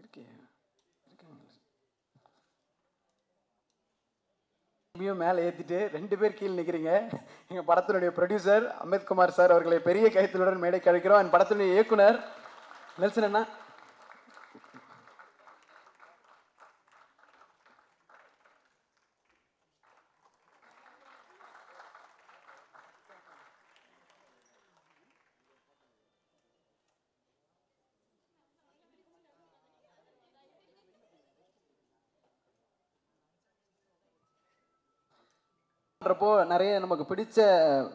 இருக்கே மேலே ஏற்றிட்டு 2 பேர் கீழே நிற்கிறீங்க. எங்கள் படத்தினுடைய ப்ரொடியூசர் அம்பேத்குமார் சார் அவர்களை பெரிய கைத்தலுடன் மேடைக்கு அழைக்கிறோம். என் படத்தினுடைய இயக்குனர் நெல்சன் அண்ணா. நிறைய நமக்கு பிடிச்ச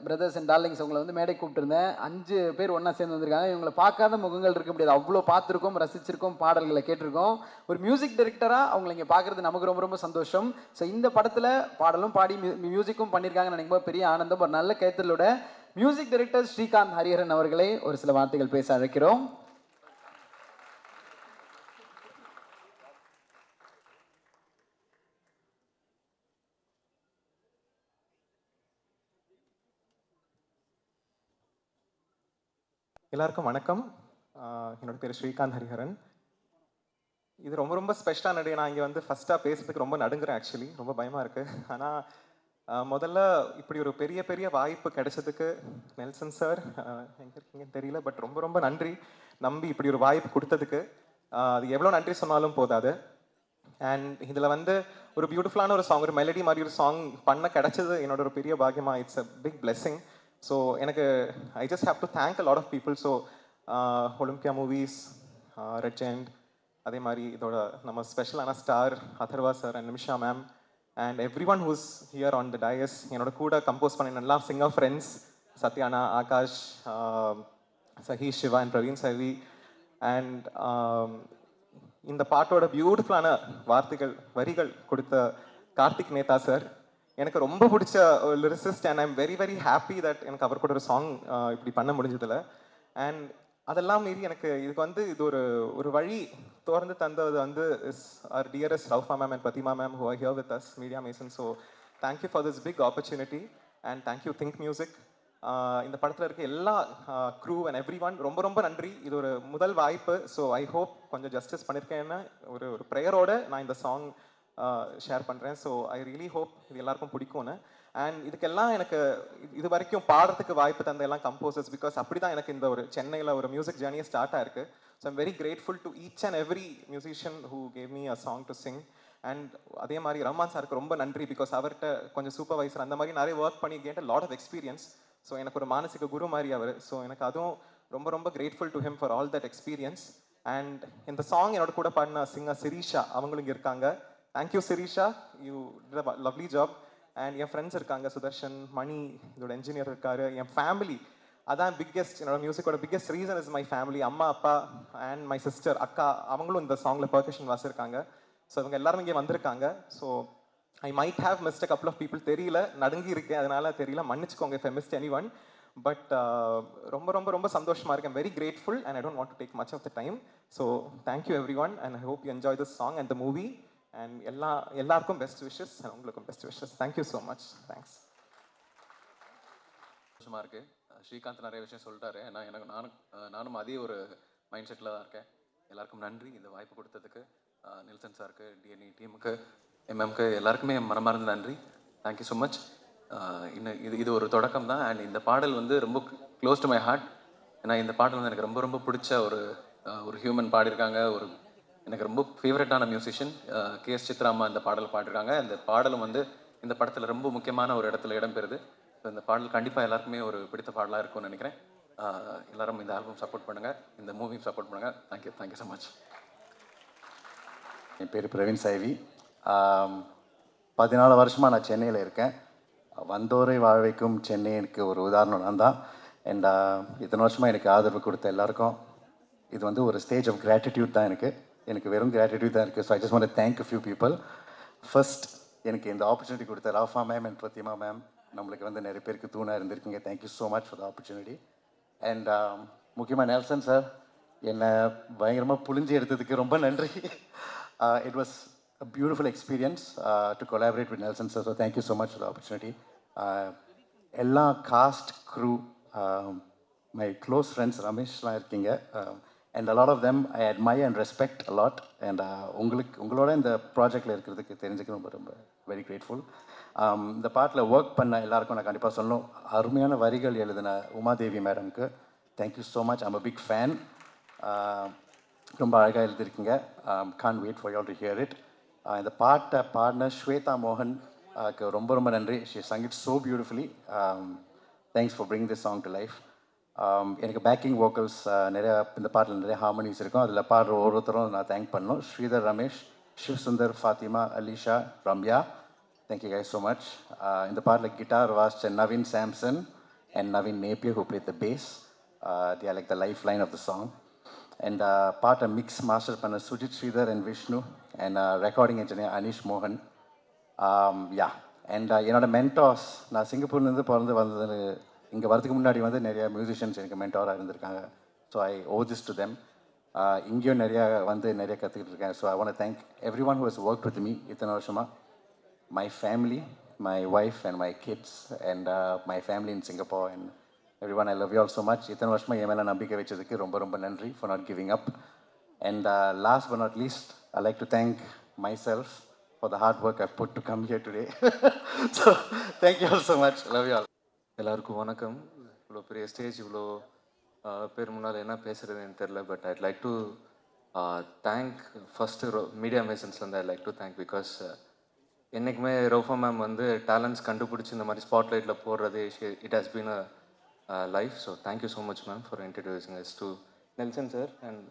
பிரதர்ஸ் அண்ட் டார்லிங்ஸ் அவங்களை வந்து மேடை கூப்பிட்டுருந்தேன். 5 பேர் ஒன்றா சேர்ந்து வந்திருக்காங்க. இவங்களை பார்க்காத முகங்கள் இருக்க முடியாது. அவ்வளோ பார்த்துருக்கோம், ரசிச்சிருக்கோம், பாடல்களை கேட்டிருக்கோம். ஒரு மியூசிக் டைரக்டராக அவங்களை இங்கே பார்க்குறது நமக்கு ரொம்ப ரொம்ப சந்தோஷம். ஸோ இந்த படத்தில் பாடலும் பாடி மியூசிக்கும் பண்ணியிருக்காங்கன்னு நினைக்கும்போது பெரிய ஆனந்தம். ஒரு நல்ல கைத்தலோட மியூசிக் டைரக்டர் ஸ்ரீகாந்த் ஹரிஹரன் அவர்களை ஒரு சில வார்த்தைகள் பேச அழைக்கிறோம். எல்லாருக்கும் வணக்கம். என்னோட பேர் ஸ்ரீகாந்த் ஹரிஹரன். இது ரொம்ப ரொம்ப ஸ்பெஷலாக நடி. நான் இங்கே வந்து ஃபஸ்ட்டாக பேசுறதுக்கு ரொம்ப நடுங்குறேன். ஆக்சுவலி ரொம்ப பயமாக இருக்குது. ஆனால் முதல்ல இப்படி ஒரு பெரிய பெரிய வாய்ப்பு கிடைச்சதுக்கு நெல்சன் சார் எங்கே இருக்கீங்கன்னு தெரியல, பட் ரொம்ப ரொம்ப நன்றி. நம்பி இப்படி ஒரு வாய்ப்பு கொடுத்ததுக்கு அது எவ்வளோ நன்றி சொன்னாலும் போதாது. அண்ட் இதில் வந்து ஒரு பியூட்டிஃபுல்லான ஒரு சாங், ஒரு மெலடி மாதிரி ஒரு சாங் பண்ண கிடைச்சது என்னோட ஒரு பெரிய பாக்கியமாக. It's a big blessing. So எனக்கு I just have to thank a lot of people. So Olympia Movies, Red Giant, அதே மாதிரி இதோட நம்ம ஸ்பெஷலான star Atharva sir and Nimisha ma'am and everyone who's here on the dais. என்னோட கூட compose பண்ண நல்லா singer friends Sathyana, Akash, Saheesh, Siva and Praveen Savi. And இந்த பாட்டோட பியூட்டிஃபுல்லான வரிகள் கொடுத்த கார்த்திக் நேதா சார். எனக்கு ரொம்ப பிடிச்ச ஒரு lyricist and I'm very very happy that எனக்கு அவர் கூட ஒரு சாங் இப்படி பண்ண முடிஞ்சதில்ல. அண்ட் அதெல்லாம் மீறி எனக்கு இதுக்கு வந்து இது ஒரு வழி திறந்து தந்தது வந்து is our dearest Raufa ma'am and Pratima ma'am who are here with us Media Mason. So thank you for this big opportunity and thank you Think Music. இந்த படத்தில் இருக்க எல்லா க்ரூ அண்ட் எவ்ரி ஒன் ரொம்ப ரொம்ப நன்றி. இது ஒரு முதல் வாய்ப்பு. ஸோ ஐ ஹோப் கொஞ்சம் ஜஸ்டிஸ் பண்ணியிருக்கேன்னு ஒரு ப்ரேயரோட நான் இந்த சாங் ஷேர் பண்ணுறேன். ஸோ ஐ ரியலி ஹோப் இது எல்லாருக்கும் பிடிக்கும்னு. அண்ட் இதுக்கெல்லாம் எனக்கு இது வரைக்கும் பாடுறதுக்கு வாய்ப்பு தந்த எல்லாம் கம்போசர்ஸ். பிகாஸ் அப்படி தான் எனக்கு இந்த ஒரு சென்னையில் ஒரு மியூசிக் ஜேர்னியை ஸ்டார்ட் ஆயிருக்கு. So I'm very grateful to each and every musician who gave me a song to Singh. And அதே மாதிரி ரஹ்மான் சாருக்கு ரொம்ப நன்றி. பிகாஸ் அவர்கிட்ட கொஞ்சம் சூப்பர்வைசர் அந்த மாதிரி நிறைய ஒர்க் பண்ணி கேட்ட லாட் ஆஃப் எக்ஸ்பீரியன்ஸ். ஸோ எனக்கு ஒரு மானசிக குரு மாதிரி அவர். ஸோ எனக்கு அதுவும் ரொம்ப ரொம்ப grateful to him for all that experience. And இந்த சாங் என்னோட கூட பாடின சிங்கர் சிரீஷா அவங்களும் இங்கே இருக்காங்க. Thank you Sirisha, you did a lovely job. And N friends இருக்காங்க, சுதர்ஷன், மணி, இதோட என்ஜினியர் இருக்காரு, என் ஃபேமிலி. அதான் பிக்கெஸ்ட், என்னோட மியூசிக்கோட biggest reason is my family. அம்மா, அப்பா அண்ட் மை சிஸ்டர், அக்கா, அவங்களும் இந்த சாங்கில் பர்கஷன் வாசிருக்காங்க. ஸோ இவங்க எல்லாரும் இங்கே வந்திருக்காங்க. So I might have missed a couple of people. தெரியல, நடுங்கி இருக்கேன், அதனால தெரியல, மன்னிச்சுக்கோங்க if I missed anyone. But ரொம்ப ரொம்ப ரொம்ப சந்தோஷமாக இருக்கேன். Very grateful and I don't want to take much of the time. So thank you everyone and I hope you enjoy this song and the movie. And எல்லாருக்கும் best wishes and உங்களுக்கும் best wishes. Thank you so much. Thanks. சந்தோஷமாக இருக்குது. ஸ்ரீகாந்த் நிறைய விஷயம் சொல்லிட்டாரு. நானும் அதே ஒரு மைண்ட் செட்டில் தான் இருக்கேன். எல்லாருக்கும் நன்றி இந்த வாய்ப்பு கொடுத்ததுக்கு. நெல்சன் சாருக்கு, டிஎன்இ டீமுக்கு, எம்எம்க்கு எல்லாருக்குமே மனமார்ந்த நன்றி. Thank you so much. இன்னும் இது ஒரு தொடக்கம் தான். அண்ட் இந்த பாடல் வந்து ரொம்ப க்ளோஸ் டு மை ஹார்ட். ஏன்னா இந்த பாடல் வந்து எனக்கு ரொம்ப ரொம்ப பிடிச்ச ஒரு ஹியூமன் பாடியிருக்காங்க. எனக்கு ரொம்ப ஃபேவரட்டான மியூசிஷியன் கேஎஸ் சித்ராமா இந்த பாடல் பாடிருக்காங்க. இந்த பாடலும் வந்து இந்த படத்தில் ரொம்ப முக்கியமான ஒரு இடத்துல இடம்பெறுது. ஸோ இந்த பாடல் கண்டிப்பாக எல்லாருக்குமே ஒரு பிடித்த பாடலாக இருக்கும்னு நினைக்கிறேன். எல்லாரும் இந்த ஆல்பம் சப்போர்ட் பண்ணுங்கள், இந்த மூவியும் சப்போர்ட் பண்ணுங்கள். Thank you so much. என் பேர் பிரவீன் சைவி. 14 வருஷமாக நான் சென்னையில் இருக்கேன். வந்தோரை வாழ வைக்கும் சென்னைக்கு ஒரு உதாரணம் நான் தான். அண்ட் இத்தனை வருஷமாக எனக்கு ஆதரவு கொடுத்த எல்லாருக்கும் இது வந்து ஒரு ஸ்டேஜ் ஆஃப் கிராட்டிடியூட் தான். எனக்கு வெறும் கிராட்டிடியூட் தான் இருக்குது. So I just want to thank you few people. First, எனக்கு இந்த ஆப்பர்ச்சுனிட்டி கொடுத்த Rafah ma'am and Pratima ma'am, நம்மளுக்கு வந்து நிறைய பேருக்கு தூணாக இருந்திருக்கீங்க. Thank you so much for the opportunity. And முக்கியமாக நெல்சன் சார், என்னை பயங்கரமாக புழிஞ்சு எடுத்ததுக்கு ரொம்ப நன்றி. It was a beautiful experience to collaborate with Nelson sir. So thank you so much for the opportunity. Ella cast crew, my close friends Ramesh la irkinga. And a lot of them I admire and respect a lot. And உங்களோட இந்த ப்ராஜெக்டில் இருக்கிறதுக்கு தெரிஞ்சுக்க ரொம்ப ரொம்ப very grateful. இந்த பாட்டில் work பண்ண எல்லாருக்கும் நான் கண்டிப்பாக சொல்லணும், அருமையான வரிகள் எழுதின உமாதேவி மேடம்க்கு thank you so much. I'm a big fan. ரொம்ப அழகாக எழுதியிருக்கீங்க. Can't wait for you to hear it. இந்த பாட்டை பாடின ஸ்வேதா மோகன் ரொம்ப ரொம்ப நன்றி. She sung it so beautifully. Thanks for bring this song to life. எனக்கு பேக்கிங் வோக்கல்ஸ் நிறையா இந்த பாட்டில் நிறைய ஹார்மனிஸ் இருக்கும். அதில் பாடுற ஒவ்வொருத்தரும் நான் தேங்க் பண்ணணும். Sridhar Ramesh, Shiv Sundar, Fathima, Alisha, Ramya, thank you guys so much. இந்த பாட்டில் கிட்டார் வாசிச்ச Naveen Samson and Naveen Napier who played the bass. they are like the lifeline of the song. And பாட்டை மிக்ஸ் மாஸ்டர் பண்ண Sujith Sridhar and Vishnu and recording engineer Anish மோகன். யா அண்ட் என்னோட மென்டார்ஸ், நான் சிங்கப்பூர்லேருந்து பிறந்து வந்தது, இங்கே வரதுக்கு முன்னாடி வந்து நிறைய மியூசிஷியன்ஸ் எனக்கு மென்டாராக இருந்திருக்காங்க. So I owe this to them. இங்கேயும் நிறையா வந்து நிறைய கற்றுக்கிட்டு இருக்கேன். So I want thank everyone who has work with me இத்தனை வருஷமாக. My family, my wife and my kids and my family in Singapore and everyone, I love you all so much. இத்தனை வருஷமாக என் மேலே நம்பிக்கை வச்சதுக்கு ரொம்ப ரொம்ப நன்றி for not giving up. And last but not least, I like to thank my self for the hard work I put to come here today. So thank you all so much. Love you all. எல்லாருக்கும் வணக்கம். இவ்வளோ பெரிய stage, இவ்வளோ பேர் முன்னால் என்ன பேசுகிறதுன்னு தெரில. But I'd like to thank first Media மேசன்ஸ்லேருந்து I like to thank. Because என்றைக்குமே ரவுஃபா மேம் வந்து டேலண்ட்ஸ் கண்டுபிடிச்சி இந்த மாதிரி ஸ்பாட்லைட்டில் போடுறது it has been a life. So thank you so much ma'am for introducing us to Nelson sir. And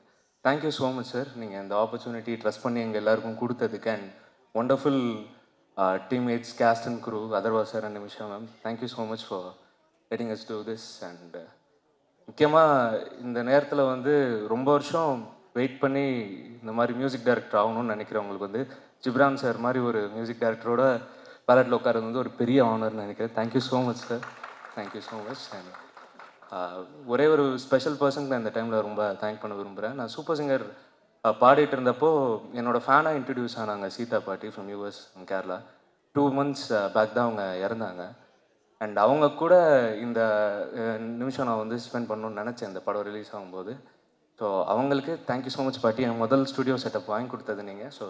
thank you so much sir, நீங்கள் இந்த opportunity trust பண்ணி எங்கள் எல்லாருக்கும் கொடுத்ததுக்கு. And wonderful teammates, cast and crew, Atharva sir and Nimisha ma'am, thank you so much for letting us do this. And முக்கியமாக இந்த நேரத்தில் வந்து ரொம்ப வருஷம் வெயிட் பண்ணி இந்த மாதிரி மியூசிக் டைரக்டர் ஆகணும்னு நினைக்கிறவங்களுக்கு வந்து ஜிப்ரான் சார் மாதிரி ஒரு மியூசிக் டைரக்டரோட பேலட்டில் உட்காரது வந்து ஒரு பெரிய ஆனர்னு நினைக்கிறேன். Thank you so much sir, thank you so much. And ஒரே ஒரு ஸ்பெஷல் பர்சனுக்கு நான் இந்த டைமில் ரொம்ப தேங்க் பண்ண விரும்புகிறேன். நான் சூப்பர் சிங்கர் பாடிட்டு இருந்தப்போ என்னோடய ஃபேனாக இன்ட்ரடியூஸ் ஆனாங்க சீதா பாட்டி from US Kerala. 2 months back தான் அவங்க இறந்தாங்க. அண்ட் அவங்க கூட இந்த நிமிஷம் நான் வந்து ஸ்பெண்ட் பண்ணணும்னு நினச்சேன் இந்த படம் ரிலீஸ் ஆகும்போது. ஸோ அவங்களுக்கு தேங்க்யூ ஸோ மச் பாட்டி, என் முதல் ஸ்டுடியோ செட்டப் வாங்கி கொடுத்தது நீங்கள். ஸோ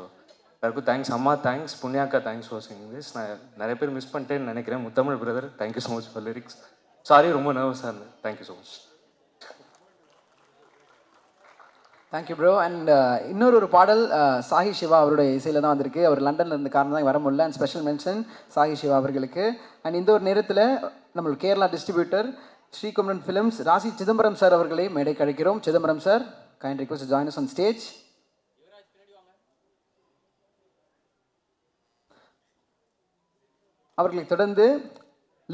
எல்லாருக்கும் தேங்க்ஸ். அம்மா தேங்க்ஸ், புண்ணியாக்கா தேங்க்ஸ் ஃபார் சிங்கிங் திஸ். நான் நிறைய பேர் மிஸ் பண்ணிட்டேன்னு நினைக்கிறேன். Muthamizh brother thank you so much for lyrics. Sorry, ரொம்ப நர்வஸாக இருந்தேன். Thank you so much. Thank you bro. And இன்னொரு பாடல் சாஹி சிவா அவருடைய இசையில் தான் வந்திருக்கு. அவர் லண்டனில் இருந்த காரணம் தான் வர முடியல. And special mention Sahi Shiva அவர்களுக்கு. அண்ட் இந்த ஒரு நேரத்தில் நம்மளுக்கு கேரளா டிஸ்ட்ரிபியூட்டர் ஸ்ரீகுமரன் ஃபிலிம்ஸ் ராசி சிதம்பரம் சார் அவர்களை மேடை கழிக்கிறோம். Chidambaram sir, kind request join us on stage. அவர்களை தொடர்ந்து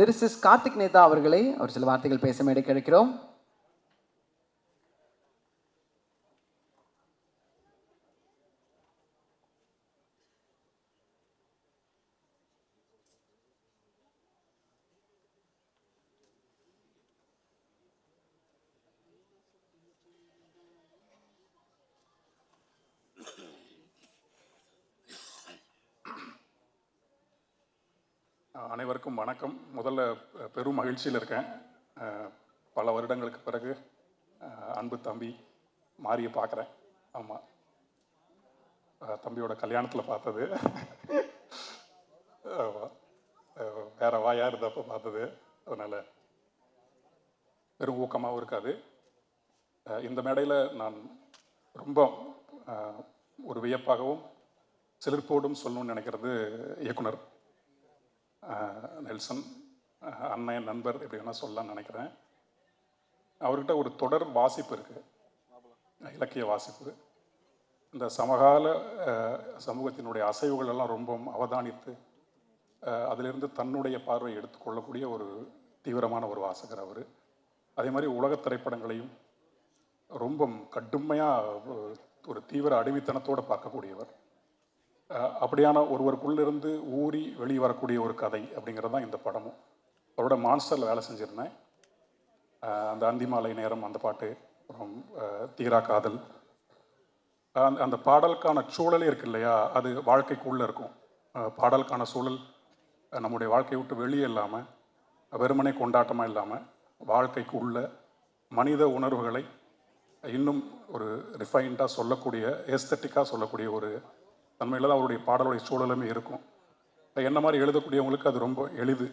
லிரிசிஸ்ட் கார்த்திக் நேதா அவர்களை அவர் சில வார்த்தைகள் பேச மேடை கழிக்கிறோம். அனைவருக்கும் வணக்கம். முதல்ல பெரும் மகிழ்ச்சியில் இருக்கேன். பல வருடங்களுக்கு பிறகு அன்பு தம்பி மாரியை பார்க்குறேன். ஆமாம், தம்பியோட கல்யாணத்தில் பார்த்தது, வேற வாயாக இருந்தப்போ பார்த்தது. அதனால் பெரும் ஊக்கமாகவும் இருக்காது. இந்த மேடையில் நான் ரொம்ப ஒரு வியப்பாகவும் சிலிர்ப்போடும் சொல்லணும்னு நினைக்கிறது இயக்குனர் நெல்சன். அண்ணன், நண்பர், எப்படி வேணால் சொல்லலாம்னு நினைக்கிறேன். அவர்கிட்ட ஒரு தொடர் வாசிப்பு இருக்குது, இலக்கிய வாசிப்பு. இந்த சமகால சமூகத்தினுடைய அசைவுகள் எல்லாம் ரொம்ப அவதானித்து அதிலிருந்து தன்னுடைய பார்வை எடுத்துக்கொள்ளக்கூடிய ஒரு தீவிரமான ஒரு வாசகர் அவர். அதே மாதிரி உலகத் திரைப்படங்களையும் ரொம்ப கடுமையாக ஒரு தீவிர அடிமைத்தனத்தோடு பார்க்கக்கூடியவர். அப்படியான ஒருவருக்குள்ளிருந்து ஊறி வெளியே வரக்கூடிய ஒரு கதை அப்படிங்கிறது தான் இந்த படமும். அவரோட மான்ஸ்டரில் வேலை செஞ்சுருந்தேன். அந்த அந்திமாலை நேரம் அந்த பாட்டு, அப்புறம் தீரா காதல், அந்த பாடலுக்கான சூழலே இருக்கு இல்லையா, அது வாழ்க்கைக்குள்ளே இருக்கும். பாடலுக்கான சூழல் நம்முடைய வாழ்க்கையை விட்டு வெளியே இல்லாமல், வெறுமனே கொண்டாட்டமாக இல்லாமல், வாழ்க்கைக்கு உள்ள மனித உணர்வுகளை இன்னும் ஒரு ரிஃபைன்டாக சொல்லக்கூடிய ஏஸ்தட்டிக்காக சொல்லக்கூடிய ஒரு தன்மையில் தான் அவருடைய பாடலுடைய சூழலுமே இருக்கும். என்ன மாதிரி எழுதக்கூடியவங்களுக்கு அது ரொம்ப எளிது.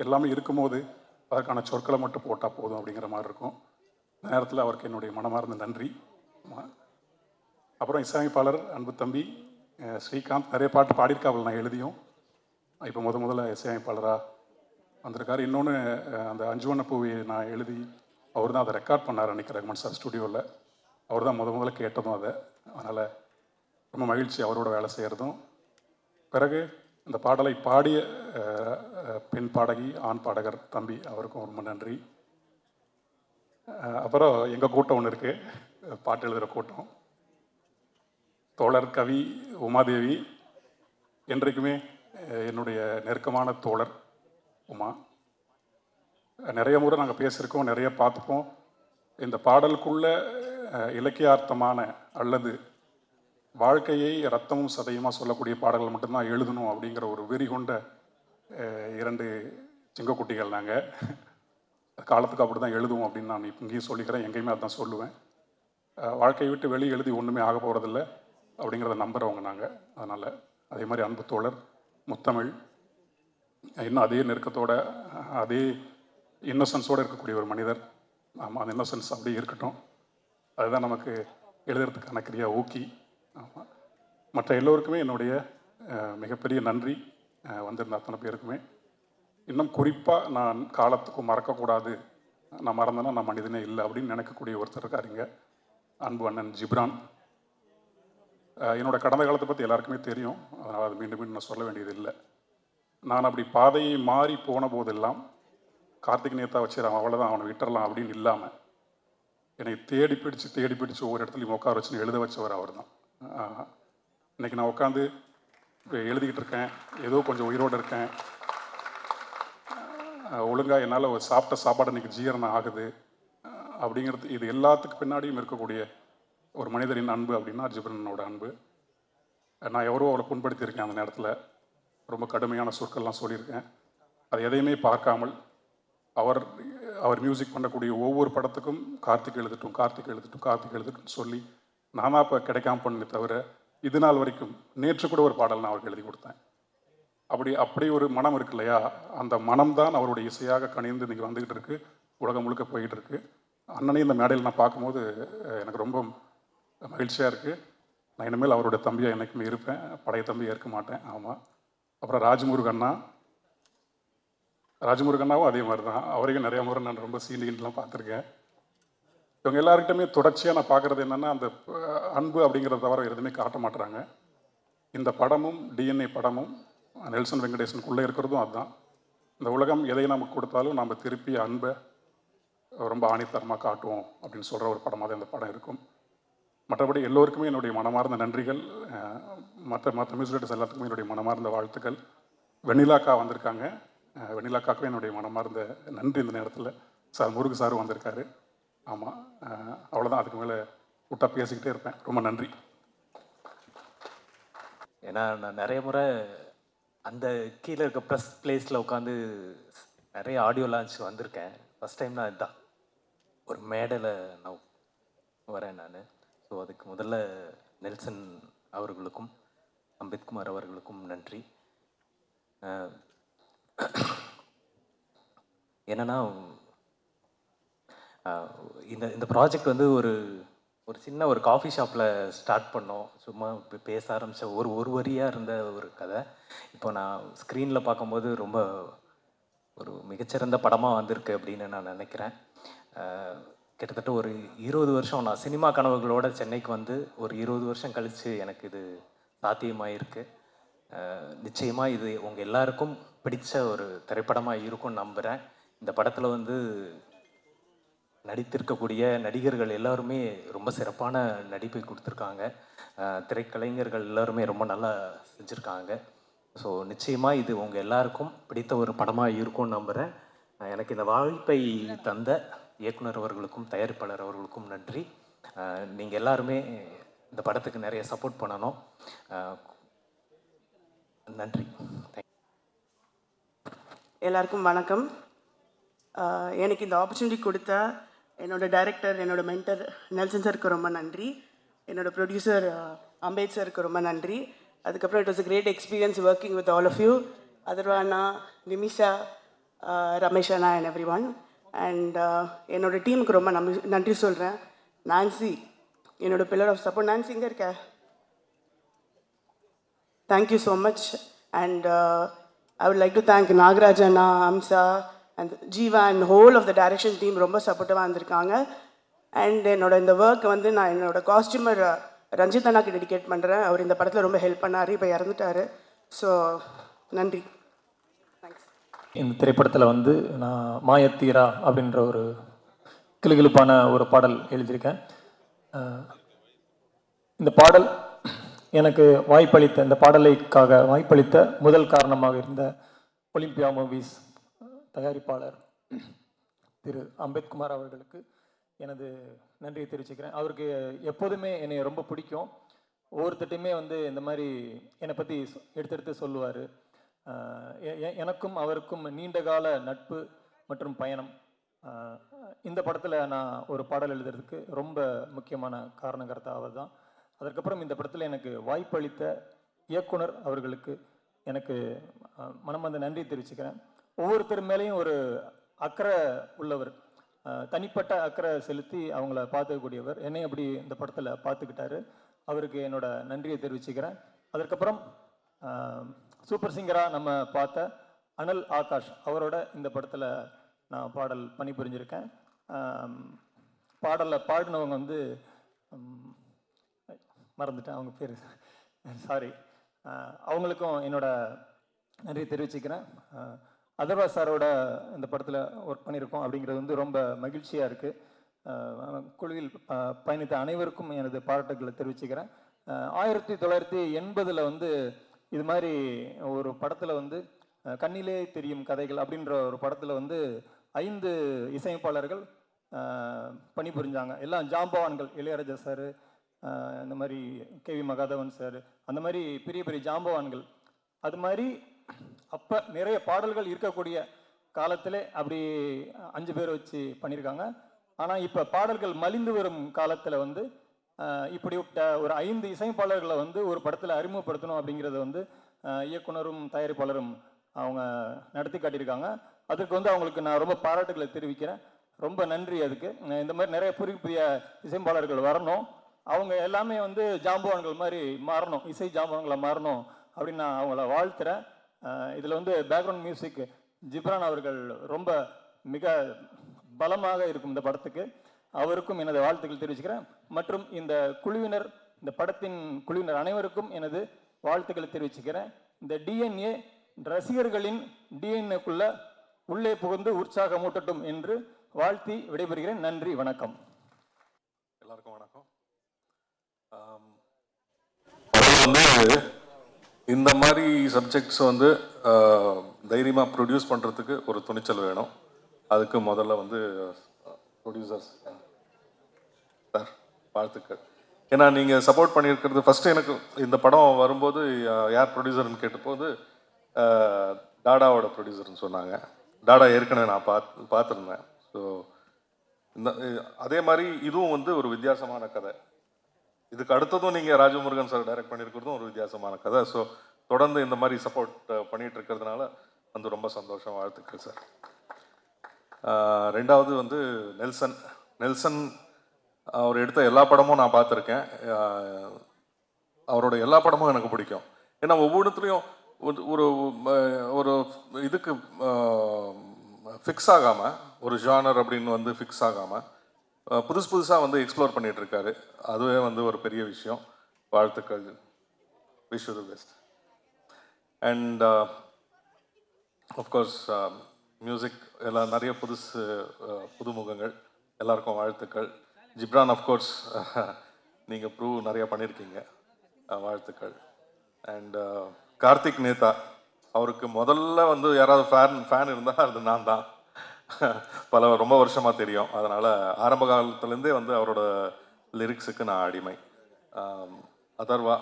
எல்லாமே இருக்கும்போது அதற்கான சொற்களை மட்டும் போட்டால் போதும் அப்படிங்கிற மாதிரி இருக்கும். இந்த நேரத்தில் அவருக்கு என்னுடைய மனமார்ந்த நன்றி. அப்புறம் இசையமைப்பாளர் அன்பு தம்பி ஸ்ரீகாந்த் நிறைய பாட்டு பாடியிருக்காவில் நான் எழுதியும். இப்போ முதல்ல இசையமைப்பாளராக வந்திருக்காரு. இன்னொன்று அந்த அஞ்சுவண்ண பூவை நான் எழுதி அவர் தான் அதை ரெக்கார்ட் பண்ணார் அன்றைக்கி ரகுமான் சார் ஸ்டுடியோவில். அவர் தான் முதல்ல கேட்டதும் அதை. அதனால் ரொம்ப மகிழ்ச்சி அவரோட வேலை செய்கிறதும். பிறகு இந்த பாடலை பாடிய பெண் பாடகி ஆண் பாடகர் தம்பி அவருக்கும் ரொம்ப நன்றி. அப்புறம் எங்கள் கூட்டம் ஒன்று இருக்குது, பாட்டு எழுதுகிற கூட்டம். தோழர் கவி உமாதேவி என்றைக்குமே என்னுடைய நெருக்கமான தோழர் உமா. நிறைய முறை நாங்கள் பேசியிருக்கோம், நிறைய பார்த்துப்போம். இந்த பாடலுக்குள்ள இலக்கியார்த்தமான அல்லது வாழ்க்கையை ரத்தமும் சதையுமாக சொல்லக்கூடிய பாடல்கள் மட்டும்தான் எழுதணும் அப்படிங்கிற ஒரு வெறி கொண்ட 2 சிங்கக்குட்டிகள் நாங்கள். காலத்துக்கு அப்படி தான் எழுதுவோம் அப்படின்னு நான் இங்கேயும் சொல்லிக்கிறேன், எங்கேயுமே அதான் சொல்லுவேன். வாழ்க்கையை விட்டு வெளியே எழுதி ஒன்றுமே ஆக போகிறதில்ல அப்படிங்கிறத நம்புகிறவங்க நாங்கள். அதனால் அதே மாதிரி அன்பு தோழர் முத்தமிழ் இன்னும் அதே நெருக்கத்தோட அதே இன்னசென்ஸோடு இருக்கக்கூடிய ஒரு மனிதர். ஆமாம், அந்த இன்னசென்ஸ் அப்படியே இருக்கட்டும். அதுதான் நமக்கு எழுதுறதுக்கான கிரியா ஊக்கி. ஆமாம், மற்ற எல்லோருக்குமே என்னுடைய மிகப்பெரிய நன்றி. வந்திருந்த அத்தனை பேருக்குமே. இன்னும் குறிப்பாக நான் காலத்துக்கும் மறக்கக்கூடாது, நான் மறந்தேன்னா நான் மனிதனே இல்லை அப்படின்னு நினைக்கக்கூடிய ஒருத்தர் இருக்காருங்க, அன்பு அண்ணன் ஜிப்ரான். என்னோட கடந்த காலத்தை பற்றி எல்லாருக்குமே தெரியும், அதனால் அது மீண்டும் மீண்டும் நான் சொல்ல வேண்டியது இல்லை. நான் அப்படி பாதையை மாறி போன போதெல்லாம் கார்த்திக் நேத்தா வச்சிடறான் அவ்வளோதான் அவனை விட்டுறலாம் அப்படின்னு இல்லாமல் என்னை தேடி பிடிச்சு ஒவ்வொரு இடத்துலையும் உட்கார வச்சுன்னு எழுத வச்சவர் அவர் தான். இன்றைக்கி நான் உட்காந்து எழுதிக்கிட்டு இருக்கேன், ஏதோ கொஞ்சம் உயிரோடு இருக்கேன், ஒழுங்காக என்னால் ஒரு சாப்பிட்ட சாப்பாடு இன்றைக்கி ஜீரணம் ஆகுது அப்படிங்கிறது. இது எல்லாத்துக்கு பின்னாடியும் இருக்கக்கூடிய ஒரு மனிதரின் அன்பு அப்படின்னா ஜிப்ரனோட அன்பு. நான் எவரோ அவளை புண்படுத்தியிருக்கேன், அந்த நேரத்தில் ரொம்ப கடுமையான சொற்கள்லாம் சொல்லியிருக்கேன். அது எதையுமே பார்க்காமல் அவர் மியூசிக் பண்ணக்கூடிய ஒவ்வொரு படத்துக்கும் கார்த்திக் எழுதட்டும் சொல்லி நானாக இப்போ கிடைக்காம பண்ணே தவிர இது நாள் வரைக்கும் நேற்று கூட ஒரு பாடல் நான் அவருக்கு எழுதி கொடுத்தேன். அப்படி ஒரு மனம் இருக்கு இல்லையா, அந்த மனம்தான் அவருடைய இசையாக கணிந்து இன்றைக்கி வந்துக்கிட்டு இருக்குது, உலகம் முழுக்க போய்கிட்டு இருக்கு. அண்ணனையும் இந்த மேடையில் நான் பார்க்கும்போது எனக்கு ரொம்ப மகிழ்ச்சியாக இருக்குது. நான் இனிமேல் அவரோட தம்பியாக என்றைக்குமே இருப்பேன், பழைய தம்பி ஏற்க மாட்டேன். ஆமாம். அப்புறம் ராஜமுருகண்ணாவும் அதே மாதிரி தான். அவரையும் நிறைய முறை நான் ரொம்ப சீனிலாம் பார்த்துருக்கேன். இவங்க எல்லாருக்கிட்டுமே தொடர்ச்சியாக நான் பார்க்குறது என்னென்னா, அந்த அன்பு அப்படிங்கிறத தவிர எதுவுமே காட்ட மாட்டுறாங்க. இந்த படமும் டிஎன்ஏ படமும் நெல்சன் வெங்கடேசனுக்குள்ளே இருக்கிறதும் அதுதான். இந்த உலகம் எதை நமக்கு கொடுத்தாலும் நம்ம திருப்பி அன்பை ரொம்ப ஆணித்தரமாக காட்டுவோம் அப்படின்னு சொல்கிற ஒரு படமாக தான் இந்த படம் இருக்கும். மற்றபடி எல்லோருக்குமே என்னுடைய மனமார்ந்த நன்றிகள். மற்ற மியூசிக் டைரக்டர்ஸ் எல்லாத்துக்குமே என்னுடைய மனமார்ந்த வாழ்த்துக்கள். வெண்ணிலாக்கா வந்திருக்காங்க, வெண்ணிலாக்காவுக்கும் என்னுடைய மனமார்ந்த நன்றி. இந்த நேரத்தில் முருகு சாரும் வந்திருக்காரு. ஆமாம், அவ்வளோதான். அதுக்கு மேலே விட்டா பேசிக்கிட்டே இருப்பேன். ரொம்ப நன்றி. ஏன்னா நான் நிறைய முறை அந்த கீழே இருக்க ப்ரெஸ் பிளேஸில் உட்காந்து நிறைய ஆடியோ லான்ச் வந்திருக்கேன். ஃபஸ்ட் டைம் நான் இதுதான் ஒரு மேடையில் நான் வரேன் நான். ஸோ அதுக்கு முதல்ல நெல்சன் அவர்களுக்கும் அம்பேத்குமார் அவர்களுக்கும் நன்றி. என்னென்னா இந்த ப்ராஜெக்ட் வந்து ஒரு சின்ன ஒரு காஃபி ஷாப்பில் ஸ்டார்ட் பண்ணோம். சும்மா பேச ஆரம்பித்த ஒரு வரியாக இருந்த ஒரு கதை இப்போ நான் ஸ்க்ரீனில் பார்க்கும்போது ரொம்ப ஒரு மிகச்சிறந்த படமாக வந்திருக்கு அப்படின்னு நான் நினைக்கிறேன். கிட்டத்தட்ட ஒரு 20 வருஷம் நான் சினிமா கனவுகளோட சென்னைக்கு வந்து ஒரு 20 வருஷம் கழித்து எனக்கு இது சாத்தியமாயிருக்கு. நிச்சயமாக இது உங்கள் எல்லாருக்கும் பிடிச்ச ஒரு திரைப்படமாக இருக்கும்னு நம்புகிறேன். இந்த படத்தில் வந்து நடித்திருக்கக்கூடிய நடிகர்கள் எல்லாருமே ரொம்ப சிறப்பான நடிப்பை கொடுத்துருக்காங்க. திரைக்கலைஞர்கள் எல்லாருமே ரொம்ப நல்லா செஞ்சுருக்காங்க. ஸோ நிச்சயமாக இது உங்கள் எல்லாருக்கும் பிடித்த ஒரு படமாக இருக்கும்னு நம்புகிறேன். எனக்கு இந்த வாய்ப்பை தந்த இயக்குனர் அவர்களுக்கும் தயாரிப்பாளர் அவர்களுக்கும் நன்றி. நீங்கள் எல்லாருமே இந்த படத்துக்கு நிறைய சப்போர்ட் பண்ணணும். நன்றி. எல்லாருக்கும் வணக்கம். எனக்கு இந்த ஆப்பர்ச்சுனிட்டி கொடுத்த என்னோட டைரக்டர், என்னோட மென்டர் நெல்சன் சாருக்கு ரொம்ப நன்றி. என்னோட ப்ரொடியூசர் அம்பேத் சாருக்கு ரொம்ப நன்றி. அதுக்கப்புறம் it was a great experience working with all of you. Atharva அண்ணா, நிமிஷா, ரமேஷ் அண்ணா அண்ட் எவ்ரி ஒன். அண்ட் என்னோட டீமுக்கு ரொம்ப நன்றி சொல்கிறேன். நான்சி, என்னோட பில்லர் ஆஃப் சப்போர்ட். நான்சி இங்கே இருக்க. Thank you so much. And I would like to thank Nagaraj அண்ணா, Amsa and Jeeva and whole of the direction team ரொம்ப சப்போர்ட்டிவாக இருந்திருக்காங்க. அண்ட் என்னோட இந்த ஒர்க் வந்து நான் என்னோட காஸ்டியூமர் ரஞ்சித் அண்ணாக்கு டெடிகேட் பண்ணுறேன். அவர் இந்த படத்தில் ரொம்ப ஹெல்ப் பண்ணார், இப்போ இறந்துட்டார். ஸோ நன்றி, தேங்க்ஸ். இந்த திரைப்படத்தில் வந்து நான் மாயத்தீரா அப்படின்ற ஒரு கிளுகிளுப்பான ஒரு பாடல் எழுதியிருக்கேன். இந்த பாடல் எனக்கு வாய்ப்பளித்த, இந்த பாடலுக்காக வாய்ப்பளித்த முதல் காரணமாக இருந்த ஒலிம்பியா மூவிஸ் தயாரிப்பாளர் திரு அம்பேத்குமார் அவர்களுக்கு எனது நன்றியை தெரிவிச்சுக்கிறேன். அவருக்கு எப்போதுமே என்னை ரொம்ப பிடிக்கும். ஒவ்வொருத்தட்டையுமே வந்து இந்த மாதிரி என்னை பற்றி எடுத்து சொல்லுவார். எனக்கும் அவருக்கும் நீண்டகால நட்பு மற்றும் பயணம். இந்த படத்தில் நான் ஒரு பாடல் எழுதுறதுக்கு ரொம்ப முக்கியமான காரணகர்த்தா அவர் தான். அதற்கப்புறம் இந்த படத்தில் எனக்கு வாய்ப்பளித்த இயக்குனர் அவர்களுக்கு எனக்கு மனமார்ந்த நன்றி தெரிவிச்சுக்கிறேன். ஒவ்வொருத்தர் மேலேயும் ஒரு அக்கறை உள்ளவர், தனிப்பட்ட அக்கறை செலுத்தி அவங்கள பார்த்துக்கக்கூடியவர். என்னை அப்படி இந்த படத்தில் பார்த்துக்கிட்டாரு. அவருக்கு என்னோட நன்றியை தெரிவிச்சுக்கிறேன். அதற்கப்புறம் சூப்பர் சிங்கராக நம்ம பார்த்த அனல் ஆகாஷ் அவரோட இந்த படத்தில் நான் பாடல் பணிபுரிஞ்சிருக்கேன். பாடலில் பாடினவங்க வந்து மறந்துட்டேன் அவங்க பேர், சாரி. அவங்களுக்கும் என்னோட நன்றியை தெரிவிச்சுக்கிறேன். அதர்வா சாரோட இந்த படத்தில் ஒர்க் பண்ணியிருக்கோம் அப்படிங்கிறது வந்து ரொம்ப மகிழ்ச்சியாக இருக்குது. குழுவில் பயணித்த அனைவருக்கும் எனது பாராட்டுகளை தெரிவிச்சுக்கிறேன். 1980 வந்து இது மாதிரி ஒரு படத்தில் வந்து கண்ணிலே தெரியும் கதைகள் அப்படின்ற ஒரு படத்தில் வந்து 5 இசையமைப்பாளர்கள் பணிபுரிஞ்சாங்க. எல்லாம் ஜாம்பவான்கள். இளையராஜா சார், இந்த மாதிரி கேவி மகாதவன் சார், அந்த மாதிரி பெரிய பெரிய ஜாம்பவான்கள். அது மாதிரி அப்போ நிறைய பாடல்கள் இருக்கக்கூடிய காலத்தில் அப்படி 5 பேர் வச்சு பண்ணியிருக்காங்க. ஆனால் இப்போ பாடல்கள் மலிந்து வரும் காலத்தில் வந்து இப்படி ஒரு 5 இசையமைப்பாளர்களை வந்து ஒரு படத்தில் அறிமுகப்படுத்தணும் அப்படிங்கிறத வந்து இயக்குனரும் தயாரிப்பாளரும் அவங்க நடத்தி காட்டியிருக்காங்க. அதுக்கு வந்து அவங்களுக்கு நான் ரொம்ப பாராட்டுகளை தெரிவிக்கிறேன். ரொம்ப நன்றி. அதுக்கு இந்த மாதிரி நிறைய புதிய புதிய இசையமைப்பாளர்கள் வரணும். அவங்க எல்லாமே வந்து ஜாம்பவான்கள் மாதிரி மாறணும், இசை ஜாம்பவான்களை மாறணும் அப்படின்னு நான் அவங்கள வாழ்த்துறேன். இதில் வந்து பேக்ரவுண்ட் மியூசிக் ஜிப்ரான் அவர்கள் ரொம்ப மிக பலமாக இருக்கும் இந்த படத்துக்கு. அவருக்கும் எனது வாழ்த்துக்கள் தெரிவிச்சுக்கிறேன். மற்றும் இந்த குழுவினர், இந்த படத்தின் குழுவினர் அனைவருக்கும் எனது வாழ்த்துக்களை தெரிவிச்சுக்கிறேன். இந்த டிஎன்ஏ ரசிகர்களின் டிஎன்ஏக்குள்ள உள்ளே புகுந்து உற்சாகமூட்டட்டும் என்று வாழ்த்தி விடைபெறுகிறேன். நன்றி, வணக்கம். எல்லாருக்கும் வணக்கம். வந்து இந்த மாதிரி சப்ஜெக்ட்ஸ் வந்து தைரியமாக ப்ரொடியூஸ் பண்ணுறதுக்கு ஒரு துணிச்சல் வேணும். அதுக்கு முதல்ல வந்து ப்ரொடியூசர்ஸ் சார் வாழ்த்துக்கள். ஏன்னா நீங்கள் சப்போர்ட் பண்ணியிருக்கிறது ஃபஸ்ட்டு எனக்கு இந்த படம் வரும்போது யார் ப்ரொடியூசர்னு கேட்டபோது டாடாவோட ப்ரொடியூசர்னு சொன்னாங்க. டாடா ஏற்கனவே நான் பார்த்துருந்தேன். ஸோ இந்த அதே மாதிரி இதுவும் வந்து ஒரு வித்தியாசமான கதை. இதுக்கு அடுத்ததும் நீங்கள் ராஜமுருகன் சார் டைரக்ட் பண்ணியிருக்கிறதும் ஒரு வித்தியாசமான கதை. ஸோ தொடர்ந்து இந்த மாதிரி சப்போர்ட் பண்ணிகிட்டு இருக்கிறதுனால வந்து ரொம்ப சந்தோஷம். வாழ்த்துக்கள் சார். ரெண்டாவது வந்து நெல்சன் அவர் எடுத்த எல்லா படமும் நான் பார்த்துருக்கேன். அவரோட எல்லா படமும் எனக்கு பிடிக்கும். ஏன்னா ஒவ்வொன்றுத்துலேயும் ஒரு ஒரு இதுக்கு ஃபிக்ஸ் ஆகாமல், ஒரு ஜானர் அப்படின்னு வந்து ஃபிக்ஸ் ஆகாமல் புதுசாக வந்து எக்ஸ்ப்ளோர் பண்ணிகிட்டு இருக்காரு. அதுவே வந்து ஒரு பெரிய விஷயம். வாழ்த்துக்கள். Wish you the best. And of course music எல்லாம் நிறைய புதுமுகங்கள் எல்லாருக்கும் வாழ்த்துக்கள். ஜிப்ரான் ஆஃப்கோர்ஸ் நீங்கள் ப்ரூவ் நிறைய பண்ணியிருக்கீங்க, வாழ்த்துக்கள். அண்ட் கார்த்திக் நேதா, அவருக்கு முதல்ல வந்து யாராவது ஃபேன் இருந்தால் அது நான் தான். ரொம்ப வருஷமாக தெரியும். அதனால் ஆரம்ப காலத்துலேருந்தே வந்து அவரோட லிரிக்ஸுக்கு நான் அடிமை. அதர்வா,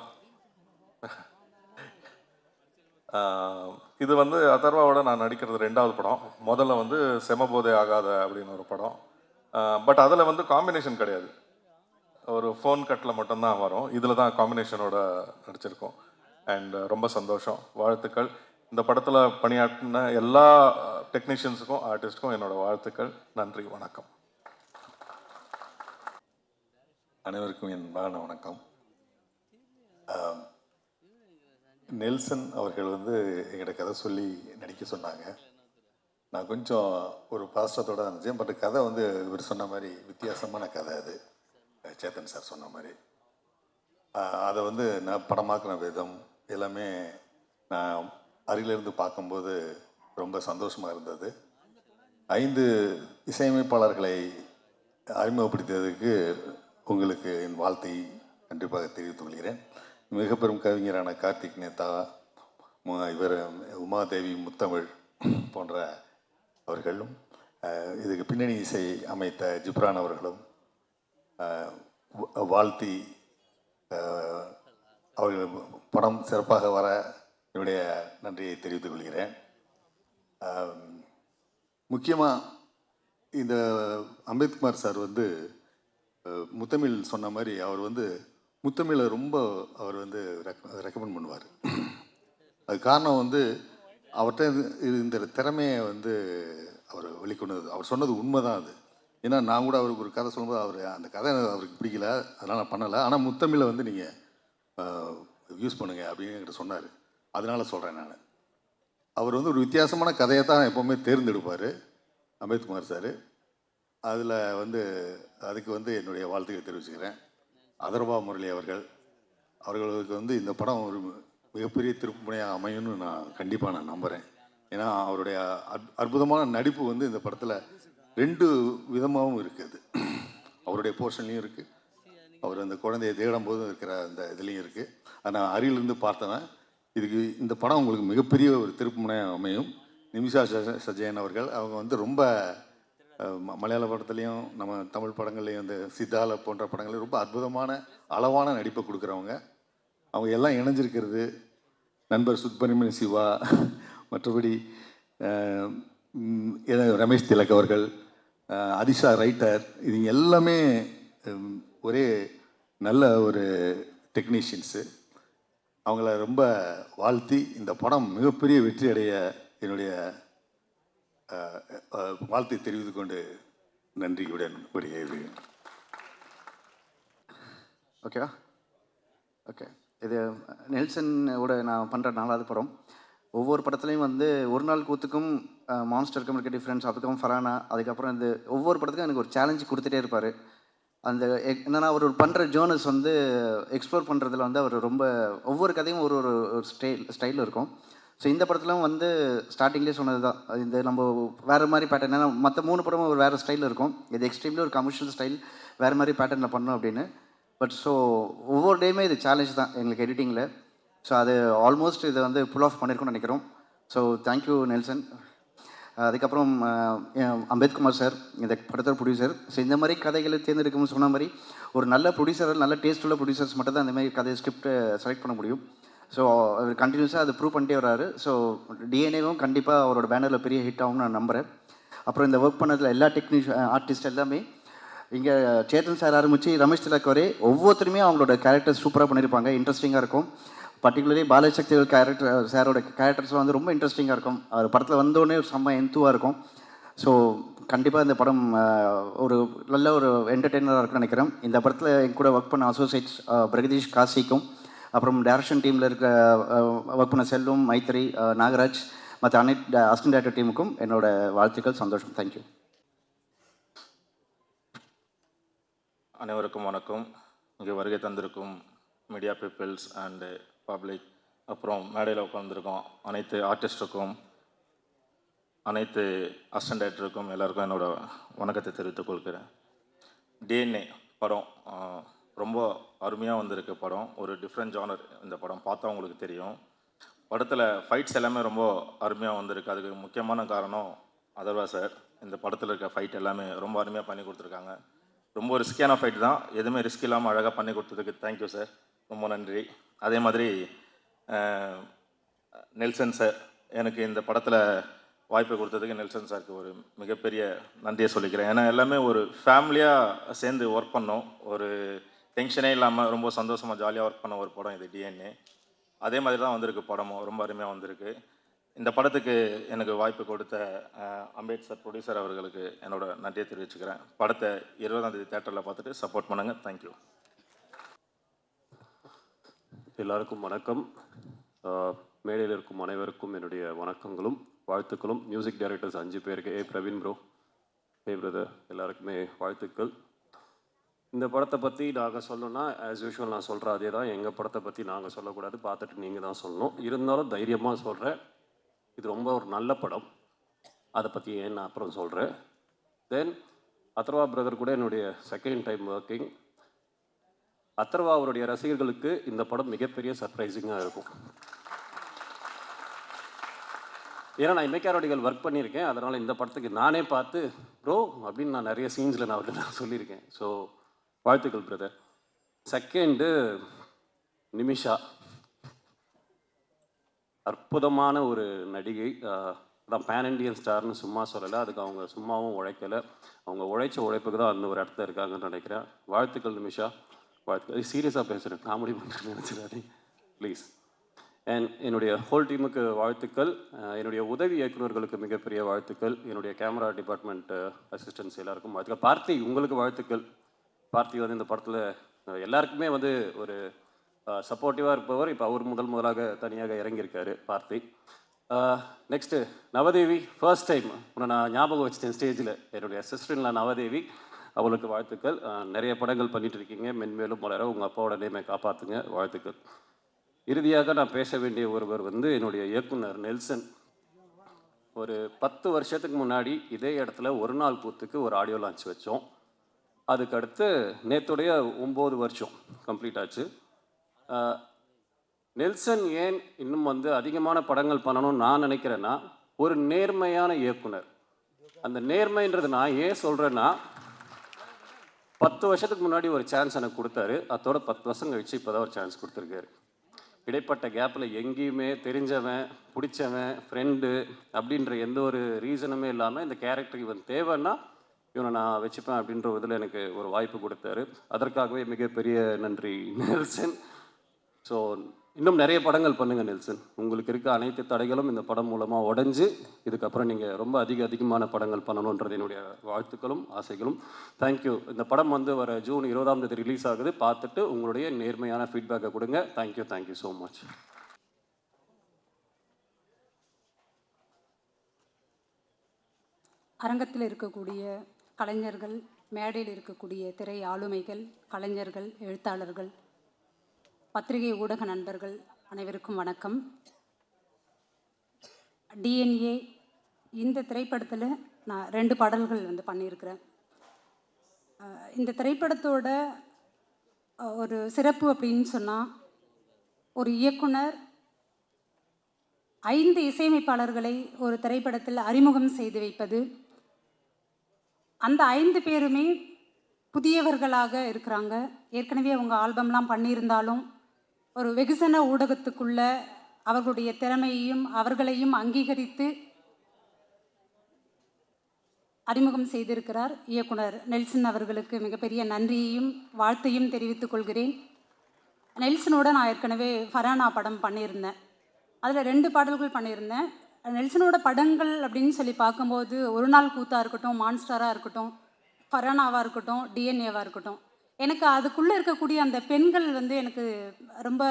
இது வந்து அதர்வாவோட நான் நடிக்கிறது 2வது படம். முதல்ல வந்து செமபோதே ஆகாத அப்படின்னு ஒரு படம். பட் அதில் வந்து காம்பினேஷன் கிடையாது, ஒரு ஃபோன் கட்டில் மட்டும்தான் வரும். இதில் தான் காம்பினேஷனோட நடிச்சிருக்கோம். அண்ட் ரொம்ப சந்தோஷம், வாழ்த்துக்கள். இந்த படத்தில் பணியாற்றின எல்லா டெக்னீஷியன்ஸுக்கும் ஆர்டிஸ்ட்டுக்கும் என்னோட வாழ்த்துக்கள். நன்றி, வணக்கம். அனைவருக்கும் என் மகன வணக்கம். நெல்சன் அவர்கள் வந்து எங்கிட்ட கதை சொல்லி நடிக்க சொன்னாங்க. நான் கொஞ்சம் ஒரு பாஸ்டத்தோடு தான் இருந்துச்சேன். பட் கதை வந்து இவர் சொன்ன மாதிரி வித்தியாசமான கதை அது, சேத்தன் சார் சொன்ன மாதிரி. அதை வந்து நான் படமாக்குன விதம் எல்லாமே நான் அருகிலிருந்து பார்க்கும்போது ரொம்ப சந்தோஷமாக இருந்தது. 5 இசையமைப்பாளர்களை அறிமுகப்படுத்தியதுக்கு உங்களுக்கு என் வாழ்த்தை கண்டிப்பாக தெரிவித்துக் கொள்கிறேன். மிக பெரும் கவிஞரான கார்த்திக் நேதா, இவர் உமாதேவி முத்தமிழ் போன்ற அவர்களும், இதுக்கு பின்னணி இசை அமைத்த ஜிப்ரான் அவர்களும் வாழ்த்தி அவர்கள் படம் சிறப்பாக வர என்னுடைய நன்றியை தெரிவித்துக் கொள்கிறேன். முக்கியமாக இந்த அம்பேத்குமார் சார் வந்து முத்தமிழ் சொன்ன மாதிரி அவர் வந்து முத்தமிழை ரொம்ப அவர் வந்து ரெக்கமெண்ட் பண்ணுவார். அது காரணம் வந்து அவர்கிட்ட இந்த திறமையை வந்து அவர் வெளிக்கொண்டது. அவர் சொன்னது உண்மை தான் அது. ஏன்னா நான் கூட அவருக்கு ஒரு கதை சொல்லும்போது அவர் அந்த கதை அவருக்கு பிடிக்கல, அதனால் நான் பண்ணலை. ஆனால் முத்தமிழை வந்து நீங்கள் யூஸ் பண்ணுங்கள் அப்படின்னு என்கிட்ட சொன்னார். அதனால் சொல்கிறேன் நான். அவர் வந்து ஒரு வித்தியாசமான கதையை தான் எப்போவுமே தேர்ந்தெடுப்பார் அம்பேத்குமார் சார். அதில் வந்து அதுக்கு வந்து என்னுடைய வாழ்த்துக்களை தெரிவிச்சுக்கிறேன். அதர்வா முரளி அவர்களுக்கு வந்து இந்த படம் ஒரு மிகப்பெரிய திருப்புமுனையாக அமையும்னு நான் கண்டிப்பாக நம்புகிறேன். ஏன்னா அவருடைய அற்புதமான நடிப்பு வந்து இந்த படத்தில் 2 விதமாகவும் இருக்குது. அவருடைய போர்ஷன்லேயும் இருக்குது, அவர் அந்த குழந்தையை தேடும் போதும் இருக்கிற அந்த இதுலேயும் இருக்குது. ஆனால் அருகிலிருந்து பார்த்தவன் இதுக்கு இந்த படம் உங்களுக்கு மிகப்பெரிய ஒரு திருப்புமுனையாக அமையும். நிமிஷா சஜயன் அவர்கள் அவங்க வந்து ரொம்ப மலையாள படத்துலேயும் நம்ம தமிழ் படங்கள்லேயும் இந்த சித்தால போன்ற படங்கள்லையும் ரொம்ப அற்புதமான அளவான நடிப்பை கொடுக்குறவங்க. அவங்க எல்லாம் இணைஞ்சிருக்கிறது நண்பர் சுப்பிரமணிய சிவா, மற்றபடி ரமேஷ் திலக் அவர்கள், அதிஷா ரைட்டர், இது எல்லாமே ஒரே நல்ல ஒரு டெக்னீஷியன்ஸு. அவங்கள ரொம்ப வாழ்த்தி இந்த படம் மிகப்பெரிய வெற்றி அடைய என்னுடைய வாழ்த்தை தெரிவித்துக் கொண்டு நன்றியுடன் கூறுகிறேன். ஓகேவா? ஓகே. இது நெல்சனோட நான் பண்ணுற 4வது படம். ஒவ்வொரு படத்துலையும் வந்து ஒரு நாள் கூத்துக்கும் மான்ஸ்டருக்கும் இருக்க டிஃப்ரென்ஸ், அதுக்கும் ஃபரானா, அதுக்கப்புறம் இந்த ஒவ்வொரு படத்துக்கும் எனக்கு ஒரு சேலஞ்சு கொடுத்துட்டே இருப்பார். அந்த என்னென்னா அவர் பண்ணுற ஜேர்னல்ஸ் வந்து எக்ஸ்ப்ளோர் பண்ணுறதுல வந்து அவர் ரொம்ப ஒவ்வொரு கதையும் ஒரு ஒரு ஸ்டைலில் இருக்கும். ஸோ இந்த படத்துலாம் வந்து ஸ்டார்டிங்லேயே சொன்னது தான், இந்த நம்ம வேறு மாதிரி பேட்டர்ன், ஏன்னா மற்ற 3 படமும் ஒரு வேறு ஸ்டைலில் இருக்கும். இது எக்ஸ்ட்ரீம்லி ஒரு கமர்ஷியல் ஸ்டைல், வேறு மாதிரி பேட்டர்னில் பண்ணோம் அப்படின்னு. பட் ஸோ ஒவ்வொரு டேயுமே இது சேலஞ்ச் தான் எங்களுக்கு எடிட்டிங்கில். ஸோ அது ஆல்மோஸ்ட் இதை வந்து புல் ஆஃப் பண்ணியிருக்கோம்னு நினைக்கிறோம். So thank you Nelson. அதுக்கப்புறம் அம்பேத்குமார் சார் இந்த படத்தோட ப்ரொடியூசர். ஸோ இந்த மாதிரி கதைகளை தேர்ந்தெடுக்கும்னு சொன்ன மாதிரி ஒரு நல்ல ப்ரொடியூசர், நல்ல டேஸ்ட் உள்ள ப்ரொடியூசர்ஸ் மட்டும் தான் இந்த மாதிரி கதை ஸ்கிரிப்டை செலக்ட் பண்ண முடியும். ஸோ அவர் கண்டினியூஸாக அதை ப்ரூவ் பண்ணிட்டே வர்றாரு. ஸோ டிஎன்ஏவும் கண்டிப்பாக அவரோட பேனரில் பெரிய ஹிட் ஆகும்னு நான் நம்புகிறேன். அப்புறம் இந்த ஒர்க் பண்ணதில் எல்லா ஆர்டிஸ்ட் எல்லாமே இங்கே சேத்தன் சார் ஆரம்பித்து ரமேஷ் திலக் வரை ஒவ்வொருத்தருமே அவங்களோட கேரக்டர் சூப்பராக பண்ணியிருப்பாங்க, இன்ட்ரெஸ்டிங்காக இருக்கும். பர்டிகுலர்லி பாலசக்திகள் கேரக்டர் சாரோட கேரக்டர்ஸ்லாம் வந்து ரொம்ப இன்ட்ரெஸ்டிங்காக இருக்கும். அவர் படத்தில் வந்தோடனே ஒரு செம்ம எந்துவாக இருக்கும். ஸோ கண்டிப்பாக இந்த படம் ஒரு நல்ல ஒரு என்டர்டெய்னராக இருக்குன்னு நினைக்கிறேன். இந்த படத்தில் என் கூட ஒர்க் பண்ண அசோசியேட்ஸ் பிரகதீஷ் காசிக்கும், அப்புறம் டைரக்ஷன் டீமில் இருக்க ஒர்க் பண்ண செல்வம், மைத்ரி, நாகராஜ், மற்ற அனைத்து அசிஸ்டன்ட் டைரக்டர் டீமுக்கும் என்னோட வாழ்த்துக்கள், சந்தோஷம். தேங்க்யூ. அனைவருக்கும் வணக்கம். இங்கே வருகை தந்திருக்கும் மீடியா பீப்புள்ஸ் அண்டு பப்ளிக், அப்புறம் மேடையில் உட்காந்துருக்கோம் அனைத்து ஆர்டிஸ்ட்டுக்கும், அனைத்து அசிஸ்டன்ட் டைரக்டருக்கும் எல்லாருக்கும் என்னோட வணக்கத்தை தெரிவித்துக் கொள்கிறேன். டிஎன்ஏ படம் ரொம்ப அருமையாக வந்திருக்கு. படம் ஒரு டிஃப்ரெண்ட் ஜானர். இந்த படம் பார்த்தா உங்களுக்கு தெரியும். படத்தில் ஃபைட்ஸ் எல்லாமே ரொம்ப அருமையாக வந்திருக்கு. அதுக்கு முக்கியமான காரணம் அதர்வா சார். இந்த படத்தில் இருக்க ஃபைட் எல்லாமே ரொம்ப அருமையாக பண்ணி கொடுத்துருக்காங்க. ரொம்ப ரிஸ்கியான ஃபைட் தான், எதுவுமே ரிஸ்க் இல்லாமல் அழகாக பண்ணி கொடுத்ததுக்கு தேங்க்யூ சார், ரொம்ப நன்றி. அதே மாதிரி நெல்சன் சார், எனக்கு இந்த படத்தில் வாய்ப்பு கொடுத்ததுக்கு நெல்சன் சாருக்கு ஒரு மிகப்பெரிய நன்றியை சொல்லிக்கிறேன். ஏன்னா எல்லாமே ஒரு ஃபேமிலியாக சேர்ந்து ஒர்க் பண்ணோம். ஒரு டென்ஷனே இல்லாமல் ரொம்ப சந்தோஷமாக ஜாலியாக ஒர்க் பண்ண ஒரு படம் இது டிஎன்ஏ. அதே மாதிரி தான் வந்திருக்கு படமும், ரொம்ப அருமையாக வந்திருக்கு. இந்த படத்துக்கு எனக்கு வாய்ப்பு கொடுத்த அம்பேத் சார் ப்ரொடியூசர் அவர்களுக்கு என்னோட நன்றியை தெரிவிச்சுக்கிறேன். படத்தை 20ஆம் தேதி தேட்டரில் பார்த்துட்டு சப்போர்ட் பண்ணுங்கள். தேங்க்யூ. எல்லாருக்கும் வணக்கம். மேடையில் இருக்கும் அனைவருக்கும் என்னுடைய வணக்கங்களும் வாழ்த்துக்களும். மியூசிக் டைரக்டர்ஸ் 5 பேருக்கு, பிரவீன் ப்ரோ, பிரதர், எல்லாருக்குமே வாழ்த்துக்கள். இந்த படத்தை பற்றி நாங்கள் சொல்லணும்னா ஆஸ் யூஷுவல் நான் சொல்கிறேன் அதே தான். எங்கள் படத்தை பற்றி நாங்கள் சொல்லக்கூடாது, பார்த்துட்டு நீங்கள் தான் சொல்லணும். இருந்தாலும் தைரியமாக சொல்கிறேன், இது ரொம்ப ஒரு நல்ல படம். அதை பற்றி ஏன் நான் அப்புறம் சொல்கிறேன். தென் அதர்வா பிரதர் கூட என்னுடைய செகண்ட் டைம் ஒர்க்கிங். அதர்வா அவருடைய ரசிகர்களுக்கு இந்த படம் மிகப்பெரிய சர்ப்ரைசிங்காக இருக்கும். ஏன்னா நான் இமைக்காரோடிகள் ஒர்க் பண்ணியிருக்கேன், அதனால் இந்த படத்துக்கு நானே பார்த்து ப்ரோ அப்படின்னு நான் நிறைய சீன்ஸில் நான் அவர்கிட்ட நான் சொல்லியிருக்கேன். ஸோ வாழ்த்துக்கள் பிரதர். செகண்டு நிமிஷா, அற்புதமான ஒரு நடிகை. அதான் பேன் இண்டியன் ஸ்டார்னு சும்மா சொல்லலை, அதுக்கு அவங்க சும்மாவும் உழைக்கலை. அவங்க உழைச்ச உழைப்புக்கு தான் அந்த ஒரு இடத்துல இருக்காங்கன்னு நினைக்கிறேன். வாழ்த்துக்கள் நிமிஷா, வாழ்த்துக்கள். சீரியஸாக பேசுகிறேன், காமெடி பண்ணுறேன்னு நினச்சிடாதே ப்ளீஸ். அண்ட் என்னுடைய ஹோல் டீமுக்கு வாழ்த்துக்கள். என்னுடைய உதவி இயக்குநர்களுக்கு மிகப்பெரிய வாழ்த்துக்கள். என்னுடைய கேமரா டிபார்ட்மெண்ட் அசிஸ்டன்ஸ் எல்லாருக்கும் வாழ்த்துக்கள். பார்த்தி, உங்களுக்கு வாழ்த்துக்கள். பார்த்தி வந்து இந்த படத்தில் எல்லாருக்குமே வந்து ஒரு சப்போர்ட்டிவாக இருப்பவர். இப்போ அவர் முதலாக தனியாக இறங்கியிருக்காரு பார்த்தி. நெக்ஸ்ட்டு நவதேவி, ஃபர்ஸ்ட் டைம் உன்னை நான் ஞாபகம் வச்சிட்டேன் ஸ்டேஜில். என்னுடைய சிஸ்டர்ல நவதேவி, அவளுக்கு வாழ்த்துக்கள். நிறைய படங்கள் பண்ணிட்டு இருக்கீங்க, மென்மேலும் வளர உங்கள் அப்பாவோட நேமை காப்பாற்றுங்க, வாழ்த்துக்கள். இறுதியாக நான் பேச வேண்டிய ஒருவர் வந்து என்னுடைய இயக்குனர் நெல்சன். ஒரு 10 வருஷத்துக்கு முன்னாடி இதே இடத்துல ஒரு நாள் கூத்துக்கு ஒரு ஆடியோ லான்ச் வச்சோம். அதுக்கடுத்து நேற்றுடைய 9 வருஷம் கம்ப்ளீட் ஆச்சு. நெல்சன் ஏன் இன்னும் வந்து அதிகமான படங்கள் பண்ணணும்னு நான் நினைக்கிறேன்னா, ஒரு நேர்மையான இயக்குனர். அந்த நேர்மைன்றது நான் ஏன் சொல்கிறேன்னா, 10 வருஷத்துக்கு முன்னாடி ஒரு சான்ஸ் எனக்கு கொடுத்தாரு, அதோட 10 வருஷம் கழிச்சு இப்போ தான் ஒரு சான்ஸ் கொடுத்துருக்காரு. இடைப்பட்ட கேப்பில் எங்கேயுமே தெரிஞ்சவன், பிடிச்சவன், ஃப்ரெண்டு அப்படின்ற எந்த ஒரு ரீசனுமே இல்லாமல் இந்த கேரக்டர் இவன் தேவைன்னா இவனை நான் வச்சுப்பேன் அப்படின்ற இதில் எனக்கு ஒரு வாய்ப்பு கொடுத்தாரு. அதற்காகவே மிகப்பெரிய நன்றி நெல்சன். ஸோ இன்னும் நிறைய படங்கள் பண்ணுங்கள் நெல்சன். உங்களுக்கு இருக்க அனைத்து தடைகளும் இந்த படம் மூலமாக உடஞ்சி இதுக்கப்புறம் நீங்கள் ரொம்ப அதிகமான படங்கள் பண்ணணுன்றது என்னுடைய வாழ்த்துக்களும் ஆசைகளும். தேங்க்யூ. இந்த படம் வந்து வர ஜூன் 20ஆம் தேதி ரிலீஸ் ஆகுது. பார்த்துட்டு உங்களுடைய நேர்மையான ஃபீட்பேக்கை கொடுங்க. Thank you, thank you so much. அரங்கத்தில் இருக்கக்கூடிய கலைஞர்கள், மேடையில் இருக்கக்கூடிய திரை ஆளுமைகள், கலைஞர்கள், எழுத்தாளர்கள், பத்திரிகை ஊடக நண்பர்கள் அனைவருக்கும் வணக்கம். டிஎன்ஏ இந்த திரைப்படத்தில் நான் 2 பாடல்கள் வந்து பண்ணியிருக்கிறேன். இந்த திரைப்படத்தோட ஒரு சிறப்பு அப்படின்னு சொன்னால், ஒரு இயக்குனர் 5 இசையமைப்பாளர்களை ஒரு திரைப்படத்தில் அறிமுகம் செய்து வைப்பது. அந்த 5 பேருமே புதியவர்களாக இருக்கிறாங்க. ஏற்கனவே அவங்க ஆல்பம்லாம் பண்ணியிருந்தாலும் ஒரு வெகுஜன ஊடகத்துக்குள்ள அவர்களுடைய திறமையையும் அவர்களையும் அங்கீகரித்து அறிமுகம் செய்திருக்கிறார் இயக்குனர் நெல்சன் அவர்களுக்கு மிகப்பெரிய நன்றியையும் வாழ்த்தையும் தெரிவித்துக் கொள்கிறேன். நெல்சனோட நான் ஏற்கனவே ஃபரானா படம் பண்ணியிருந்தேன். அதில் 2 பாடல்கள் பண்ணியிருந்தேன். நெல்சனோட படங்கள் அப்படின்னு சொல்லி பார்க்கும்போது ஒரு நாள் கூத்தாக இருக்கட்டும், மான்ஸ்டராக இருக்கட்டும், ஃபரானாவாக இருக்கட்டும், டிஎன்ஏவாக இருக்கட்டும், எனக்கு அதுக்குள்ளே இருக்கக்கூடிய அந்த பெண்கள் வந்து எனக்கு ரொம்ப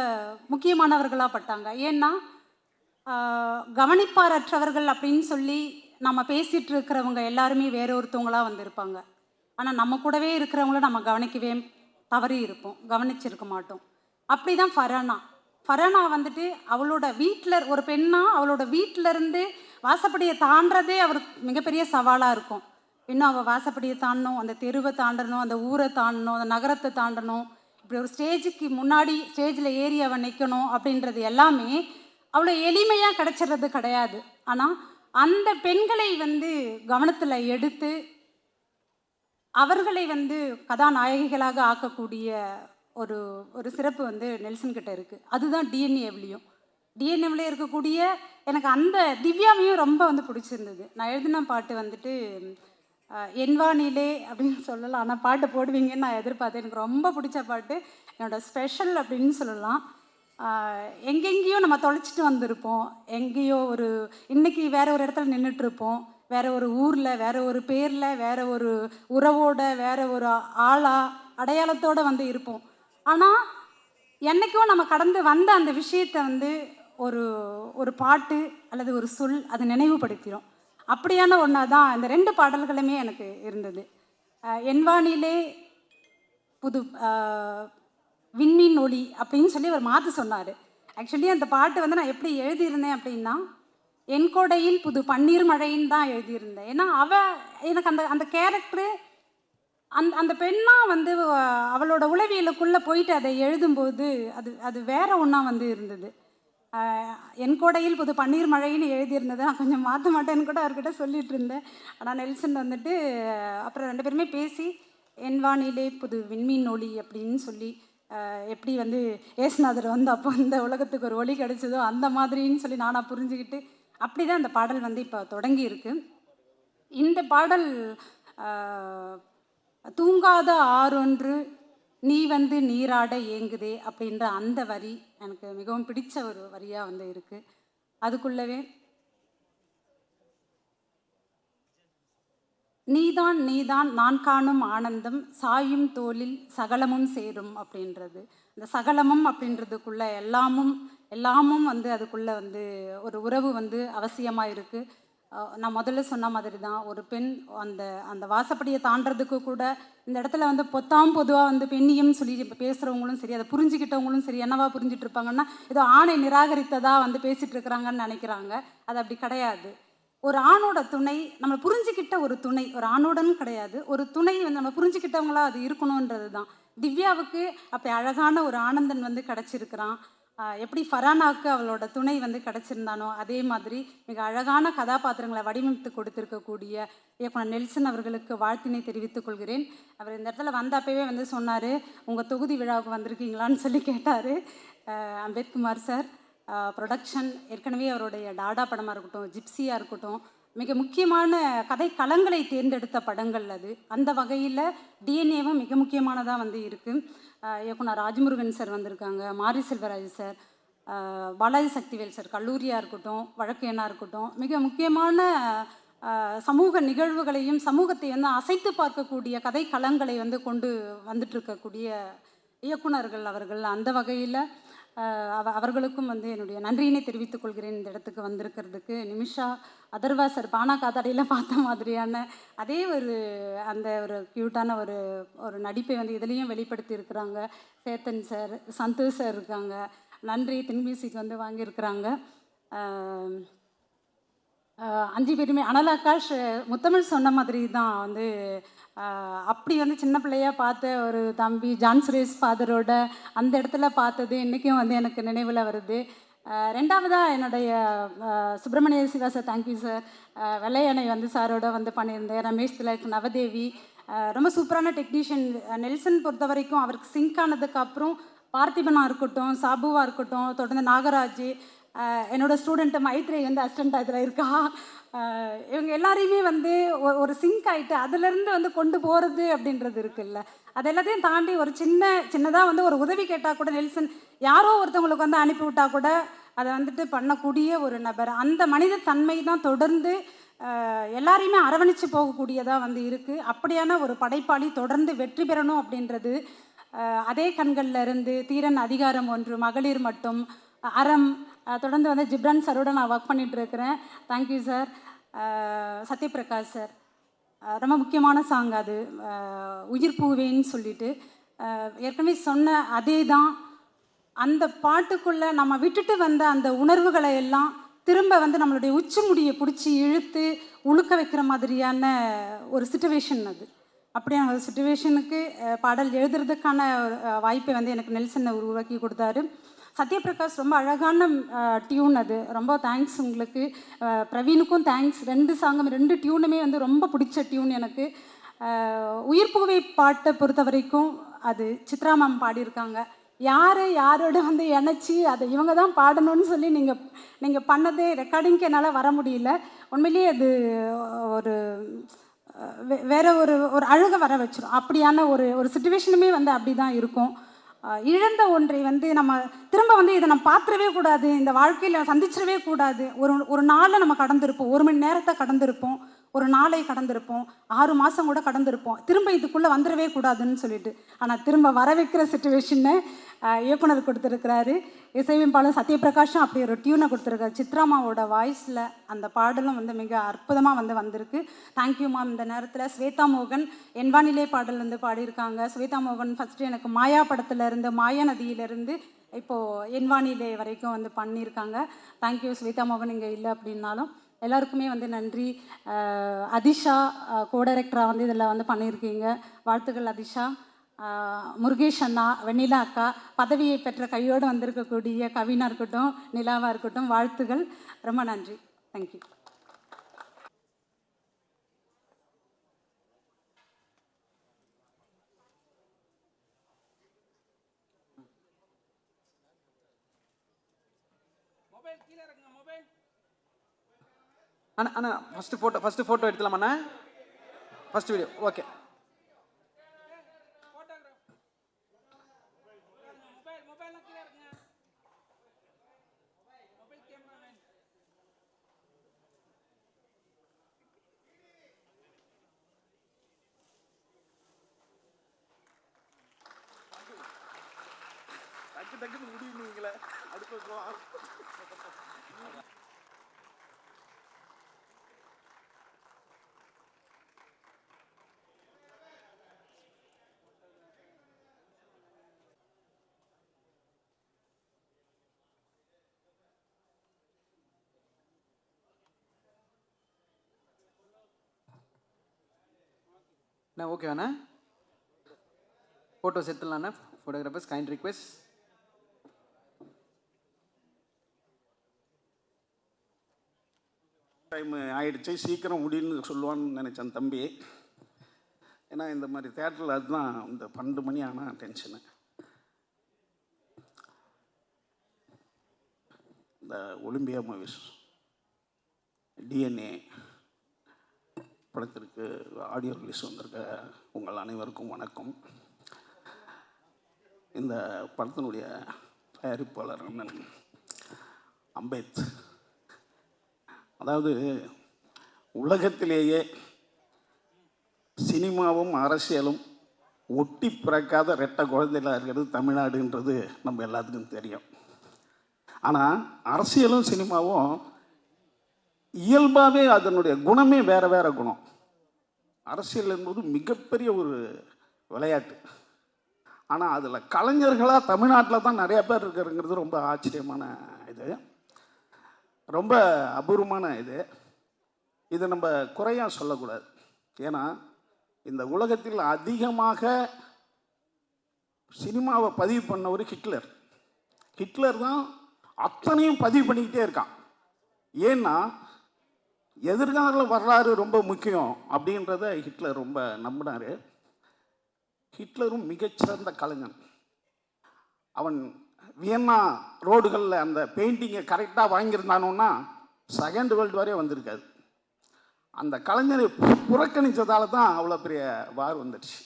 முக்கியமானவர்களாக பட்டாங்க. ஏன்னா கவனிப்பாரற்றவர்கள் அப்படின்னு சொல்லி நம்ம பேசிகிட்டு இருக்கிறவங்க எல்லாருமே வேற ஒருத்தவங்களாக வந்திருப்பாங்க. ஆனால் நம்ம கூடவே இருக்கிறவங்கள நம்ம கவனிக்கவே தவறி இருப்போம், கவனிச்சிருக்க மாட்டோம். அப்படி தான் ஃபரானா வந்துட்டு அவளோட வீட்டில் ஒரு பெண்ணா அவளோட வீட்டிலருந்து வாசப்படியை தாண்டதே அவருக்கு மிகப்பெரிய சவாலாக இருக்கும். இன்னும் அவள் வாசப்படியை தாண்டணும், அந்த தெருவை தாண்டணும், அந்த ஊரை தாண்டணும், அந்த நகரத்தை தாண்டணும், இப்படி ஒரு ஸ்டேஜுக்கு முன்னாடி ஸ்டேஜில் ஏறி அவன் நிற்கணும் அப்படின்றது எல்லாமே அவ்வளோ எளிமையாக கிடைச்சிடுறது கிடையாது. ஆனால் அந்த பெண்களை வந்து கவனத்தில் எடுத்து அவர்களை வந்து கதாநாயகிகளாக ஆக்கக்கூடிய ஒரு சிறப்பு வந்து நெல்சன் கிட்ட இருக்குது. அதுதான் டிஎன்ஏவிலையும். டிஎன்எம்ல இருக்கக்கூடிய எனக்கு அந்த திவ்யாவையும் ரொம்ப வந்து பிடிச்சிருந்தது. நான் எழுதின பாட்டு வந்துட்டு என்வானிலே அப்படின்னு சொல்லலாம். ஆனால் பாட்டு போடுவீங்கன்னு நான் எதிர்பார்த்தேன். எனக்கு ரொம்ப பிடிச்ச பாட்டு, என்னோட ஸ்பெஷல் அப்படின்னு சொல்லலாம். எங்கெங்கேயோ நம்ம தொலைச்சிட்டு வந்திருப்போம், எங்கேயோ ஒரு இன்னைக்கு வேற ஒரு இடத்துல நின்றுட்டுருப்போம், வேற ஒரு ஊரில், வேற ஒரு பேரில், வேற ஒரு உறவோட, வேற ஒரு ஆளா அடையாளத்தோடு வந்து இருப்போம். ஆனால் என்றைக்கும் நம்ம கடந்து வந்த அந்த விஷயத்தை வந்து ஒரு ஒரு பாட்டு அல்லது ஒரு சொல் அது நினைவுபடுத்திடும். அப்படியான ஒன்றா தான் இந்த 2 பாடல்களுமே எனக்கு இருந்தது. என்வானிலே புது விண்மீன் ஒளி அப்படின்னு சொல்லி அவர் மாற்ற சொன்னார். ஆக்சுவலி அந்த பாட்டு வந்து நான் எப்படி எழுதியிருந்தேன் அப்படின்னா, என் கோடையில் புது பன்னீர் மழைன்னு தான் எழுதியிருந்தேன். ஏன்னா எனக்கு அந்த அந்த கேரக்டரு அந்த பெண்ணாக வந்து அவளோட உளவியலுக்குள்ளே போயிட்டு அதை எழுதும்போது அது வேற ஒன்றா வந்து இருந்தது. என் கோடையில் புது பன்னீர் மழைன்னு எழுதியிருந்ததை நான் கொஞ்சம் மாற்ற மாட்டேன்னு கூட அவர்கிட்ட சொல்லிட்டு இருந்தேன். ஆனால் நெல்சன் வந்துட்டு அப்புறம் 2 பேருமே பேசி என்வானிலே புது விண்மீன் ஒளி அப்படின்னு சொல்லி எப்படி வந்து ஏசுநாதர் வந்து அப்போ இந்த உலகத்துக்கு ஒரு ஒளி கிடைச்சதோ அந்த மாதிரின்னு சொல்லி நானாக புரிஞ்சுக்கிட்டு அப்படி தான் அந்த பாடல் வந்து இப்போ தொடங்கி இருக்கு. இந்த பாடல் தூங்காத ஆறொன்று நீ வந்து நீராட ஏங்குதே அப்படின்ற அந்த வரி எனக்கு மிகவும் பிடிச்ச ஒரு வரியாக வந்து இருக்குது. அதுக்குள்ளவே நீதான் நீதான் நான் காணும் ஆனந்தம் சாயும் தோளில் சகலமும் சேரும் அப்படின்றது. இந்த சகலமும் அப்படின்றதுக்குள்ள எல்லாமும் வந்து அதுக்குள்ளே வந்து ஒரு உறவு வந்து அவசியமாக இருக்குது. நான் முதல்ல சொன்ன மாதிரி தான் ஒரு பெண் அந்த வாசப்படியை தாண்டறதுக்கு கூட இந்த இடத்துல வந்து பொதுவாக வந்து பெண்ணியம் சொல்லி இப்போ பேசுகிறவங்களும் சரி, அதை புரிஞ்சுக்கிட்டவங்களும் சரி என்னவா புரிஞ்சுட்டு இருப்பாங்கன்னா, ஏதோ ஆணை நிராகரித்ததாக வந்து பேசிகிட்டு இருக்கிறாங்கன்னு நினைக்கிறாங்க. அது அப்படி கிடையாது. ஒரு ஆணோட துணை நம்ம புரிஞ்சுக்கிட்ட ஒரு துணை, ஒரு ஆணோடன்னு கிடையாது, ஒரு துணை வந்து நம்ம புரிஞ்சுக்கிட்டவங்களா அது இருக்கணுன்றது தான். திவ்யாவுக்கு அப்படி அழகான ஒரு ஆனந்தன் வந்து கிடச்சிருக்கிறான். எப்படி ஃபரானாவுக்கு அவளோட துணை வந்து கிடச்சிருந்தானோ அதே மாதிரி மிக அழகான கதாபாத்திரங்களை வடிவமைத்து கொடுத்துருக்கக்கூடிய இயக்குனர் நெல்சன் அவர்களுக்கு வாழ்த்தினை தெரிவித்துக் கொள்கிறேன். அவர் இந்த இடத்துல வந்தப்பவே வந்து சொன்னார், உங்கள் தொகுதி விழாவுக்கு வந்திருக்கீங்களான்னு சொல்லி கேட்டார். அம்பேத்குமார் சார் ப்ரொடக்ஷன் ஏற்கனவே அவருடைய டாடா படமாக இருக்கட்டும், ஜிப்சியாக இருக்கட்டும், மிக முக்கியமான கதை களங்களை தேர்ந்தெடுத்த படங்கள் அது. அந்த வகையில் டிஎன்ஏவும் மிக முக்கியமானதாக வந்து இருக்குது. இயக்குனர் ராஜமுருகன் சார் வந்திருக்காங்க, மாரி செல்வராஜ் சார், பாலாஜி சக்திவேல் சார், கல்லூரியாக இருக்கட்டும், வழக்கேனாக இருக்கட்டும், மிக முக்கியமான சமூக நிகழ்வுகளையும் சமூகத்தை வந்து அசைத்து பார்க்கக்கூடிய கதை களங்களை வந்து கொண்டு வந்துட்டுருக்கக்கூடிய இயக்குனர்கள் அவர்கள். அந்த வகையில் அவர்களுக்கும் வந்து என்னுடைய நன்றியினை தெரிவித்துக் கொள்கிறேன் இந்த இடத்துக்கு வந்திருக்கிறதுக்கு. நிமிஷா, அதர்வா சார் பானா காத்தாடியில் பார்த்த மாதிரியான அதே அந்த ஒரு க்யூட்டான ஒரு நடிப்பை வந்து இதுலேயும் வெளிப்படுத்தி இருக்கிறாங்க. சேத்தன் சார், சந்தோஷ் சார் இருக்காங்க, நன்றி மியூசிக் வந்து வாங்கியிருக்கிறாங்க. 5 பேருமே அனல் ஆகாஷ் முத்தமிழ் சொன்ன மாதிரி தான் வந்து அப்படி வந்து சின்ன பிள்ளையாக பார்த்த ஒரு தம்பி ஜான் சுரேஷ் ஃபாதரோட அந்த இடத்துல பார்த்தது இன்றைக்கும் வந்து எனக்கு நினைவில் வருது. 2வதாக என்னுடைய Subramaniya Siva sir, thank you sir. வெள்ளையணை வந்து சாரோட வந்து பண்ணியிருந்தேன். ரமேஷ் திலக், நவதேவி, ரொம்ப சூப்பரான டெக்னீஷியன். நெல்சன் பொறுத்த வரைக்கும் அவருக்கு சிங்க் ஆனதுக்கப்புறம் பார்த்திபனாக இருக்கட்டும், சாபுவாக இருக்கட்டும், தொடர்ந்து நாகராஜ், என்னோடய ஸ்டூடெண்ட்டு மைத்ரே வந்து அசிஸ்டண்ட்டாக இதில் இருக்கா, இவங்க எல்லாரையுமே வந்து ஒரு சிங்க் ஆகிட்டு அதிலேருந்து வந்து கொண்டு போகிறது அப்படின்றது இருக்குல்ல, அது எல்லாத்தையும் தாண்டி ஒரு சின்னதாக வந்து ஒரு உதவி கேட்டால் கூட நெல்சன் யாரோ ஒருத்தவங்களுக்கு வந்து அனுப்பிவிட்டா கூட அதை வந்துட்டு பண்ணக்கூடிய ஒரு நபர். அந்த மனித தன்மை தான் தொடர்ந்து எல்லாரையுமே அரவணைச்சு போகக்கூடியதாக வந்து இருக்குது. அப்படியான ஒரு படைப்பாளி தொடர்ந்து வெற்றி பெறணும் அப்படின்றது அதே கண்களில் இருந்து தீரன், அதிகாரம் 1, மகளிர் மட்டும், அறம், தொடர்ந்து வந்து ஜிப்ரான் சாரோட நான் ஒர்க் பண்ணிகிட்ருக்கிறேன். Thank you sir. சத்யபிரகாஷ் சார், ரொம்ப முக்கியமான சாங் அது, உயிர் பூவேன்னு சொல்லிட்டு ஏற்கனவே சொன்ன அதே தான். அந்த பாட்டுக்குள்ளே நம்ம விட்டுட்டு வந்த அந்த உணர்வுகளை எல்லாம் திரும்ப வந்து நம்மளுடைய உச்சி முடியை பிடிச்சி இழுத்து உழுக்க வைக்கிற மாதிரியான ஒரு சிச்சுவேஷன் அது. அப்படியான ஒரு சிச்சுவேஷனுக்கு பாடல் எழுதுறதுக்கான வாய்ப்பை வந்து எனக்கு நெல்சனை உருவாக்கி கொடுத்தாரு. சத்யபிரகாஷ் ரொம்ப அழகான டியூன் அது, ரொம்ப தேங்க்ஸ் உங்களுக்கு. பிரவீனுக்கும் தேங்க்ஸ். 2 சாங்கும் 2 டியூனுமே வந்து ரொம்ப பிடிச்ச டியூன் எனக்கு. உயிர் பூவை பாட்டை பொறுத்த வரைக்கும் அது சித்ரா மேம் பாடியிருக்காங்க. யாரோட வந்து இணைச்சி அதை இவங்க தான் பாடணும்னு சொல்லி நீங்கள் பண்ணதே ரெக்கார்டிங்க்கு என்னால் வர முடியல. உண்மையிலேயே அது ஒரு வேற ஒரு அழுகை வர வச்சிடும். அப்படியான ஒரு சுச்சுவேஷனுமே வந்து அப்படி தான் இருக்கும். இழந்த ஒன்றை வந்து நம்ம திரும்ப வந்து இதை நம்ம பார்த்துடவே கூடாது, இந்த வாழ்க்கையில் சந்திச்சிடவே கூடாது. ஒரு நாளை நம்ம கடந்திருப்போம், 1 மணி நேரத்தை கடந்திருப்போம், ஒரு நாளை கடந்திருப்போம், 6 மாதம் கூட கடந்திருப்போம். திரும்ப இதுக்குள்ளே வந்துடவே கூடாதுன்னு சொல்லிட்டு, ஆனால் திரும்ப வர வைக்கிற சுச்சுவேஷனை இயக்குனர் கொடுத்துருக்கிறாரு. இசையமைப்பாளர் சத்யபிரகாஷும் அப்படி ஒரு டியூனை கொடுத்துருக்காரு. சித்ராமாவோட வாய்ஸில் அந்த பாடலும் வந்து மிக அற்புதமாக வந்திருக்கு. Thank you ma'am. இந்த நேரத்தில் ஸ்வேதா மோகன் என்வானிலே பாடல் வந்து பாடியிருக்காங்க. ஸ்வேதா மோகன் ஃபஸ்ட்டு எனக்கு மாயா படத்துலேருந்து, மாயா நதியிலேருந்து இப்போது என்வானிலே வரைக்கும் வந்து பண்ணியிருக்காங்க. தேங்க்யூ ஸ்வேதா மோகன் இங்கே இல்லை அப்படின்னாலும். எல்லாருக்குமே வந்து நன்றி. அதிஷா கோ டைரக்டராக வந்து இதில் வந்து பண்ணியிருக்கீங்க. வாழ்த்துக்கள் அதிஷா. முருகேஷ் அண்ணா, வெண்ணிலா அக்கா, பதவியை பெற்ற கையோடு வந்திருக்கக்கூடிய கவினா இருக்கட்டும், நிலாவாக இருக்கட்டும், வாழ்த்துகள். ரொம்ப நன்றி. தேங்க்யூ. அண்ணா ஃபஸ்ட்டு ஃபோட்டோ எடுத்துலாமாண்ணா? First video okay. டக்குன்னு முடியுங்களே அடுத்த அண்ணா ஓகேவாண்ணா? ஃபோட்டோஸ் எடுத்துடலாண்ணா. Photographers kind request. டைம் ஆயிடுச்சு, சீக்கிரம் முடியும்னு சொல்லுவான்னு நினச்சேன் தம்பி. ஏன்னா இந்த மாதிரி தேட்டரில் அதுதான் இந்த 12 மணி ஆனால் டென்ஷனு. இந்த ஒலிம்பியா மூவிஸ் டிஎன்ஏ படத்திற்கு ஆடியோ ரிலீஸ் வந்திருக்க உங்கள் அனைவருக்கும் வணக்கம். இந்த படத்தினுடைய தயாரிப்பாளர் அண்ணன் அம்பேத், அதாவது உலகத்திலேயே சினிமாவும் அரசியலும் ஒட்டி பிறக்காத ரெட்டை குழந்தைகளாக இருக்கிறது தமிழ்நாடுன்றது நம்ம எல்லாத்துக்கும் தெரியும். ஆனால் அரசியலும் சினிமாவும் இயல்பாகவே அதனுடைய குணமே வேறு வேறு குணம். அரசியல் என்பது மிகப்பெரிய ஒரு விளையாட்டு. ஆனால் அதில் கலைஞர்களாக தமிழ்நாட்டில் தான் நிறைய பேர் இருக்கிறங்கிறது ரொம்ப ஆச்சரியமான இது, ரொம்ப அபூர்வமான இது. இதை நம்ம குறையாக சொல்லக்கூடாது. ஏன்னா இந்த உலகத்தில் அதிகமாக சினிமாவை பதிவு பண்ணவர் ஹிட்லர். ஹிட்லர் தான் அத்தனையும் பதிவு பண்ணிக்கிட்டே இருக்கான். ஏன்னா எதிர்கால வரலாறு ரொம்ப முக்கியம் அப்படின்றத ஹிட்லர் ரொம்ப நம்பினார். ஹிட்லரும் மிகச்சிறந்த கலைஞன். அவன் வியன்னா ரோடுகளில் அந்த பெயிண்டிங்கை கரெக்டாக வாங்கியிருந்தானோன்னா செகண்ட் வேர்ல்டு வாரே வந்திருக்காது. அந்த கலைஞரை புறக்கணித்ததால தான் அவ்வளோ பெரிய வார் வந்துடுச்சு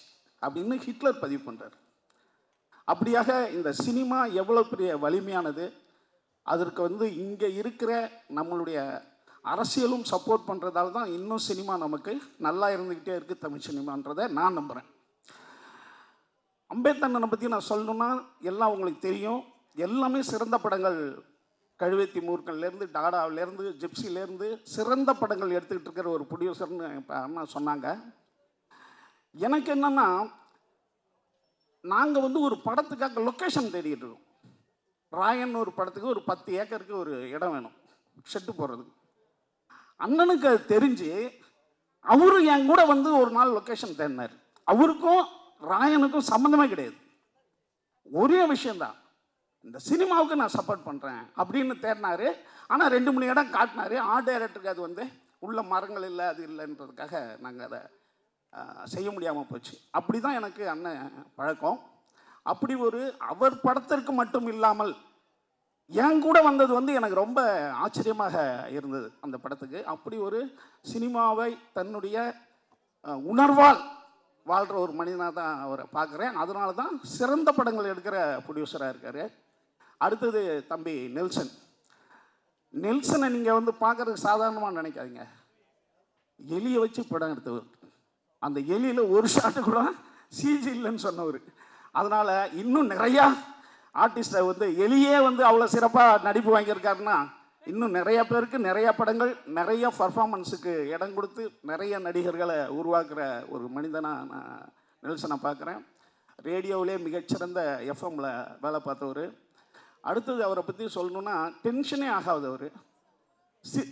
அப்படின்னு ஹிட்லர் பதிவு பண்ணுறார். அப்படியாக இந்த சினிமா எவ்வளோ பெரிய வலிமையானது, அதற்கு வந்து இங்கே இருக்கிற நம்மளுடைய அரசியலும் சப்போர்ட் பண்ணுறதால தான் இன்னும் சினிமா நமக்கு நல்லா இருந்துக்கிட்டே இருக்குது, தமிழ் சினிமான்றதை நான் நம்புகிறேன். அம்பேத்கரனை பற்றி நான் சொல்லணுன்னா எல்லாம் உங்களுக்கு தெரியும். எல்லாமே சிறந்த படங்கள், கழுவேத்தி மூர்க்கன்லேருந்து டாடாவிலேருந்து ஜிப்சிலேருந்து சிறந்த படங்கள் எடுத்துக்கிட்டு இருக்கிற ஒரு ப்ரொடியூசர்னு இப்போ அண்ணா சொன்னாங்க. எனக்கு என்னென்னா, நாங்கள் வந்து ஒரு படத்துக்காக லொக்கேஷன் தேடிக்கிட்டு இருக்கோம். ராயன் ஒரு படத்துக்கு ஒரு 10 ஏக்கருக்கு ஒரு இடம் வேணும் ஷெட்டு போடுறதுக்கு. அண்ணனுக்கு அது தெரிஞ்சு அவரும் என் கூட வந்து ஒரு நாள் லொக்கேஷன் தேடினார். அவருக்கும் ராயனுக்கும் சம்மந்தமே கிடையாது. ஒரே விஷயந்தான், இந்த சினிமாவுக்கு நான் சப்போர்ட் பண்ணுறேன் அப்படின்னு தேடினார். ஆனால் 2-3 இடம் காட்டினார். ஆர்ட் டைரக்டருக்கு அது வந்து உள்ள மரங்கள் இல்லை, அது இல்லைன்றதுக்காக நாங்கள் அதை செய்ய முடியாமல் போச்சு. அப்படி தான் எனக்கு அண்ணன் பழக்கம். அப்படி ஒரு அவர் படத்திற்கு மட்டும் இல்லாமல் என் கூட வந்தது வந்து எனக்கு ரொம்ப ஆச்சரியமாக இருந்தது அந்த படத்துக்கு. அப்படி ஒரு சினிமாவை தன்னுடைய உணர்வால் வாழ்கிற ஒரு மனிதனாக தான் அவரை பார்க்குறேன். அதனால தான் சிறந்த படங்கள் எடுக்கிற ப்ரொடியூசராக இருக்கார். அடுத்தது தம்பி நெல்சன். நெல்சனை நீங்கள் வந்து பார்க்குறதுக்கு சாதாரணமாக நினைக்காதீங்க. எலியை வச்சு படம் எடுத்தவர். அந்த எலியில் ஒரு ஷாட்டு கூட சிஜி இல்லைன்னு சொன்னவர். அதனால் இன்னும் நிறையா ஆர்டிஸ்ட்டை வந்து எலியே வந்து அவ்வளோ சிறப்பாக நடிப்பு வாங்கியிருக்காருன்னா இன்னும் நிறைய பேருக்கு நிறைய படங்கள் நிறைய பர்ஃபார்மன்ஸுக்கு இடம் கொடுத்து நிறைய நடிகர்களை உருவாக்குற ஒரு மனிதனாக நான் நெல்சனை பார்க்குறேன். ரேடியோவிலே மிகச்சிறந்த எஃப்எம்மில் வேலை பார்த்தவர். அடுத்தது அவரை பற்றி சொல்லணுன்னா டென்ஷனே ஆகாதவர்.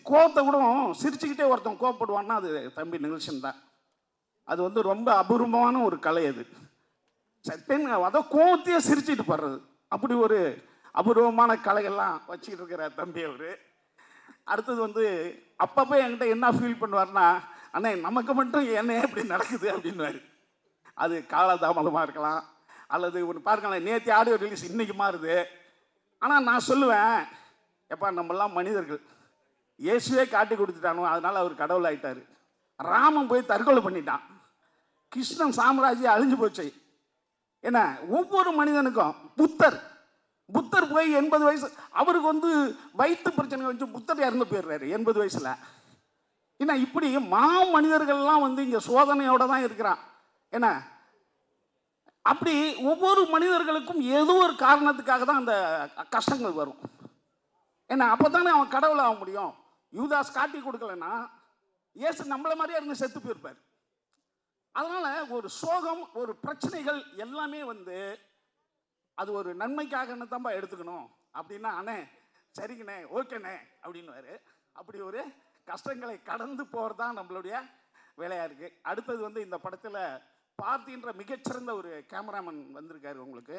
கோவத்தை கூட சிரிச்சுக்கிட்டே ஒருத்தன் கோவப்படுவான்னா அது தம்பி நெல்சன் தான். அது வந்து ரொம்ப அபூர்வமான ஒரு கலை. அது அதான் கோவத்தையே சிரிச்சுட்டு படுறது அப்படி ஒரு அபூர்வமான கலைகள்லாம் வச்சுக்கிட்டு இருக்கிற தம்பி அவர். அடுத்தது வந்து அப்பப்போ என்கிட்ட என்ன ஃபீல் பண்ணுவார்னா, அண்ணே நமக்கு மட்டும் என்ன இப்படி நடக்குது அப்படின்வாரு. அது காலதாமதமாக இருக்கலாம், அல்லது ஒன்று பாருங்களேன் நேற்று ஆடியோ ரிலீஸ் இன்றைக்கி மாறுது. ஆனால் நான் சொல்லுவேன், எப்பா நம்மளாம் மனிதர்கள், இயேசுவே காட்டி கொடுத்துட்டானோ அதனால் அவர் கடவுள் ஆகிட்டார். ராமன் போய் தற்கொலை பண்ணிட்டான், கிருஷ்ணன் சாம்ராஜ்யம் அழிஞ்சு போச்சு. என்ன ஒவ்வொரு மனிதனுக்கும் புத்தர் போய் 80 வயசு, அவருக்கு வந்து வயிற்று பிரச்சனை வச்சு புத்தர் இறந்து போயிடுறாரு 80 வயசில். ஏன்னா இப்படி மனிதர்கள்லாம் வந்து இங்கே சோதனையோடு தான் இருக்கிறான். என்ன அப்படி ஒவ்வொரு மனிதர்களுக்கும் ஏதோ ஒரு காரணத்துக்காக தான் அந்த கஷ்டங்கள் வரும். ஏன்னா அப்போ தானே அவன் கடவுள் ஆக முடியும். யூதாஸ் காட்டி கொடுக்கலன்னா இயேசு நம்மளை மாதிரியே இருந்து செத்து போயிருப்பார். அதனால் ஒரு சோகம் ஒரு பிரச்சனைகள் எல்லாமே வந்து அது ஒரு நன்மைக்காகன்னு தான்ப்பா எடுத்துக்கணும் அப்படின்னா, அண்ணே சரிங்கண்ணே ஓகேண்ணே அப்படின்னுவாரு. அப்படி ஒரு கஷ்டங்களை கடந்து போகிறது தான் நம்மளுடைய வேலையாக இருக்குது. அடுத்தது வந்து இந்த படத்தில் பார்த்தின்ற மிகச்சிறந்த ஒரு கேமராமேன் வந்திருக்காரு உங்களுக்கு.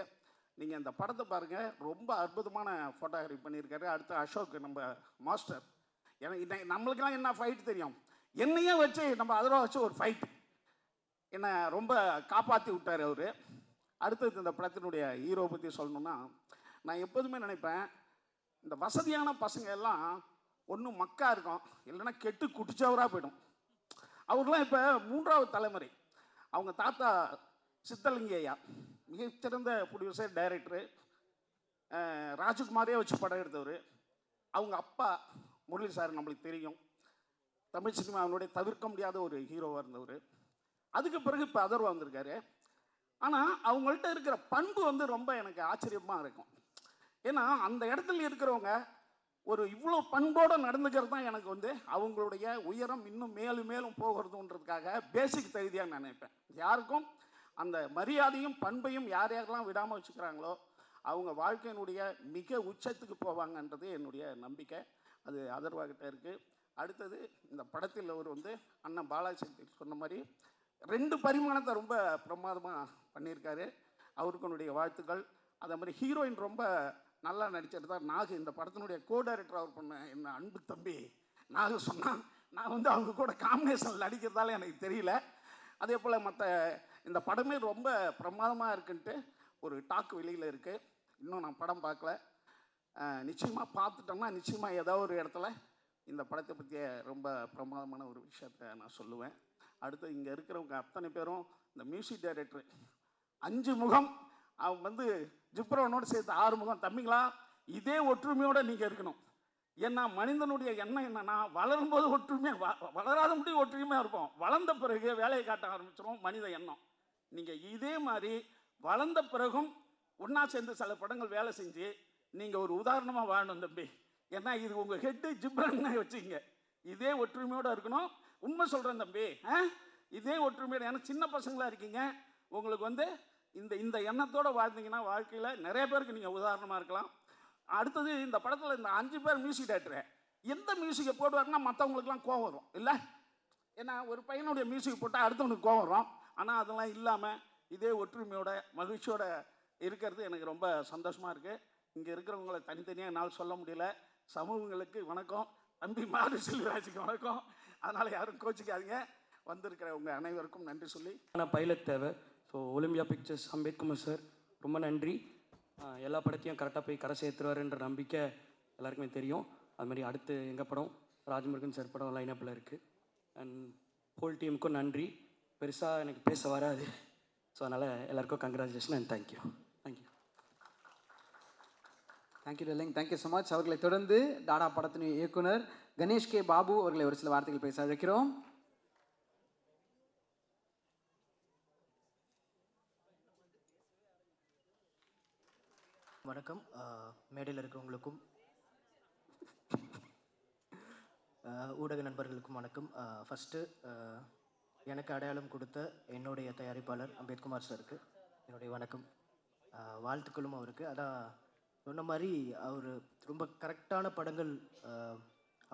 நீங்கள் அந்த படத்தை பாருங்கள், ரொம்ப அற்புதமான ஃபோட்டோகிராஃபி பண்ணியிருக்காரு. அடுத்து அசோக் நம்ம மாஸ்டர். ஏன்னா நம்மளுக்கெல்லாம் என்ன ஃபைட் தெரியும், என்னையே வச்சு நம்ம அதில் வச்சு ஒரு ஃபைட் என்னை ரொம்ப காப்பாற்றி விட்டார் அவர். அடுத்தது இந்த படத்தினுடைய ஹீரோ பற்றி சொல்லணுன்னா, நான் எப்போதுமே நினைப்பேன், இந்த வசதியான பசங்க எல்லாம் ஒன்று மக்கா இருக்கும், இல்லைன்னா கெட்டு குடிச்சவராக போயிடும். அவர்லாம் இப்போ 3வது தலைமுறை. அவங்க தாத்தா சித்தலிங்கையா மிகச்சிறந்த ப்ரொடியூசர் டைரக்டரு, ராஜகுமாரே வச்சு படம் எடுத்தவர். அவங்க அப்பா முரளி சார் நம்மளுக்கு தெரியும், தமிழ் சினிமாவினுடைய தவிர்க்க முடியாத ஒரு ஹீரோவாக இருந்தவர். அதுக்கு பிறகு இப்போ அதர்வா வந்திருக்காரு. ஆனால் அவங்கள்ட்ட இருக்கிற பண்பு வந்து ரொம்ப எனக்கு ஆச்சரியமாக இருக்கும். ஏன்னா அந்த இடத்துல இருக்கிறவங்க ஒரு இவ்வளோ பண்போடு நடந்துக்கிறது தான் எனக்கு வந்து அவங்களுடைய உயரம் இன்னும் மேலும் மேலும் போகிறதுன்றதுக்காக பேசிக் தகுதியாக நான் நினைப்பேன். யாருக்கும் அந்த மரியாதையும் பண்பையும் யார் யாரெல்லாம் விடாமல் வச்சுக்கிறாங்களோ அவங்க வாழ்க்கையினுடைய மிக உச்சத்துக்கு போவாங்கன்றது என்னுடைய நம்பிக்கை. அது அதர்வாகிட்ட இருக்குது. அடுத்தது இந்த படத்தில் ஒரு வந்து அண்ணன் பாலாஜி சொன்ன மாதிரி 2 பரிமாணத்தை ரொம்ப பிரமாதமாக பண்ணியிருக்காரு. அவருக்கு என்னுடைய வாழ்த்துக்கள். அதே மாதிரி ஹீரோயின் ரொம்ப நல்லா நடிச்சிட்டு தான் நாகு. இந்த படத்தினுடைய கோ டைரக்டர் அவர் பண்ண என்ன அன்பு தம்பி நாகு சொன்னான். நான் வந்து அவங்க கூட காம்பினேஷன் நடிக்கிறதால எனக்கு தெரியல. அதே போல் மற்ற இந்த படமே ரொம்ப பிரமாதமாக இருக்குன்ட்டு ஒரு டாக் வெளியில் இருக்குது. இன்னும் நான் படம் பார்க்கல. நிச்சயமாக பார்த்துட்டோம்னா நிச்சயமாக ஏதோ ஒரு இடத்துல இந்த படத்தை பற்றிய ரொம்ப பிரமாதமான ஒரு விஷயத்தை நான் சொல்லுவேன். அடுத்து இங்கே இருக்கிறவங்க அத்தனை பேரும் இந்த மியூசிக் டைரக்டர் 5 முகம், அவங்க வந்து ஜிப்ரோனோடு சேர்த்து 6 முகம். தம்பிங்களா, இதே ஒற்றுமையோடு நீங்கள் இருக்கணும். ஏன்னா மனிதனுடைய எண்ணம் என்னென்னா, வளரும்போது ஒற்றுமையாக வளராத முடியும் ஒற்றுமையாக இருப்போம், வளர்ந்த பிறகு வேலையை காட்ட ஆரம்பிச்சிடும் மனித எண்ணம். நீங்கள் இதே மாதிரி வளர்ந்த பிறகும் ஒன்றா சேர்ந்து சில படங்கள் வேலை செஞ்சு நீங்கள் ஒரு உதாரணமாக வாழணும் தம்பி. ஏன்னா இது உங்கள் ஹெட்டு ஜிப்ரன்னு வச்சுக்கிங்க. இதே ஒற்றுமையோடு இருக்கணும். உண்மை சொல்கிறேன் தம்பி, இதே ஒற்றுமையோடு. ஏன்னா சின்ன பசங்களாக இருக்கீங்க, உங்களுக்கு வந்து இந்த எண்ணத்தோடு வாழ்ந்தீங்கன்னா வாழ்க்கையில் நிறைய பேருக்கு நீங்கள் உதாரணமாக இருக்கலாம். அடுத்தது இந்த படத்தில் இந்த 5 பேர் மியூசிக் டைரக்டரு எந்த மியூசிக்கை போடுவாருன்னா மற்றவங்களுக்குலாம் கோவம் வரும் இல்லை. ஏன்னா ஒரு பையனுடைய மியூசிக் போட்டால் அடுத்தவனுக்கு கோவம் வரும். ஆனால் அதெல்லாம் இல்லாமல் இதே ஒற்றுமையோட மகிழ்ச்சியோட இருக்கிறது எனக்கு ரொம்ப சந்தோஷமாக இருக்குது. இங்கே இருக்கிறவங்களை தனித்தனியாக என்னால் சொல்ல முடியல. சமூகங்களுக்கு வணக்கம், தம்பி மாரி செல்வராஜுக்கு வணக்கம். அதனால் யாரும் கோச்சிக்காதீங்க. வந்திருக்கிற உங்கள் அனைவருக்கும் நன்றி சொல்லி பைலட் தேவை. So Olympia pictures Ambethkumar sir, ரொம்ப நன்றி. எல்லா படத்தையும் கரெக்டாக போய் கரை சேர்த்துருவாருன்ற நம்பிக்கை எல்லாருக்குமே தெரியும். அது மாதிரி அடுத்து எங்கள் படம் ராஜமுருகன் சார் படம் லைனப்பில் இருக்குது. அண்ட் ஹோல் டீமுக்கும் நன்றி. பெருசாக எனக்கு பேச வராது. ஸோ அதனால் எல்லாருக்கும் congratulation and thank you. Thank you. Thank you darling, thank you so much. அவர்களை தொடர்ந்து டாடா படத்தின் இயக்குனர் கணேஷ் கே பாபு அவர்களை ஒரு சில வார்த்தைகள் பேச அழைக்கிறோம். வணக்கம். மேடையில் இருக்கிறவங்களுக்கும் ஊடக நண்பர்களுக்கும் வணக்கம். ஃபஸ்ட்டு எனக்கு அடையாளம் கொடுத்த என்னுடைய தயாரிப்பாளர் அம்பேத்குமார் சாருக்கு என்னுடைய வணக்கம், வாழ்த்துக்களும் அவருக்கு. அதான் சொன்ன மாதிரி அவர் ரொம்ப கரெக்டான படங்கள்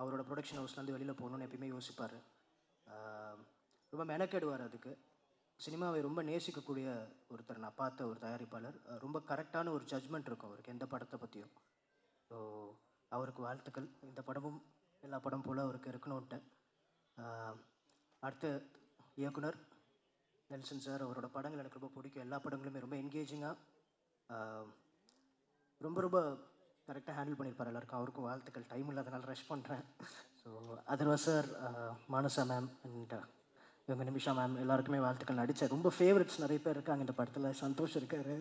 அவரோட ப்ரொடக்ஷன் ஹவுஸ்லேருந்து வெளியில் போகணுன்னு எப்பயுமே யோசிப்பார். ரொம்ப மெனக்கெடுவார் அதுக்கு. சினிமாவை ரொம்ப நேசிக்கக்கூடிய ஒருத்தர் நான் பார்த்த ஒரு தயாரிப்பாளர். ரொம்ப கரெக்டான ஒரு ஜட்ஜ்மெண்ட் இருக்கும் அவருக்கு எந்த படத்தை பற்றியும். ஸோ அவருக்கு வாழ்த்துக்கள். இந்த படமும் எல்லா படம் போல் அவருக்கு இருக்கணும்ன்ட்டு. அடுத்த இயக்குனர் நெல்சன் சார், அவரோட படங்கள் எனக்கு ரொம்ப பிடிக்கும். எல்லா படங்களுமே ரொம்ப என்கேஜிங்காக ரொம்ப ரொம்ப கரெக்டாக ஹேண்டில் பண்ணியிருப்பார் எல்லாருக்கும். அவருக்கும் வாழ்த்துக்கள். டைம் இல்லாதனால ரஷ் பண்ணுறேன். So Atharva sir, Manasa ma'am and இவங்க நிமிஷா மேம் எல்லாருக்குமே வாழ்த்துக்கள். நடித்த ரொம்ப ஃபேவரட்ஸ் நிறைய பேர் இருக்காங்க இந்த படத்தில். சந்தோஷ் இருக்கார்,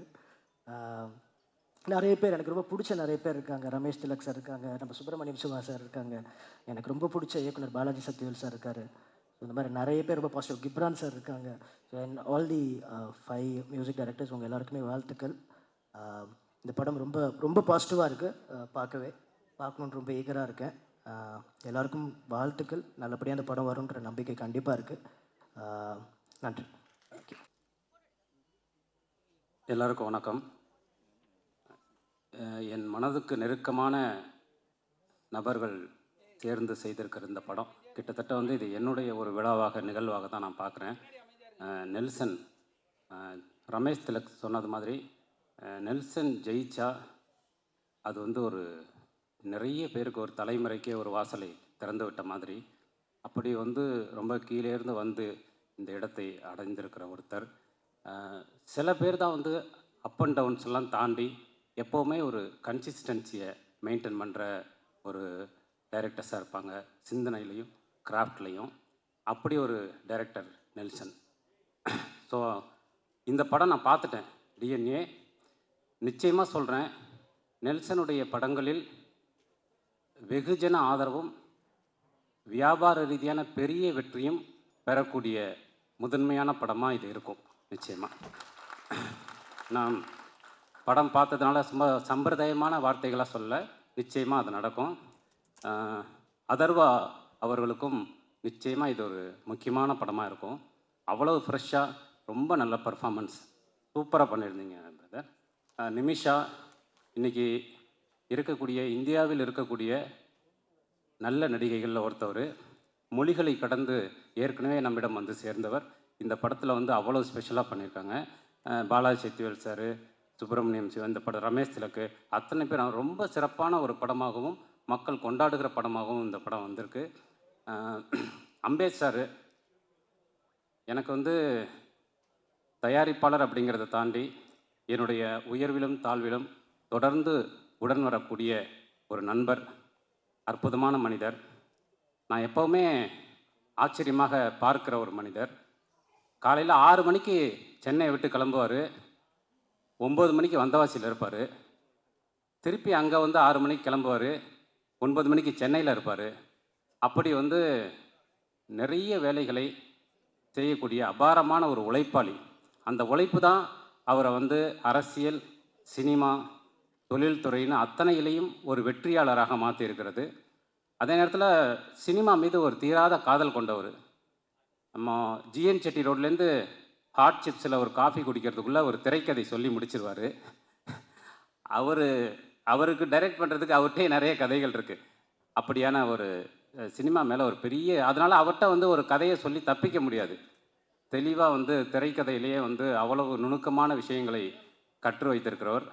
நிறைய பேர் எனக்கு ரொம்ப பிடிச்ச நிறைய பேர் இருக்காங்க. ரமேஷ் திலக் சார் இருக்காங்க, நம்ம சுப்பிரமணியம் சிவா சார் இருக்காங்க, எனக்கு ரொம்ப பிடிச்ச இயக்குனர் பாலாஜி சத்யவேல் சார் இருக்கார். இந்த மாதிரி நிறைய பேர் ரொம்ப பாசிட்டிவ். கிப்ரான் சார் இருக்காங்க. So and all the 5 music directors உங்கள் எல்லாருக்குமே வாழ்த்துக்கள். இந்த படம் ரொம்ப ரொம்ப பாசிட்டிவாக இருக்குது. பார்க்கணுன்னு ரொம்ப ஈகராக இருக்கேன். எல்லாருக்கும் வாழ்த்துக்கள். நல்லபடியாக அந்த படம் வரும்ன்ற நம்பிக்கை கண்டிப்பாக இருக்குது. நன்றி. எல்லாருக்கும் வணக்கம். என் மனதுக்கு நெருக்கமான நபர்கள் தேர்ந்து செய்திருக்கிற இந்த படம் கிட்டத்தட்ட வந்து இது என்னுடைய ஒரு விழாவாக நிகழ்வாக தான் நான் பார்க்குறேன். நெல்சன், ரமேஷ் திலக் சொன்னது மாதிரி நெல்சன் ஜெயிச்சா அது வந்து ஒரு நிறைய பேருக்கு ஒரு தலைமுறைக்கே ஒரு வாசலை திறந்து விட்ட மாதிரி. அப்படி வந்து ரொம்ப கீழேருந்து வந்து இந்த இடத்தை அடைந்திருக்கிற ஒருத்தர். சில பேர் தான் வந்து அப் அண்ட் டவுன்ஸ் எல்லாம் தாண்டி எப்போவுமே ஒரு கன்சிஸ்டன்சியை மெயின்டைன் பண்ணுற ஒரு டைரக்டர்ஸாக இருப்பாங்க, சிந்தனையிலையும் கிராஃப்ட்லேயும். அப்படி ஒரு டைரக்டர் நெல்சன். ஸோ இந்த படம் நான் பார்த்துட்டேன், டிஎன்ஏ. நிச்சயமாக சொல்கிறேன், நெல்சனுடைய படங்களில் வெகுஜன ஆதரவும் வியாபார ரீதியான பெரிய வெற்றியும் பெறக்கூடிய முதன்மையான படமாக இது இருக்கும் நிச்சயமாக. நான் படம் பார்த்ததுனால சம்பிரதாயமான வார்த்தைகளாக சொல்ல, நிச்சயமாக அது நடக்கும். அதர்வா அவர்களுக்கும் நிச்சயமாக இது ஒரு முக்கியமான படமாக இருக்கும். அவ்வளோ ஃப்ரெஷ்ஷாக ரொம்ப நல்ல பர்ஃபார்மன்ஸ், சூப்பராக பண்ணியிருந்தீங்க பிரதர். நிமிஷா இன்றைக்கி இருக்கக்கூடிய இந்தியாவில் இருக்கக்கூடிய நல்ல நடிகைகளில் ஒருத்தவர். மொழிகளை கடந்து ஏற்கனவே நம்மிடம் வந்து சேர்ந்தவர். இந்த படத்தில் வந்து அவ்வளோ ஸ்பெஷலாக பண்ணியிருக்காங்க. பாலாஜி சத்யவேல் சார், சுப்பிரமணியம் சிவா, இந்த படம் ரமேஷ் திலக்கு, அத்தனை பேர் ரொம்ப சிறப்பான ஒரு படமாகவும் மக்கள் கொண்டாடுகிற படமாகவும் இந்த படம் வந்திருக்கு. அம்பேத் சார் எனக்கு வந்து தயாரிப்பாளர் அப்படிங்கிறத தாண்டி என்னுடைய உயர்விலும் தாழ்விலும் தொடர்ந்து உடன் வரக்கூடிய ஒரு நண்பர், அற்புதமான மனிதர். நான் எப்போவுமே ஆச்சரியமாக பார்க்குற ஒரு மனிதர். காலையில் 6 மணிக்கு சென்னையை விட்டு கிளம்புவார், 9 மணிக்கு வந்தவாசியில் இருப்பார். திருப்பி அங்கே வந்து 6 மணிக்கு கிளம்புவார், 9 மணிக்கு சென்னையில் இருப்பார். அப்படி வந்து நிறைய வேலைகளை செய்யக்கூடிய அபாரமான ஒரு உழைப்பாளி. அந்த உழைப்பு தான் அவரை வந்து அரசியல், சினிமா, தொழில்துறைன்னு அத்தனையிலையும் ஒரு வெற்றியாளராக மாற்றியிருக்கிறது. அதே நேரத்தில் சினிமா மீது ஒரு தீராத காதல் கொண்டவர். நம்ம ஜிஎன் செட்டி ரோட்லேருந்து ஹாட் சிப்ஸில் ஒரு காஃபி குடிக்கிறதுக்குள்ளே ஒரு திரைக்கதை சொல்லி முடிச்சிருவார். அவருக்கு டைரக்ட் பண்ணுறதுக்கு அவர்கிட்டே நிறைய கதைகள் இருக்குது. அப்படியான ஒரு சினிமா மேலே ஒரு பெரிய, அதனால் அவர்கிட்ட வந்து ஒரு கதையை சொல்லி தப்பிக்க முடியாது. தெளிவாக வந்து திரைக்கதையிலேயே வந்து அவ்வளவு நுணுக்கமான விஷயங்களை கற்று வைத்திருக்கிறவர்.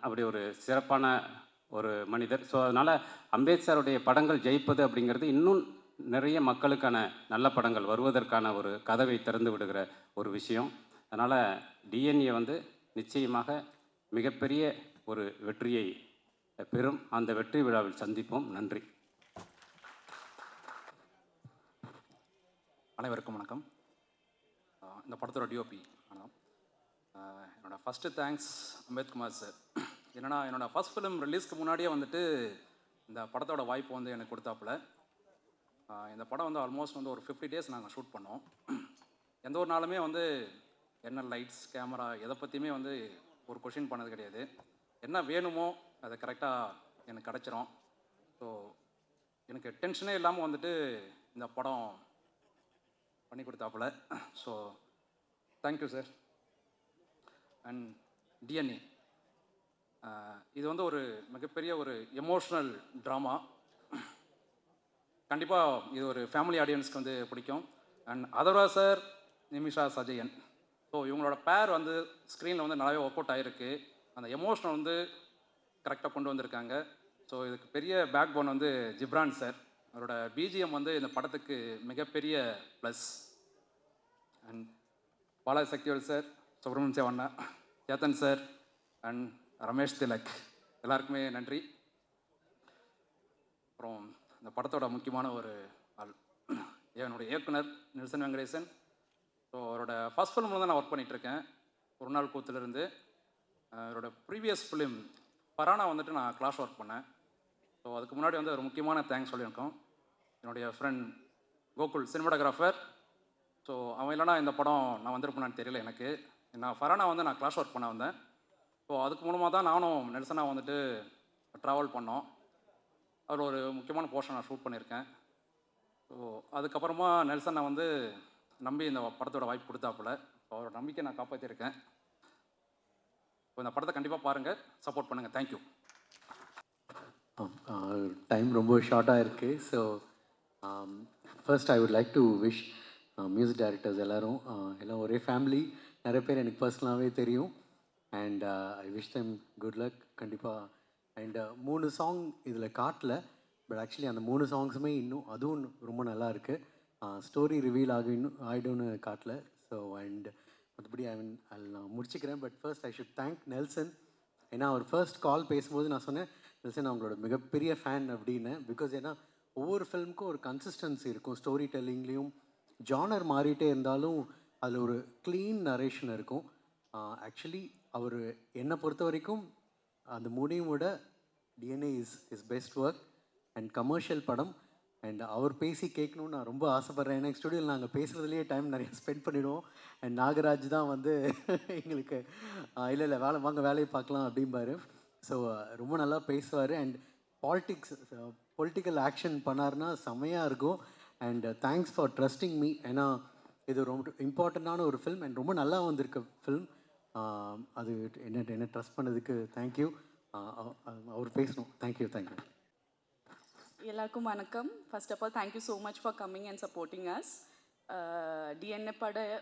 அப்படி ஒரு சிறப்பான ஒரு மனிதர். ஸோ அதனால் அம்பேத்கருடைய படங்கள் ஜெயிப்பது அப்படிங்கிறது இன்னும் நிறைய மக்களுக்கான நல்ல படங்கள் வருவதற்கான ஒரு கதவை திறந்து விடுகிற ஒரு விஷயம். அதனால் டிஎன்ஏ வந்து நிச்சயமாக மிகப்பெரிய ஒரு வெற்றியை பெறும். அந்த வெற்றி விழாவில் சந்திப்போம். நன்றி. அனைவருக்கும் வணக்கம். இந்த படத்தோட டிஓபி ஆனால் என்னோடய ஃபஸ்ட்டு தேங்க்ஸ் அம்பேத்குமார் சார். என்னென்னா என்னோடய ஃபஸ்ட் ஃபிலிம் ரிலீஸ்க்கு முன்னாடியே வந்துட்டு இந்த படத்தோட வாய்ப்பு வந்து எனக்கு கொடுத்தாப்புல. இந்த படம் வந்து ஆல்மோஸ்ட் வந்து ஒரு 50 days நாங்கள் ஷூட் பண்ணோம். எந்த ஒரு நாளுமே வந்து என்ன லைட்ஸ் கேமரா எதை பற்றியுமே வந்து ஒரு கொஷின் பண்ணது கிடையாது. என்ன வேணுமோ அதை கரெக்டாக எனக்கு கிடச்சிரும். ஸோ எனக்கு டென்ஷனே இல்லாமல் வந்துட்டு இந்த படம் பண்ணி கொடுத்தாப்புல. So thank you sir. And DNA இது வந்து ஒரு மிகப்பெரிய ஒரு எமோஷ்னல் ட்ராமா. கண்டிப்பாக இது ஒரு ஃபேமிலி ஆடியன்ஸ்க்கு வந்து பிடிக்கும். And Atharva sir, Nimisha Sajayan, so இவங்களோட பேர் வந்து ஸ்க்ரீனில் வந்து நல்லாவே ஒர்க் அவுட் ஆகிருக்கு. அந்த எமோஷனை வந்து கரெக்டாக கொண்டு வந்திருக்காங்க. ஸோ இதுக்கு பெரிய பேக் போன் வந்து ஜிப்ரான் சார். அவரோட பிஜிஎம் வந்து இந்த படத்துக்கு மிகப்பெரிய plus. And Balaji Sakthivel sir, Subramania அண்ணா, சேத்தன் சார் அண்ட் ரமேஷ் திலக், எல்லாருக்குமே நன்றி. அப்புறம் இந்த படத்தோட முக்கியமான ஒரு ஆள் என்னுடைய இயக்குனர் நெல்சன் வெங்கடேசன். ஸோ அவரோட ஃபஸ்ட் ஃபிலிமில் தான் நான் ஒர்க் பண்ணிகிட்ருக்கேன், ஒரு நாள் கூத்துலேருந்து. அவரோட ப்ரீவியஸ் ஃபிலிம் பரானா வந்துட்டு நான் கிளாஸ் ஒர்க் பண்ணேன். ஸோ அதுக்கு முன்னாடி வந்து ஒரு முக்கியமான தேங்க்ஸ் சொல்லியிருக்கோம் என்னுடைய ஃப்ரெண்ட் கோகுல், சினிமாட்டோகிராஃபர். ஸோ அவன் இல்லைனா இந்த படம் நான் வந்திருப்பேனான்னு தெரியல எனக்கு. நான் ஃபரானா வந்து நான் கிளாஸ் ஒர்க் பண்ண வந்தேன். ஸோ அதுக்கு மூலமாக தான் நானும் நெல்சனாக வந்துட்டு ட்ராவல் பண்ணோம். அவர் ஒரு முக்கியமான போர்ஷன் நான் ஷூட் பண்ணியிருக்கேன். ஸோ அதுக்கப்புறமா நெல்சனை வந்து நம்பி இந்த படத்தோட வாய்ப்பு கொடுத்தாப்புல. ஸோ அவரோட நம்பிக்கை நான் காப்பாற்றிருக்கேன். ஸோ இந்த படத்தை கண்டிப்பாக பாருங்கள், சப்போர்ட் பண்ணுங்கள். தேங்க்யூ. டைம் ரொம்ப ஷார்ட்டாக இருக்குது. So first I would like to wish music directors எல்லோரும் எல்லாம் ஒரே ஃபேமிலி. நிறைய பேர் எனக்கு பர்சனலாகவே தெரியும். And I wish them good luck கண்டிப்பாக. அண்ட் 3 சாங் இதில் காட்டல, பட் ஆக்சுவலி அந்த 3 சாங்ஸுமே இன்னும் அதுவும் ரொம்ப நல்லா இருக்குது. ஸ்டோரி ரிவீல் ஆகிடும்னு காட்டல. ஸோ அண்ட் மற்றபடி நான் முடிச்சுக்கிறேன். But first I should thank Nelson. ஏன்னா அவர் ஃபர்ஸ்ட் கால் பேசும்போது நான் சொன்னேன் நெல்சன் அவங்களோட மிகப்பெரிய ஃபேன் அப்படின்னு. பிகாஸ் ஏன்னா ஒவ்வொரு ஃபிலிமுக்கும் ஒரு கன்சிஸ்டன்சி இருக்கும். ஸ்டோரி டெல்லிங்லேயும் ஜானர் மாறிட்டே இருந்தாலும் அதில் ஒரு க்ளீன் நரேஷன் இருக்கும். ஆக்சுவலி அவர் என்னை பொறுத்த வரைக்கும் அந்த மூணையும் விட DNA is best work and commercial படம். அண்ட் அவர் பேசி கேட்கணுன்னு நான் ரொம்ப ஆசைப்பட்றேன். ஏன்னா ஸ்டுடியோவில் நாங்கள் பேசுகிறதுலேயே டைம் நிறைய ஸ்பெண்ட் பண்ணிவிடுவோம். அண்ட் நாகராஜ் தான் வந்து எங்களுக்கு இல்லை வாங்க வேலையை பார்க்கலாம் அப்படிம்பாரு. ஸோ ரொம்ப நல்லா பேசுவார். அண்ட் பொலிட்டிக்கல் ஆக்ஷன் பண்ணார்னா செம்மையாக இருக்கும். And thanks for trusting me. ஏன்னா இது ரொம்ப இம்பார்ட்டண்ட்டான ஒரு ஃபில்ம் அண்ட் ரொம்ப நல்லா வந்திருக்க ஃபில்ம். அது என்ன ட்ரஸ்ட் பண்ணதுக்கு தேங்க்யூ. அவர் பேசணும். தேங்க்யூ. எல்லாருக்கும் வணக்கம். First of all thank you so much for coming and supporting us. DNA படம்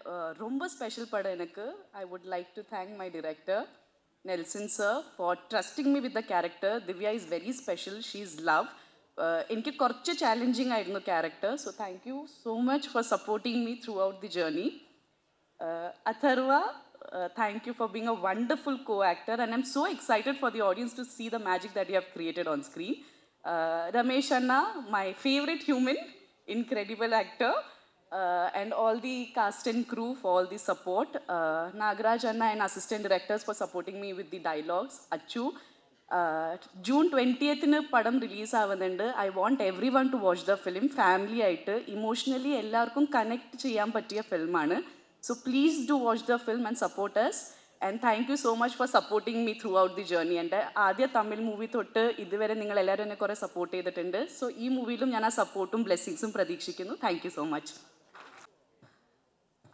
ரொம்ப ஸ்பெஷல் படம் எனக்கு. I would like to thank my director Nelson sir for trusting me with the character. Divya is very special, she is love. എനിക്ക് കുറച്ച് challenging ആയിരുന്നു character. So thank you so much for supporting me throughout the journey. Atharva, thank you for being a wonderful co-actor, and I'm so excited for the audience to see the magic that you have created on screen. Ramesh Anna, my favorite human, incredible actor, and all the cast and crew for all the support. Nagaraj Anna and assistant directors for supporting me with the dialogues. Achu, June 20th padam release ആവുന്നുണ്ട്. I want everyone to watch the film. Family ആയിട്ട് emotionally എല്ലാവർക്കും connect ചെയ്യാൻ പറ്റിയ ഫിലിമാണ്. So please do watch the film and support us. And thank you so much for supporting me throughout the journey. And ആദ്യ Tamil movie തൊട്ട് ഇതുവരെ നിങ്ങൾ എല്ലാവരും എന്നെ കുറേ സപ്പോർട്ട് ചെയ്തിട്ടുണ്ട്. സോ ഈ മൂവിയിലും ഞാൻ ആ സപ്പോർട്ടും ബ്ലെസ്സിങ്സും പ്രതീക്ഷിക്കുന്നു. Thank you so much.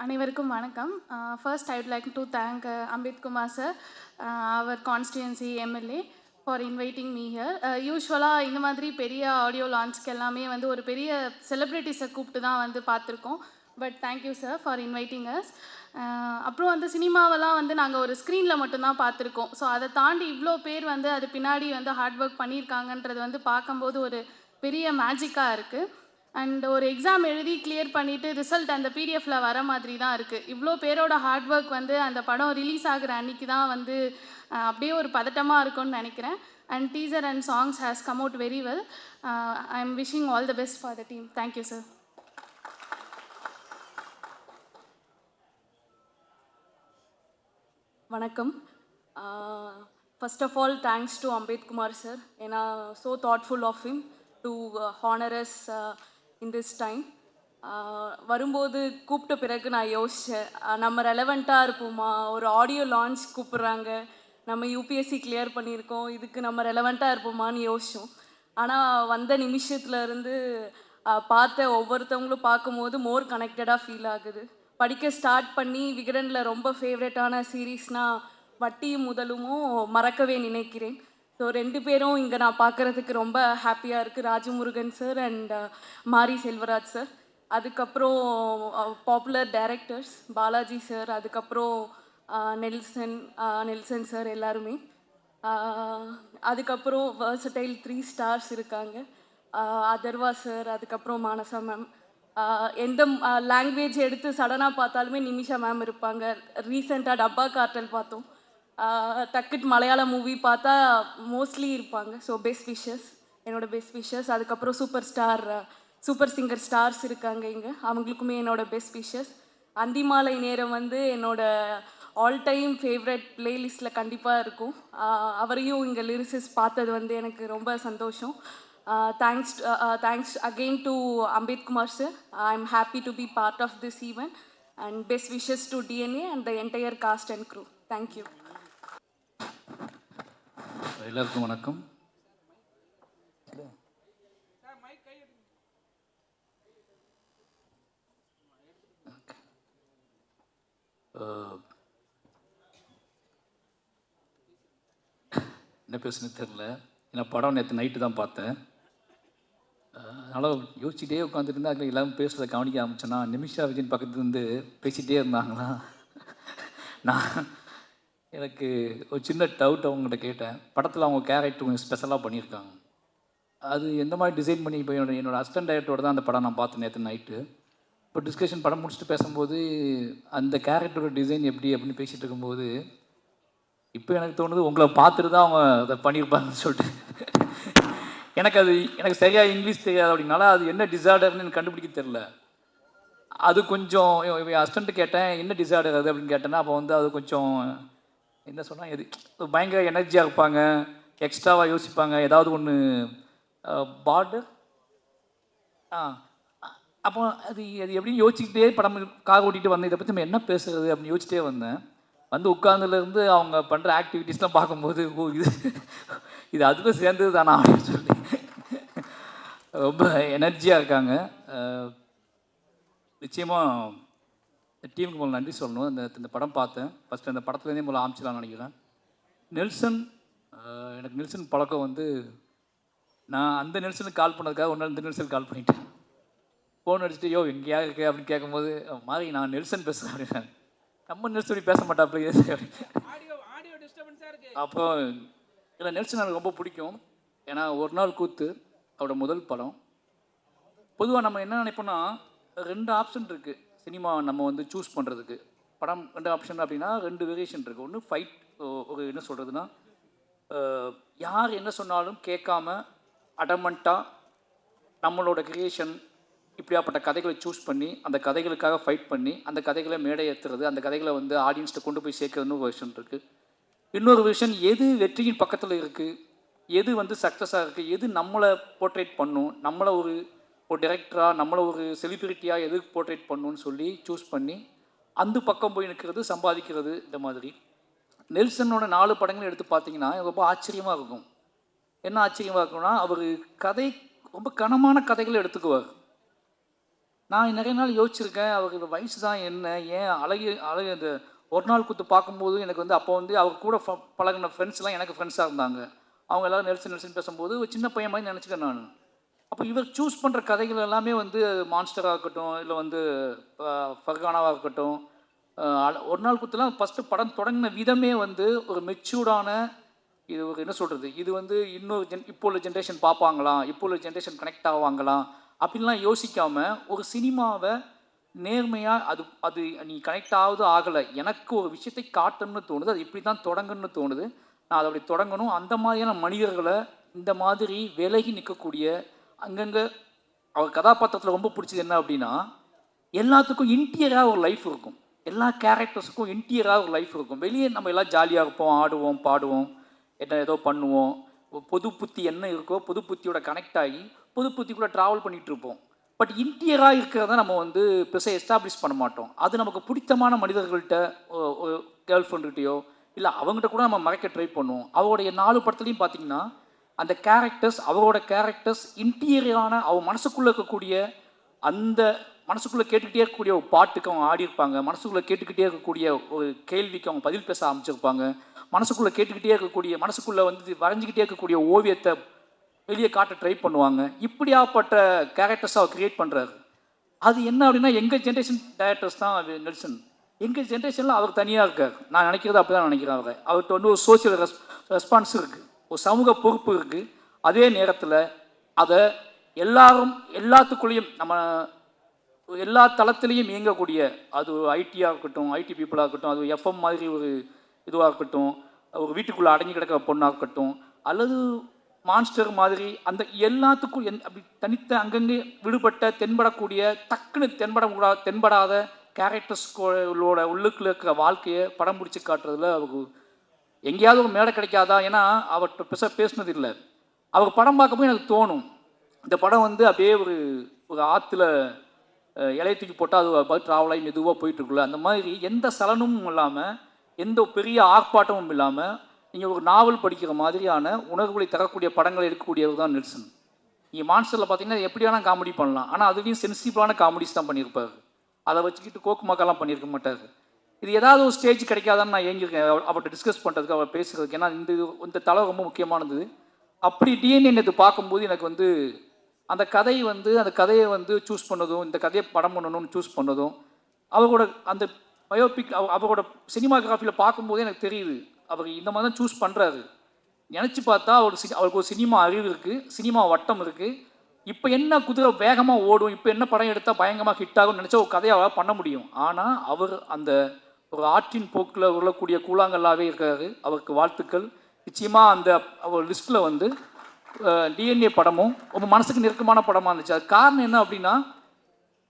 அனைவருக்கும் வணக்கம். First I would like to thank Ambethkumar sir, our constituency MLA, for inviting me here. யூஸ்வலாக இந்த மாதிரி பெரிய ஆடியோ லான்ச்க்கு எல்லாமே வந்து ஒரு பெரிய செலிப்ரிட்டிஸை கூப்பிட்டு தான் வந்து பார்த்துருக்கோம். But thank you sir for inviting as. அப்புறம் வந்து சினிமாவெல்லாம் வந்து நாங்கள் ஒரு ஸ்க்ரீனில் மட்டும்தான் பார்த்துருக்கோம். ஸோ அதை தாண்டி இவ்வளோ பேர் வந்து அது பின்னாடி வந்து ஹார்ட் ஒர்க் பண்ணியிருக்காங்கன்றது வந்து பார்க்கும்போது ஒரு பெரிய மேஜிக்காக இருக்குது. அண்ட் ஒரு எக்ஸாம் எழுதி கிளியர் பண்ணிவிட்டு ரிசல்ட் அந்த பிடிஎஃப்பில் வர மாதிரி தான் இருக்குது. இவ்வளோ பேரோட ஹார்ட் ஒர்க் வந்து அந்த படம் ரிலீஸ் ஆகிற அன்றைக்கி தான் வந்து அப்படியே ஒரு பதட்டமாக இருக்கும்னு நினைக்கிறேன். And teaser and songs has come out very well. I am wishing all the best for the team. Thank you sir. வணக்கம். First of all thanks to Ambeth Kumar sir. ஏன்னா so thoughtful of him to honour us in this time. வரும்போது கூப்பிட்ட பிறகு நான் யோசித்தேன், நம்ம ரெலவெண்ட்டாக இருப்போமா, ஒரு ஆடியோ லான்ச் கூப்பிட்றாங்க, நம்ம யூபிஎஸ்சி கிளியர் பண்ணியிருக்கோம், இதுக்கு நம்ம ரெலவெண்ட்டாக இருப்போமான்னு யோசித்தோம். ஆனால் வந்த நிமிஷத்துலேருந்து பார்த்த ஒவ்வொருத்தவங்களும் பார்க்கும்போது மோர் கனெக்டடாக ஃபீல் ஆகுது. படிக்க ஸ்டார்ட் பண்ணி விகடனில் ரொம்ப ஃபேவரட்டான சீரீஸ்னால் வட்டியும் முதலுமும் மறக்கவே நினைக்கிறேன். ஸோ 2 பேரும் இங்கே நான் பார்க்குறதுக்கு ரொம்ப ஹாப்பியாக இருக்குது. ராஜமுருகன் சார் அண்ட் மாரி செல்வராஜ் சார். அதுக்கப்புறம் பாப்புலர் டைரக்டர்ஸ் பாலாஜி சார், அதுக்கப்புறம் நெல்சன் சார் எல்லாருமே. அதுக்கப்புறம் வர்சடைல் 3 ஸ்டார்ஸ் இருக்காங்க, அதர்வா சார், அதுக்கப்புறம் மானசா மேம். எந்த லாங்குவேஜ் எடுத்து சடனாக பார்த்தாலுமே நிமிஷா மேம் இருப்பாங்க. ரீசெண்டாக டப்பா கார்ட்டல் பார்த்தோம், டக்குட் மலையாள மூவி பார்த்தா மோஸ்ட்லி இருப்பாங்க. ஸோ பெஸ்ட் விஷஸ், என்னோட பெஸ்ட் விஷஸ். அதுக்கப்புறம் சூப்பர் சிங்கர் ஸ்டார்ஸ் இருக்காங்க இங்கே, அவங்களுக்குமே என்னோட பெஸ்ட் விஷஸ். அந்திமாலை நேரம் வந்து என்னோட ஆல் டைம் ஃபேவரட் பிளேலிஸ்ட்டில் கண்டிப்பாக இருக்கும். அவரையும் இங்கே லிரிசிஸ் பார்த்தது வந்து எனக்கு ரொம்ப சந்தோஷம். Thanks again to Ambeth Kumar sir. I am happy to be part of this event and best wishes to DNA and the entire cast and crew. Thank you. எல்லாருக்கும் வணக்கம். என்ன பேசுன்னு தெரில, ஏன்னா படம் நேற்று நைட்டு தான் பார்த்தேன். அதனால் யோசிச்சுட்டே உட்காந்துருந்தா அதில் எல்லாரும் பேசுகிறத கவனிக்க ஆரம்பிச்சேன்னா நிமிஷா விஜயன் பக்கத்துலேருந்து பேசிகிட்டே இருந்தாங்களா. எனக்கு ஒரு சின்ன டவுட் அவங்ககிட்ட கேட்டேன். படத்தில் அவங்க கேரக்டர் கொஞ்சம் ஸ்பெஷலாக பண்ணியிருக்காங்க, அது எந்த மாதிரி டிசைன் பண்ணி இப்போ என்னோடய அசிஸ்டன்ட் டைரக்டரோட தான் அந்த படம் நான் பார்த்தேன் நேற்று நைட்டு. இப்போ டிஸ்கஷன் படம் முடிச்சுட்டு பேசும்போது அந்த கேரக்டரோட டிசைன் எப்படி அப்படின்னு பேசிகிட்டு இருக்கும்போது இப்போ எனக்கு தோணுது உங்களை பார்த்துட்டு தான் அவங்க அதை பண்ணியிருப்பாங்கன்னு சொல்லிட்டு. எனக்கு சரியாக இங்கிலீஷ் தெரியாது அப்படின்னால அது என்ன டிசார்டர்னு எனக்கு கண்டுபிடிக்க தெரில. அது கொஞ்சம் அசிஸ்டண்ட்டு கேட்டேன் என்ன டிசார்டர் அது அப்படின்னு கேட்டேன்னா அப்போ வந்து அது கொஞ்சம் என்ன சொன்னால் எது பயங்கர எனர்ஜியாக இருப்பாங்க, எக்ஸ்ட்ராவாக யோசிப்பாங்க, ஏதாவது ஒன்று பார்டர் அப்போ அது எப்படின்னு யோசிச்சுக்கிட்டே படம் கார் ஓட்டிகிட்டு வந்தேன். இதை பற்றி நம்ம என்ன பேசுறது அப்படின்னு யோசிச்சிட்டே வந்தேன். வந்து உட்கார்ந்துலேருந்து அவங்க பண்ணுற ஆக்டிவிட்டீஸ்லாம் பார்க்கும்போது ஓ இது அதுவும் சேர்ந்தது தானா அப்படின்னு சொல்லி ரொம்ப எனர்ஜியாக இருக்காங்க. நிச்சயமாக டீமுக்கு முதல்ல நன்றி சொல்லணும். இந்த படம் பார்த்தேன், ஃபஸ்ட்டு அந்த படத்துலேருந்தே முதல்ல ஆரம்பிச்சிடலாம்னு நினைக்கிறேன். நெல்சன், எனக்கு நெல்சன் பழக்கம் வந்து நான் அந்த நெல்சனுக்கு கால் பண்ணதுக்காக ஒரு நாள் இந்த நெல்சனுக்கு கால் பண்ணிட்டேன். ஃபோன் அடிச்சுட்டு யோ எங்கேயா இருக்கு அப்படின்னு கேட்கும்போது மாதிரி நான் நெல்சன் பேசுகிறேன் அப்படின்னா நம்ம நெல்சன் பேச மாட்டாப்ல. அப்போ இல்லை நெல்சன் எனக்கு ரொம்ப பிடிக்கும். ஏன்னா ஒரு நாள் கூத்து அவரோட முதல் படம். பொதுவாக நம்ம என்ன நினைப்போம்னா 2 ஆப்ஷன் இருக்குது சினிமா நம்ம வந்து சூஸ் பண்ணுறதுக்கு. படம் 2 ஆப்ஷன் அப்படின்னா 2 வேரியேஷன் இருக்குது. ஒன்று ஃபைட், ஒரு என்ன சொல்கிறதுனா யார் என்ன சொன்னாலும் கேட்காம அடமெண்ட்டாக நம்மளோட கிரியேஷன் இப்படியாப்பட்ட கதைகளை சூஸ் பண்ணி அந்த கதைகளுக்காக ஃபைட் பண்ணி அந்த கதைகளை மேடை ஏற்றுறது, அந்த கதைகளை வந்து ஆடியன்ஸ்ட்டை கொண்டு போய் சேர்க்கறதுன்னு ஒரு விஷயம் இருக்குது. இன்னொரு விஷயம் எது வெற்றியின் பக்கத்தில் இருக்குது, எது வந்து சக்ஸஸாக இருக்குது, எது நம்மளை போர்ட்ரேட் பண்ணும், நம்மளை ஒரு டைரக்டராக நம்மளை ஒரு செலிபிரிட்டியாக எது போர்ட்ரேட் பண்ணணும்னு சொல்லி சூஸ் பண்ணி அந்த பக்கம் போய் நிற்கிறது, சம்பாதிக்கிறது. இந்த மாதிரி நெல்சனோட 4 படங்களும் எடுத்து பார்த்தீங்கன்னா ரொம்ப ஆச்சரியமாக இருக்கும். என்ன ஆச்சரியமாக இருக்கும்னா அவர் கதை ரொம்ப கனமான கதைகளை எடுத்துக்குவார். நான் நிறைய நாள் யோசிச்சிருக்கேன் அவருக்கு வயசு தான் என்ன, ஏன் அழகு அந்த ஒரு நாள் கூத்து பார்க்கும்போது எனக்கு வந்து அப்போ வந்து அவர் கூட பழகின ஃப்ரெண்ட்ஸ்லாம் எனக்கு ஃப்ரெண்ட்ஸாக இருந்தாங்க. அவங்க எல்லோரும் நெல்சன் பேசும்போது ஒரு சின்ன பையன் மாதிரி நினச்சிக்கேன் நான். அப்போ இவர் சூஸ் பண்ணுற கதைகள் எல்லாமே வந்து மான்ஸ்டராக இருக்கட்டும், இல்லை வந்து ஃபர்கானாவாக இருக்கட்டும், ஒரு நாள் கூத்துலாம் ஃபஸ்ட்டு படம் தொடங்கின விதமே வந்து ஒரு மெச்சூர்டான, இது ஒரு என்ன சொல்கிறது, இது வந்து இன்னொரு இப்போ உள்ள ஜென்ரேஷன் பார்ப்பாங்களாம், இப்போ உள்ள ஜென்ரேஷன் கனெக்ட் ஆவாங்களாம் அப்படின்லாம் யோசிக்காமல் ஒரு சினிமாவை நேர்மையாக அது அது நீ கனெக்ட் ஆகுது ஆகலை, எனக்கு ஒரு விஷயத்தை காட்டணும்னு தோணுது, அது இப்படி தான் தொடங்கணும்னு தோணுது, நான் அதை அப்படி தொடங்கணும். அந்த மாதிரியான மனிதர்களை இந்த மாதிரி விலகி நிற்கக்கூடிய அங்கங்கே அவர் கதாபாத்திரத்தில் ரொம்ப பிடிச்சது என்ன அப்படின்னா, எல்லாத்துக்கும் இன்டீரியராக ஒரு லைஃப் இருக்கும், எல்லா கேரக்டர்ஸுக்கும் இன்டீரியராக ஒரு லைஃப் இருக்கும். வெளியே நம்ம எல்லாம் ஜாலியாக இருப்போம், ஆடுவோம், பாடுவோம், என்ன ஏதோ பண்ணுவோம், பொது புத்தி என்ன இருக்கோ பொது புத்தியோட கனெக்ட் ஆகி பொது புத்திக்குள்ளே ட்ராவல் பண்ணிகிட்டு இருப்போம். பட் இன்டீரியராக இருக்கிறத நம்ம வந்து பெருசாக எஸ்டாப்ளிஷ் பண்ண மாட்டோம். அது நமக்கு பிடித்தமான மனிதர்கள்ட்ட ஒரு கேர்ள் ஃப்ரெண்டுகிட்டையோ இல்லை அவங்ககிட்ட கூட நம்ம மறைக்க ட்ரை பண்ணுவோம். அவருடைய 4 படத்துலையும் பார்த்தீங்கன்னா அந்த கேரக்டர்ஸ், அவரோட கேரக்டர்ஸ் இன்டீரியரான அவன் மனசுக்குள்ளே இருக்கக்கூடிய அந்த மனசுக்குள்ளே கேட்டுக்கிட்டே இருக்கக்கூடிய ஒரு பாட்டுக்கு அவங்க ஆடியிருப்பாங்க, மனசுக்குள்ளே கேட்டுக்கிட்டே இருக்கக்கூடிய ஒரு கேள்விக்கு அவங்க பதில் பேச ஆரம்பிச்சிருப்பாங்க, மனசுக்குள்ளே கேட்டுக்கிட்டே இருக்கக்கூடிய மனசுக்குள்ளே வந்து வரைஞ்சிக்கிட்டே இருக்கக்கூடிய ஓவியத்தை வெளியே காட்ட ட்ரை பண்ணுவாங்க. இப்படியாப்பட்ட கேரக்டர்ஸ் அவர் க்ரியேட் பண்ணுறாரு. அது என்ன அப்படின்னா எங்கள் ஜென்ரேஷன் டேரக்டர்ஸ் தான் நெல்சன். எங்கள் ஜென்ரேஷனில் அவர் தனியாக இருக்கார். நான் நினைக்கிறது அப்படி தான் நினைக்கிறேன். அவர்கிட்ட வந்து ஒரு சோசியல் ரெஸ்பான்ஸ் இருக்குது, ஒரு சமூக பொறுப்பு இருக்குது. அதே நேரத்தில் அதை எல்லாத்துக்குள்ளேயும் நம்ம எல்லா தளத்துலேயும் இயங்கக்கூடிய, அது ஐடியாக இருக்கட்டும், ஐடி பீப்புளாக இருக்கட்டும், அது எஃப்எம் மாதிரி ஒரு இதுவாக இருக்கட்டும், ஒரு வீட்டுக்குள்ளே அடங்கி கிடக்கிற பொண்ணாக இருக்கட்டும், அல்லது மான்ஸ்டர் மாதிரி அந்த எல்லாத்துக்கும் அப்படி தனித்த அங்கங்கே விடுபட்ட தென்படக்கூடிய டக்குன்னு தென்படாத கேரக்டர்ஸ்களோட உள்ளுக்குள்ள இருக்கிற வாழ்க்கையை படம் பிடிச்சி காட்டுறதுல அவருக்கு எங்கேயாவது ஒரு மேடை கிடைக்காதா? ஏன்னா அவர்கிட்ட பேசினது இல்லை. அவர் படம் பார்க்கும்போது எனக்கு தோணும், இந்த படம் வந்து அப்படியே ஒரு ஆற்றுல இலையை தூக்கி போட்டால் அது பார்த்து ட்ராவல் ஆகி மெதுவாக போயிட்டுருக்குள்ள, அந்த மாதிரி எந்த சலனமும் இல்லாமல் எந்த பெரிய ஆர்ப்பாட்டமும் இல்லாமல் நீங்கள் ஒரு நாவல் படிக்கிற மாதிரியான உணர்வுகளை தரக்கூடிய படங்களை எடுக்கக்கூடியவர் தான் நெல்சன். நீங்கள் மான்ஸ்டரில் பார்த்தீங்கன்னா எப்படி வேணால் காமெடி பண்ணலாம், ஆனால் அதுலேயும் சென்சிட்டிவான காமெடிஸ் தான் பண்ணியிருப்பார். அதை வச்சுக்கிட்டு கோக்கு மக்காலாம் பண்ணியிருக்க மாட்டார். இது ஏதாவது ஒரு ஸ்டேஜ் கிடைக்காதான்னு நான் ஏங்கியிருக்கேன் அவர்கிட்ட டிஸ்கஸ் பண்ணுறதுக்கு, அவர் பேசுகிறதுக்கு. ஏன்னா இந்த தலை ரொம்ப முக்கியமானது. அப்படி டிஎன்ஏ நேற்று பார்க்கும்போது எனக்கு வந்து அந்த கதையை வந்து சூஸ் பண்ணதும், இந்த கதையை படம் பண்ணணும்னு சூஸ் பண்ணதும், அவரோட அந்த பயோபிக் அவரோட சினிமாகிராஃபியில் பார்க்கும்போது எனக்கு தெரியுது அவர் இந்த மாதிரி தான் சூஸ் பண்ணுறாரு. நினச்சி பார்த்தா அவருக்கு ஒரு சினிமா அறிவு இருக்குது, சினிமா வட்டம் இருக்குது. இப்போ என்ன குதிரை வேகமாக ஓடும், இப்போ என்ன படம் எடுத்தால் பயங்கரமாக ஹிட் ஆகும்னு நினச்சா ஒரு கதையை அவரால் பண்ண முடியும். ஆனால் அவர் அந்த ஒரு ஆற்றின் போக்கில் உருளக்கூடிய கூழாங்கல்லாவே இருக்காரு. அவருக்கு வாழ்த்துக்கள். நிச்சயமாக அந்த அவர் லிஸ்ட்டில் வந்து டிஎன்ஏ படமும் ரொம்ப மனசுக்கு நெருக்கமான படமாக இருந்துச்சு. அது காரணம் என்ன அப்படின்னா,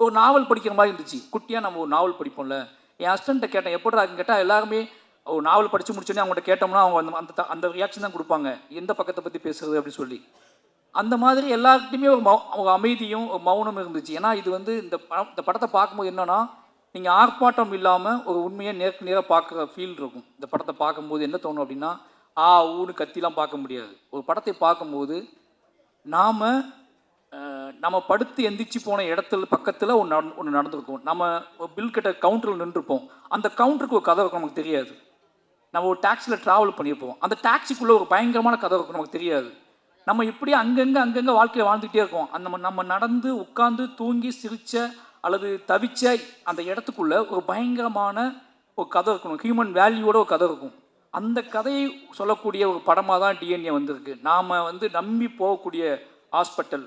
ஒரு நாவல் படிக்கிற மாதிரி இருந்துச்சு. குட்டியாக நம்ம ஒரு நாவல் படிப்போம்ல. என் ஹஸ்பண்ட்டை கேட்டேன் எப்படா கேட்டால் எல்லாருமே ஒரு நாவல் படித்து முடிச்சோன்னே அவங்கள்ட்ட கேட்டோம்னா அவங்க அந்த ரியாக்ஷன் தான் கொடுப்பாங்க, எந்த பக்கத்தை பற்றி பேசுகிறது அப்படின்னு சொல்லி. அந்த மாதிரி எல்லாருக்கிட்டையுமே ஒரு அமைதியும் ஒரு மௌனம் இருந்துச்சு. ஏன்னா இது வந்து இந்த படத்தை பார்க்கும்போது என்னென்னா, நீங்கள் ஆர்ப்பாட்டம் இல்லாமல் ஒரு உண்மையை நேருக்கு நேராக பார்க்குற ஃபீல் இருக்கும். இந்த படத்தை பார்க்கும்போது என்ன தோணும் அப்படின்னா, ஊன்னு கத்திலாம் பார்க்க முடியாது. ஒரு படத்தை பார்க்கும்போது நம்ம படுத்து எந்திரிச்சு போன இடத்துல பக்கத்தில் ஒன்று நடந்திருக்கும். நம்ம பில் கட்ட கவுண்டரில் நின்றுருப்போம். அந்த கவுண்டருக்கு ஒரு கதை இருக்கும், நமக்கு தெரியாது. நம்ம ஒரு டாக்ஸியில் ட்ராவல் பண்ணியிருப்போம். அந்த டாக்ஸிக்குள்ளே ஒரு பயங்கரமான கதை இருக்கும், நமக்கு தெரியாது. நம்ம இப்படி அங்கங்கே வாழ்க்கையை வாழ்ந்துகிட்டே இருக்கோம். நம்ம நடந்து உட்காந்து தூங்கி சிரித்த அல்லது தவிச்ச அந்த இடத்துக்குள்ளே ஒரு பயங்கரமான ஒரு கதை இருக்கணும், ஹியூமன் வேல்யூவோட ஒரு கதை இருக்கும். அந்த கதையை சொல்லக்கூடிய ஒரு படமாக தான் டிஎன்ஏ வந்திருக்கு. நாம் வந்து நம்பி போகக்கூடிய ஹாஸ்பிட்டல்,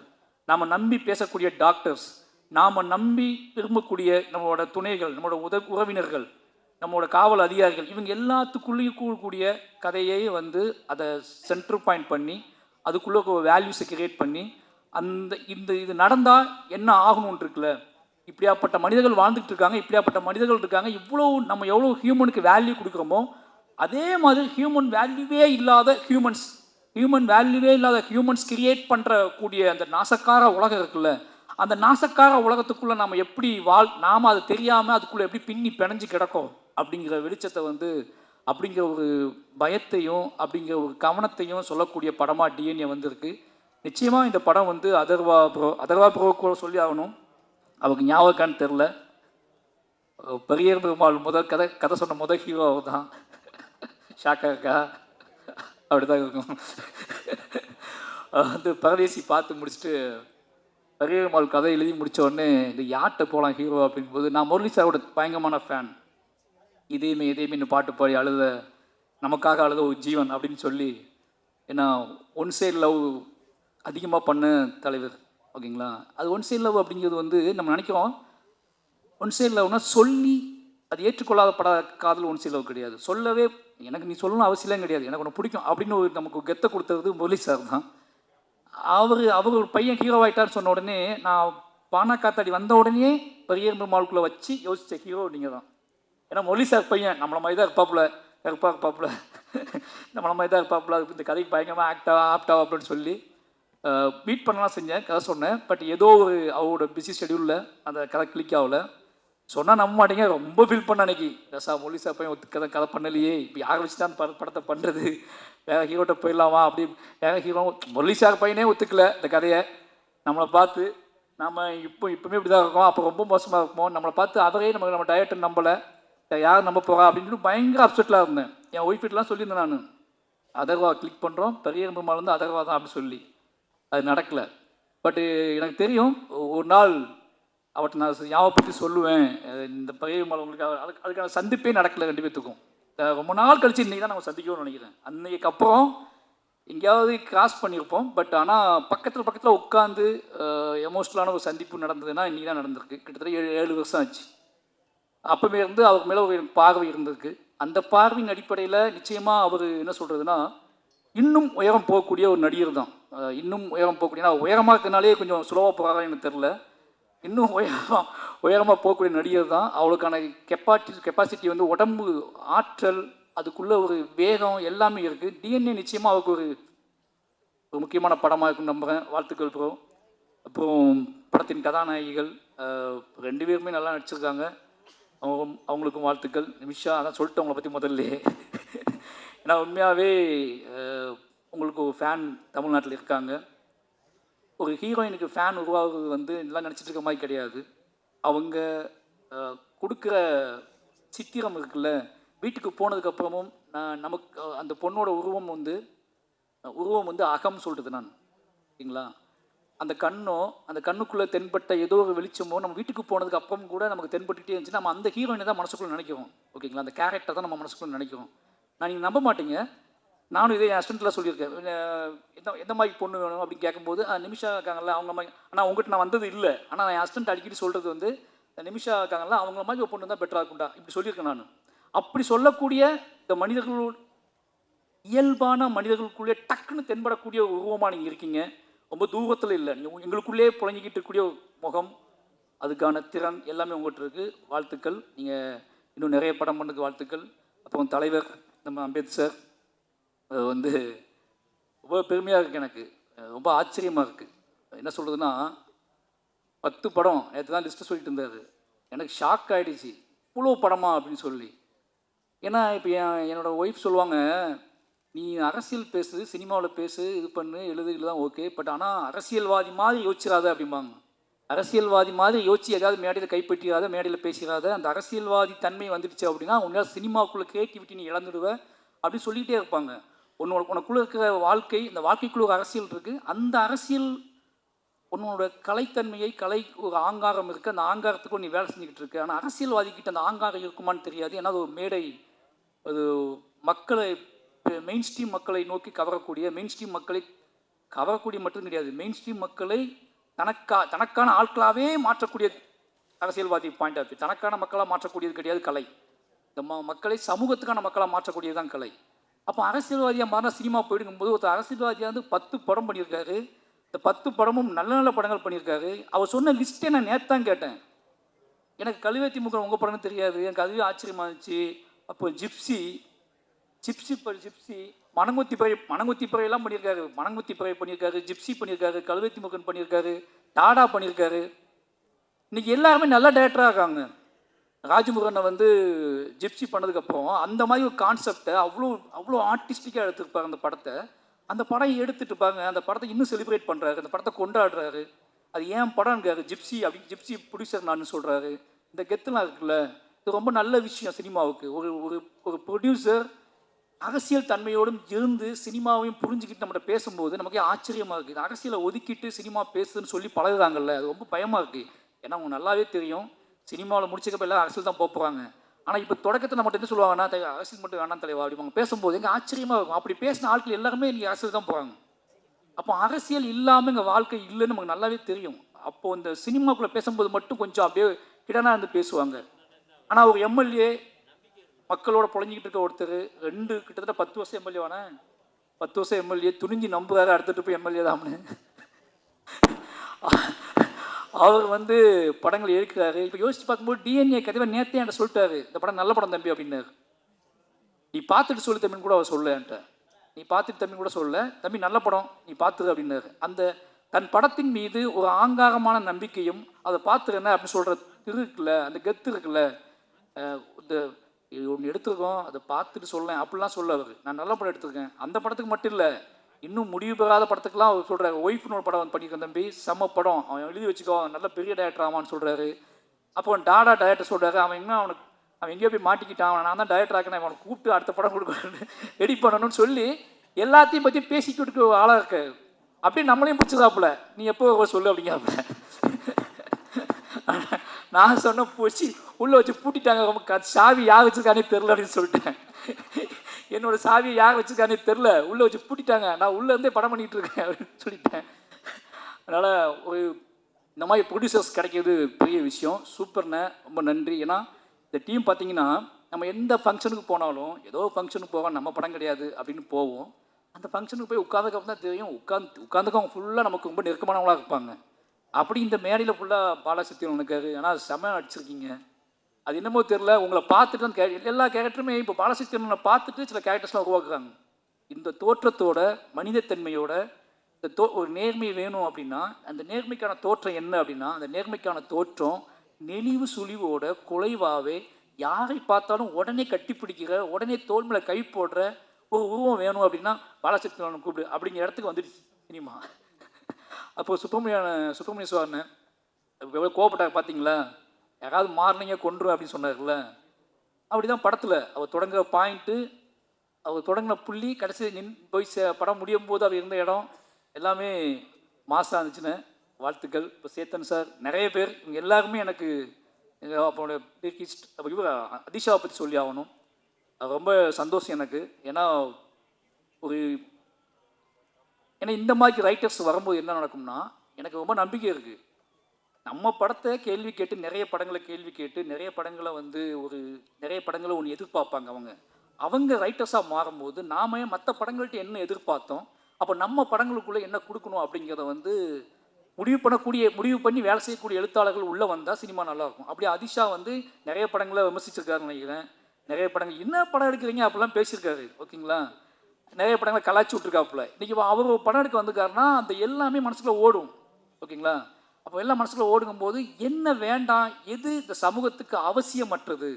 நாம் நம்பி பேசக்கூடிய டாக்டர்ஸ், நாம் நம்பி விரும்பக்கூடிய நம்மளோட துணைகள், நம்மளோட உறவினர்கள், நம்மளோட காவல் அதிகாரிகள், இவங்க எல்லாத்துக்குள்ளேயும் கூடக்கூடிய கதையை வந்து அதை சென்டர் பாயிண்ட் பண்ணி அதுக்குள்ளே ஒரு வேல்யூஸை கிரியேட் பண்ணி இது நடந்தால் என்ன ஆகணும்னு இருக்குல்ல, இப்படியாப்பட்ட மனிதர்கள் வாழ்ந்துட்டு இருக்காங்க, இப்படியாப்பட்ட மனிதர்கள் இருக்காங்க, நம்ம எவ்வளோ ஹியூமனுக்கு வேல்யூ கொடுக்குறோமோ அதே மாதிரி ஹியூமன் வேல்யூவே இல்லாத ஹியூமன்ஸ் கிரியேட் பண்ணுறக்கூடிய அந்த நாசக்கார உலகம் இருக்குல்ல, அந்த நாசக்கார உலகத்துக்குள்ளே நம்ம எப்படி நாம் அதை தெரியாமல் அதுக்குள்ளே எப்படி பின்னி பிணைஞ்சு கிடக்கும் அப்படிங்கிற வெளிச்சத்தை வந்து, அப்படிங்கிற ஒரு பயத்தையும் அப்படிங்கிற ஒரு கவனத்தையும் சொல்லக்கூடிய படமாக டிஎன்ஏ வந்திருக்கு. நிச்சயமாக இந்த படம் வந்து அதர்வா ப்ரோ கூட சொல்லி ஆகணும். அவருக்கு ஞாபகம்னு தெரில, பெரிய பெருமாள் கதை சொன்ன முதல் ஹீரோ அவர் தான். ஷாக்கா இருக்கா? அப்படி தான் இருக்கும். வந்து பரதேசி பார்த்து முடிச்சுட்டு பெரிய பெருமாள் கதை எழுதி முடித்த உடனே இந்த யார்கிட்ட போகலாம் ஹீரோ அப்படிங்கும்போது, நான் முரளி சாரோட பயங்கரமான ஃபேன். இதேமே இன்னும் பாட்டு பாடி நமக்காக அழுத ஒரு ஜீவன் அப்படின்னு சொல்லி, ஏன்னா ஒன் சைடு லவ் அதிகமாக பண்ண தலைவர் ஓகேங்களா? அது ஒன் சைட் லவ் அப்படிங்கிறது வந்து நம்ம நினைக்கிறோம் ஒன் சைட் லவ்னா சொல்லி அது ஏற்றுக்கொள்ளாத காதல் ஒன் சைட் லவ் கிடையாது. சொல்லவே எனக்கு நீ சொல்லணும் அவசியம் கிடையாது, எனக்கு உனக்கு பிடிக்கும் அப்படின்னு ஒரு நமக்கு கெத்தை கொடுத்தது முரளி சார் தான். அவர் ஒரு பையன் ஹீரோ ஆகிட்டான்னு சொன்ன உடனே நான் பானா காத்தாடி வந்த உடனே பெரிய மாலுக்குள்ளே வச்சு யோசித்த ஹீரோ நீங்கள் தான். ஏன்னா முரளி சார் பையன் நம்மளை மாதிரி தான் இருப்பாப்புல நம்மளை மாதிரி தான் இருப்பாப்புல, இந்த கதைக்கு பயங்கரமாக ஆப்டாவா அப்படின்னு சொல்லி மீட் பண்ணலாம் செஞ்சேன், கதை சொன்னேன். பட் ஏதோ ஒரு அவரோட பிஸி ஷெடியூலில் அந்த கதை கிளிக் ஆகல. சொன்னால் நம்ப மாட்டேங்க, ரொம்ப ஃபீல் பண்ண அன்னைக்கு. ரசா முரளி சார் பையன் கதை பண்ணலையே, இப்போ யாரை வச்சு தான் படத்தை பண்ணுறது, வேற ஹீரோட்ட போயிடலாமா அப்படி. வேற ஹீரோ முரளி சார் பையனே ஒத்துக்கல இந்த கதையை. நம்மளை பார்த்து நம்ம இப்போவுமே இப்படி தான் இருக்கோம், அப்போ ரொம்ப மோசமாக இருக்கும். நம்மளை பார்த்து அவரே நம்ம டைரக்டர் நம்பலை, யார் நம்ப போகிறா அப்படின்னு பயங்கர அப்செட்டில் இருந்தேன். என் ஒய்ஃப்கிட்டலாம் சொல்லியிருந்தேன் நான், அதர்வா கிளிக் பண்ணுறோம், பெரிய பெருமாள் வந்து அதர்வா தான் அப்படின்னு சொல்லி. அது நடக்கலை. பட்டு எனக்கு தெரியும் ஒரு நாள் அவர்கிட்ட நான் ஞாபகப்படுத்தி சொல்லுவேன், இந்த பெரிய பெருமாள் உங்களுக்கு அதுக்கான சந்திப்பே நடக்கலை ரெண்டு பேர்த்துக்கும். ரொம்ப நாள் கழிச்சு இன்றைக்கி தான் நம்ம சந்திக்கணும்னு நினைக்கிறேன். அன்னைக்கு அப்புறம் எங்கேயாவது கிராஸ் பண்ணியிருப்போம். பட் ஆனால் பக்கத்தில் உட்காந்து எமோஷ்னலான ஒரு சந்திப்பு நடந்ததுன்னா இன்றைக்கி தான் நடந்திருக்கு. கிட்டத்தட்ட 7 வருஷம் ஆச்சு. அப்போவே இருந்து அவருக்கு மேலே ஒரு பார்வை இருந்திருக்கு. அந்த பார்வையின் அடிப்படையில் நிச்சயமாக அவர் என்ன சொல்கிறதுனா இன்னும் உயரம் போகக்கூடிய ஒரு நடிகர் தான். இன்னும் உயரம் போகக்கூடிய, உயரமாக இருக்கிறனாலே கொஞ்சம் சுலவாக போகிறாரா எனக்கு தெரில, இன்னும் உயரமாக போகக்கூடிய நடிகர் தான். அவளுக்கான கெப்பாசிட்டி வந்து உடம்பு ஆற்றல், அதுக்குள்ளே ஒரு வேகம் எல்லாமே இருக்குது. டிஎன்ஏ நிச்சயமாக அவருக்கு ஒரு முக்கியமான படமாக இருக்குன்னு நம்புகிறேன். வாழ்த்துக்கள் ப்ரோ. அப்புறம் படத்தின் கதாநாயகிகள் 2 பேருமே நல்லா நடிச்சிருக்காங்க, அவங்களுக்கும் வாழ்த்துக்கள். நிமிஷா அதான் சொல்லிட்டு அவங்கள பற்றி முதல்ல. ஏன்னா உண்மையாகவே உங்களுக்கு ஒரு ஃபேன் தமிழ்நாட்டில் இருக்காங்க. ஒரு ஹீரோயினுக்கு ஃபேன் உருவாகுறது வந்து இதெல்லாம் நினச்சிட்டு இருக்க மாதிரி கிடையாது. அவங்க கொடுக்குற சித்திரம் இருக்குல்ல, வீட்டுக்கு போனதுக்கப்புறமும் நமக்கு அந்த பொண்ணோட உருவம் வந்து அகம் சொல்கிறது நான், ஓகேங்களா? அந்த கண்ணுக்குள்ளே தென்பட்ட ஏதோ ஒரு வெளிச்சமோ நம்ம வீட்டுக்கு போனதுக்கு அப்புறம் கூட நமக்கு தென்பட்டுகிட்டே இருந்துச்சுன்னா நம்ம அந்த ஹீரோயினை தான் மனசுக்குள்ளே நினைக்கிறோம், ஓகேங்களா? அந்த கேரக்டர் தான் நம்ம மனசுக்குள்ளே நினைக்கிறோம். நான் நீங்கள் நம்ப மாட்டீங்க, நானும் இதே என் ஹஸ்பண்ட்லாம் சொல்லியிருக்கேன், எந்த மாதிரி பொண்ணு வேணும் அப்படின்னு கேட்கும்போது நிமிஷா இருக்காங்கல்ல அவங்க மாதிரி. ஆனால் உங்கள்கிட்ட நான் வந்தது இல்லை, ஆனால் என் ஹஸ்பண்ட் அடிக்கடி சொல்கிறது வந்து நிமிஷா இருக்காங்கல்ல அவங்கள மாதிரி ஒரு பொண்ணு தான் பெட்டராக இருக்கும்டா இப்படி சொல்லியிருக்கேன் நான். அப்படி சொல்லக்கூடிய இந்த மனிதர்களோட இயல்பான மனிதர்களுக்குள்ளே டக்குன்னு தென்படக்கூடிய ஒரு உருவமாக நீங்கள் இருக்கீங்க. ரொம்ப தூரத்தில் இல்லை, நீங்கள் எங்களுக்குள்ளே புழங்கிக்கிட்டு இருக்கக்கூடிய முகம், அதுக்கான திறன் எல்லாமே உங்கள்கிட்ட இருக்குது. வாழ்த்துக்கள். நீங்கள் இன்னும் நிறைய படம் பண்ணுறதுக்கு வாழ்த்துக்கள். அப்புறம் தலைவர் நம்ம அம்பேத் சார் வந்து ரொம்ப பெருமையாக இருக்குது, எனக்கு ரொம்ப ஆச்சரியமாக இருக்குது. என்ன சொல்கிறதுனா 10 படம் நேற்று தான் லிஸ்ட்டு சொல்லிட்டு இருந்தார். எனக்கு ஷாக் ஆகிடுச்சு, இவ்வளோ படமா அப்படின்னு சொல்லி. ஏன்னா இப்போ என்னோடய ஒய்ஃப் சொல்லுவாங்க, நீ அரசியல் பேசு, சினிமாவில் பேசு, இது பண்ணு, எழுதுகள் தான் ஓகே, பட் ஆனால் அரசியல்வாதி மாதிரி யோசிச்சிடாத அப்படிம்பாங்க. அரசியல்வாதி மாதிரி யோசிச்சு ஏதாவது மேடையில் கைப்பற்றிடாத, மேடையில் பேசிடாத. அந்த அரசியல்வாதி தன்மை வந்துடுச்சு அப்படின்னா உன்னால் சினிமாவுக்குள்ளே கிரியேட்டிவிட்டி நீ இழந்துடுவேன் அப்படின்னு சொல்லிகிட்டே இருப்பாங்க. உனக்குள்ளே இருக்கிற வாழ்க்கை, இந்த வாழ்க்கைக்குள்ள ஒரு அரசியல் இருக்குது. அந்த அரசியல் உன்னோட கலைத்தன்மையை, கலை ஒரு ஆங்காரம் இருக்குது, அந்த ஆங்காரத்துக்கும் நீ வேலை செஞ்சுக்கிட்டு இருக்கு. ஆனால் அரசியல்வாதிக்கிட்ட அந்த ஆங்காரம் இருக்குமான்னு தெரியாது. ஏன்னா அது ஒரு மேடை, அது மக்களை மெயின் ஸ்ட்ரீம் மக்களை நோக்கி கவரக்கூடிய, மெயின் ஸ்ட்ரீம் மக்களை கவரக்கூடிய மட்டும் கிடையாது, மெயின் ஸ்ட்ரீம் மக்களை தனக்கான ஆட்களாகவே மாற்றக்கூடிய அரசியல்வாதி பாயிண்ட் ஆஃப் வியூ. தனக்கான மக்களாக மாற்றக்கூடியது கிடையாது கலை. இந்த மக்களை சமூகத்துக்கான மக்களாக மாற்றக்கூடியது தான் கலை. அப்போ அரசியல்வாதியாக மாறினா சினிமா போயிடுங்கும்போது ஒருத்தர் அரசியல்வாதியாக வந்து 10 படம் பண்ணியிருக்காரு. இந்த 10 படமும் நல்ல நல்ல படங்கள் பண்ணியிருக்காரு. அவர் சொன்ன லிஸ்ட்டே நான் நேற்று தான் கேட்டேன். எனக்கு கழுவேத்தி முகம் உங்கள் படம்னு தெரியாது, எனக்கு அதுவே ஆச்சரியமாக இருந்துச்சு. அப்போ ஜிப்சி, மணங்குத்தி பறையெல்லாம் பண்ணியிருக்காரு. மணங்குத்தி பறை பண்ணியிருக்காரு, ஜிப்சி பண்ணியிருக்காரு, கழுவேத்தி முகன் பண்ணியிருக்காரு, டாடா பண்ணியிருக்காரு. இன்றைக்கி எல்லாருமே நல்ல டேரக்டராக இருக்காங்க. ராஜமுருகனை வந்து ஜிப்சி பண்ணதுக்கப்புறம் அந்த மாதிரி ஒரு கான்செப்டை அவ்வளோ ஆர்டிஸ்டிக்காக எடுத்துருப்பாங்க அந்த படத்தை. அந்த படம் எடுத்துகிட்டு இருப்பாங்க, அந்த படத்தை இன்னும் செலிப்ரேட் பண்ணுறாரு, அந்த படத்தை கொண்டாடுறாரு. அது ஏன் படம்ங்கிறாரு, ஜிப்சி அப்படி ஜிப்சி ப்ரொடியூசர் நான் சொல்கிறாரு. இந்த கெத்துலாம் இருக்குல்ல, இது ரொம்ப நல்ல விஷயம் சினிமாவுக்கு. ஒரு ப்ரொடியூசர் அரசியல் தன்மையோடும் இருந்து சினிமாவையும் புரிஞ்சுக்கிட்டு நம்மகிட்ட பேசும்போது நமக்கே ஆச்சரியமாக இருக்குது. அரசியலை ஒதுக்கிட்டு சினிமா பேசுதுன்னு சொல்லி பழகுறாங்கல்ல, அது ரொம்ப பயமாக இருக்குது. ஏன்னா அவங்க நல்லாவே தெரியும் சினிமாவில் முடிச்சக்கப்போ எல்லாம் அரசியல் தான் போகிறாங்க. ஆனால் இப்போ தொடக்கத்தை நம்மகிட்ட என்ன சொல்லுவாங்கன்னா, அரசியல் மட்டும் வேணாம் தலைவா அப்படிவாங்க. பேசும்போது எங்கள் ஆச்சரியமாக இருக்கும். அப்படி பேசின ஆட்கள் எல்லாருமே இன்றைக்கி அரசியல் தான் போகிறாங்க. அப்போ அரசியல் இல்லாமல் எங்கள் வாழ்க்கை இல்லைன்னு நமக்கு நல்லாவே தெரியும். அப்போது இந்த சினிமாக்குள்ளே பேசும்போது மட்டும் கொஞ்சம் அப்படியே கிடனா இருந்து பேசுவாங்க. ஆனால் ஒரு எம்எல்ஏ மக்களோட புழஞ்சிக்கிட்டு இருக்க ஒருத்தர் கிட்டத்தட்ட 10 வருஷம் எம்எல்ஏவானே, 10 வருஷம் எம்எல்ஏ துணிஞ்சு நம்புறாரு அடுத்துட்டு போய் எம்எல்ஏ தான்னு. அவர் வந்து படங்கள் எடுக்கிறாரு. இப்போ யோசிச்சு பார்க்கும்போது டிஎன்ஏ கதைவை நேற்றே என்கிட்ட சொல்லிட்டாரு, இந்த படம் நல்ல படம் தம்பி அப்படின்னாரு. நீ பார்த்துட்டு சொல்லு தம்பின்னு கூட அவர் சொல்ல என்கிட்ட. நீ பார்த்துட்டு தம்பி கூட சொல்ல, தம்பி நல்ல படம் நீ பார்த்துரு அப்படின்னாரு. அந்த தன் படத்தின் மீது ஒரு ஆங்காரமான நம்பிக்கையும் அதை பார்த்துருஎன்ன அப்படின்னு சொல்கிற இருக்குல்ல, அந்த கெத்து இருக்குல்ல, இந்த ஒன்று எடுத்துருக்கோம் அதை பார்த்துட்டு சொல்லேன் அப்படிலாம் சொல்ல அவர். நான் நல்ல படம் எடுத்திருக்கேன். அந்த படத்துக்கு மட்டும் இல்லை, இன்னும் முடிவு பெறாத படத்துக்குலாம் அவர் சொல்கிறார். ஒய்ஃப்னு ஒரு படம் வந்து பண்ணியிருக்கேன் தம்பி, செம்ம படம், அவன் எழுதி வச்சுக்கோ, நல்ல பெரிய டேரக்டர் ஆவான்னு சொல்கிறாரு. அப்போ டாடா டேரக்டர் சொல்கிறாரு, அவன் எங்கேயோ போய் மாட்டிக்கிட்டான், நான் தான் டேரக்டர் ஆக்கினேன், அவனை கூப்பிட்டு அடுத்த படம் கொடுக்கணும் ரெடி பண்ணணும்னு சொல்லி எல்லாத்தையும் பற்றி பேசிக்கிட்டு ஆளாக இருக்க. அப்படியே நம்மளையும் பிடிச்சதாப்புல, நீ எப்போ சொல்லு அப்படிங்கிறாப்புல. நான் சொன்ன போச்சு உள்ளே வச்சு பூட்டிட்டாங்க, சாவி யார் வச்சுருக்கானே தெரில அப்படின்னு சொல்லிட்டேன். என்னோட சாவியை யார் வச்சுருக்கானே தெரில, உள்ளே வச்சு பூட்டிட்டாங்க, நான் உள்ளேருந்தே படம் பண்ணிகிட்டு இருக்கேன் அப்படின்னு சொல்லிட்டேன். அதனால் ஒரு இந்த மாதிரி ப்ரொடியூசர்ஸ் கிடைக்கிறது பெரிய விஷயம். சூப்பர்ண்ணே, ரொம்ப நன்றி. ஏன்னா இந்த டீம் பார்த்தீங்கன்னா நம்ம எந்த ஃபங்க்ஷனுக்கு போனாலும், ஏதோ ஃபங்க்ஷனுக்கு போவோம், நம்ம படம் கிடையாது அப்படின்னு போவோம். அந்த ஃபங்க்ஷனுக்கு போய் உட்காந்துக்கப்புறம் தான் தெரியும், உட்காந்துக்க அவங்க ஃபுல்லாக நமக்கு ரொம்ப நெருக்கமானவங்களாக இருப்பாங்க. அப்படி இந்த மேடையில் ஃபுல்லாக பாலசக்தியன் இருக்காரு. ஆனால் செம்மையாக நடிச்சிருக்கீங்க. அது என்னமோ தெரில, உங்களை பார்த்துட்டு தான் எல்லா கேரக்டருமே இப்போ பாலசக்தியனை பார்த்துட்டு சில கேரக்டர்ஸ்லாம் உருவாக்குறாங்க. இந்த தோற்றத்தோட மனிதத்தன்மையோட இந்த ஒரு நேர்மை வேணும் அப்படின்னா அந்த நேர்மைக்கான தோற்றம் என்ன அப்படின்னா, அந்த நேர்மைக்கான தோற்றம் நெளிவு சுழிவோட குலைவாகவே யாரை பார்த்தாலும் உடனே கட்டி பிடிக்கிற, உடனே தோல் மேலே கை போடுற ஒரு உருவம் வேணும் அப்படின்னா பாலசக்தியன் கூப்பிடு அப்படிங்கிற இடத்துக்கு வந்துடுச்சு சினிமா. அப்போது சுப்பிரமணிய சிவான்னு எவ்வளோ கோவப்பட்டாங்க பார்த்தீங்களா, யாராவது மாறினீங்க கொன்று அப்படின்னு சொன்னார்ல, அப்படி தான் படத்தில் அவர் தொடங்குற பாயிண்ட்டு, அவர் தொடங்கின புள்ளி, கடைசி போய் படம் முடியும் போது அவர் இருந்த இடம் எல்லாமே மாசாக இருந்துச்சுன்னு வாழ்த்துக்கள். இப்போ சேத்தன் சார், நிறைய பேர், இவங்க எல்லாருமே எனக்கு எங்கள் அப்போட டீர்கிஸ்ட் இவர் அதிஷாவை பற்றி சொல்லி ஆகணும். அது ரொம்ப சந்தோஷம் எனக்கு. ஏன்னா இந்த மாதிரி ரைட்டர்ஸ் வரும்போது என்ன நடக்கும்னா, எனக்கு ரொம்ப நம்பிக்கை இருக்குது. நம்ம படத்தை கேள்வி கேட்டு நிறைய படங்களை கேள்வி கேட்டு நிறைய படங்களை நிறைய படங்களை ஒன்று எதிர்பார்ப்பாங்க. அவங்க ரைட்டர்ஸாக மாறும்போது நாம மற்ற படங்கள்ட்ட என்ன எதிர்பார்த்தோம், அப்போ நம்ம படங்களுக்குள்ளே என்ன கொடுக்கணும் அப்படிங்கிறத முடிவு பண்ணி வேலை செய்யக்கூடிய எழுத்தாளர்கள் உள்ளே வந்தால் சினிமா நல்லாயிருக்கும். அப்படி அதிஷா நிறைய படங்களை விமர்சிச்சிருக்காருன்னு நினைக்கிறேன். நிறைய படங்கள் என்ன படம் எடுக்கிறீங்க அப்படிலாம் பேசியிருக்காரு. ஓகேங்களா, நிறைய படங்களை கலாய்ச்சி விட்ருக்காப்புல. இன்றைக்கி அவர் படம் எடுக்க வந்துக்காருன்னா அந்த எல்லாமே மனசுக்குள்ள ஓடும். ஓகேங்களா, அப்போ எல்லாம் மனசுக்குள்ள ஓடுங்கும்போது என்ன வேண்டாம், எது இந்த சமூகத்துக்கு அவசியமற்றது,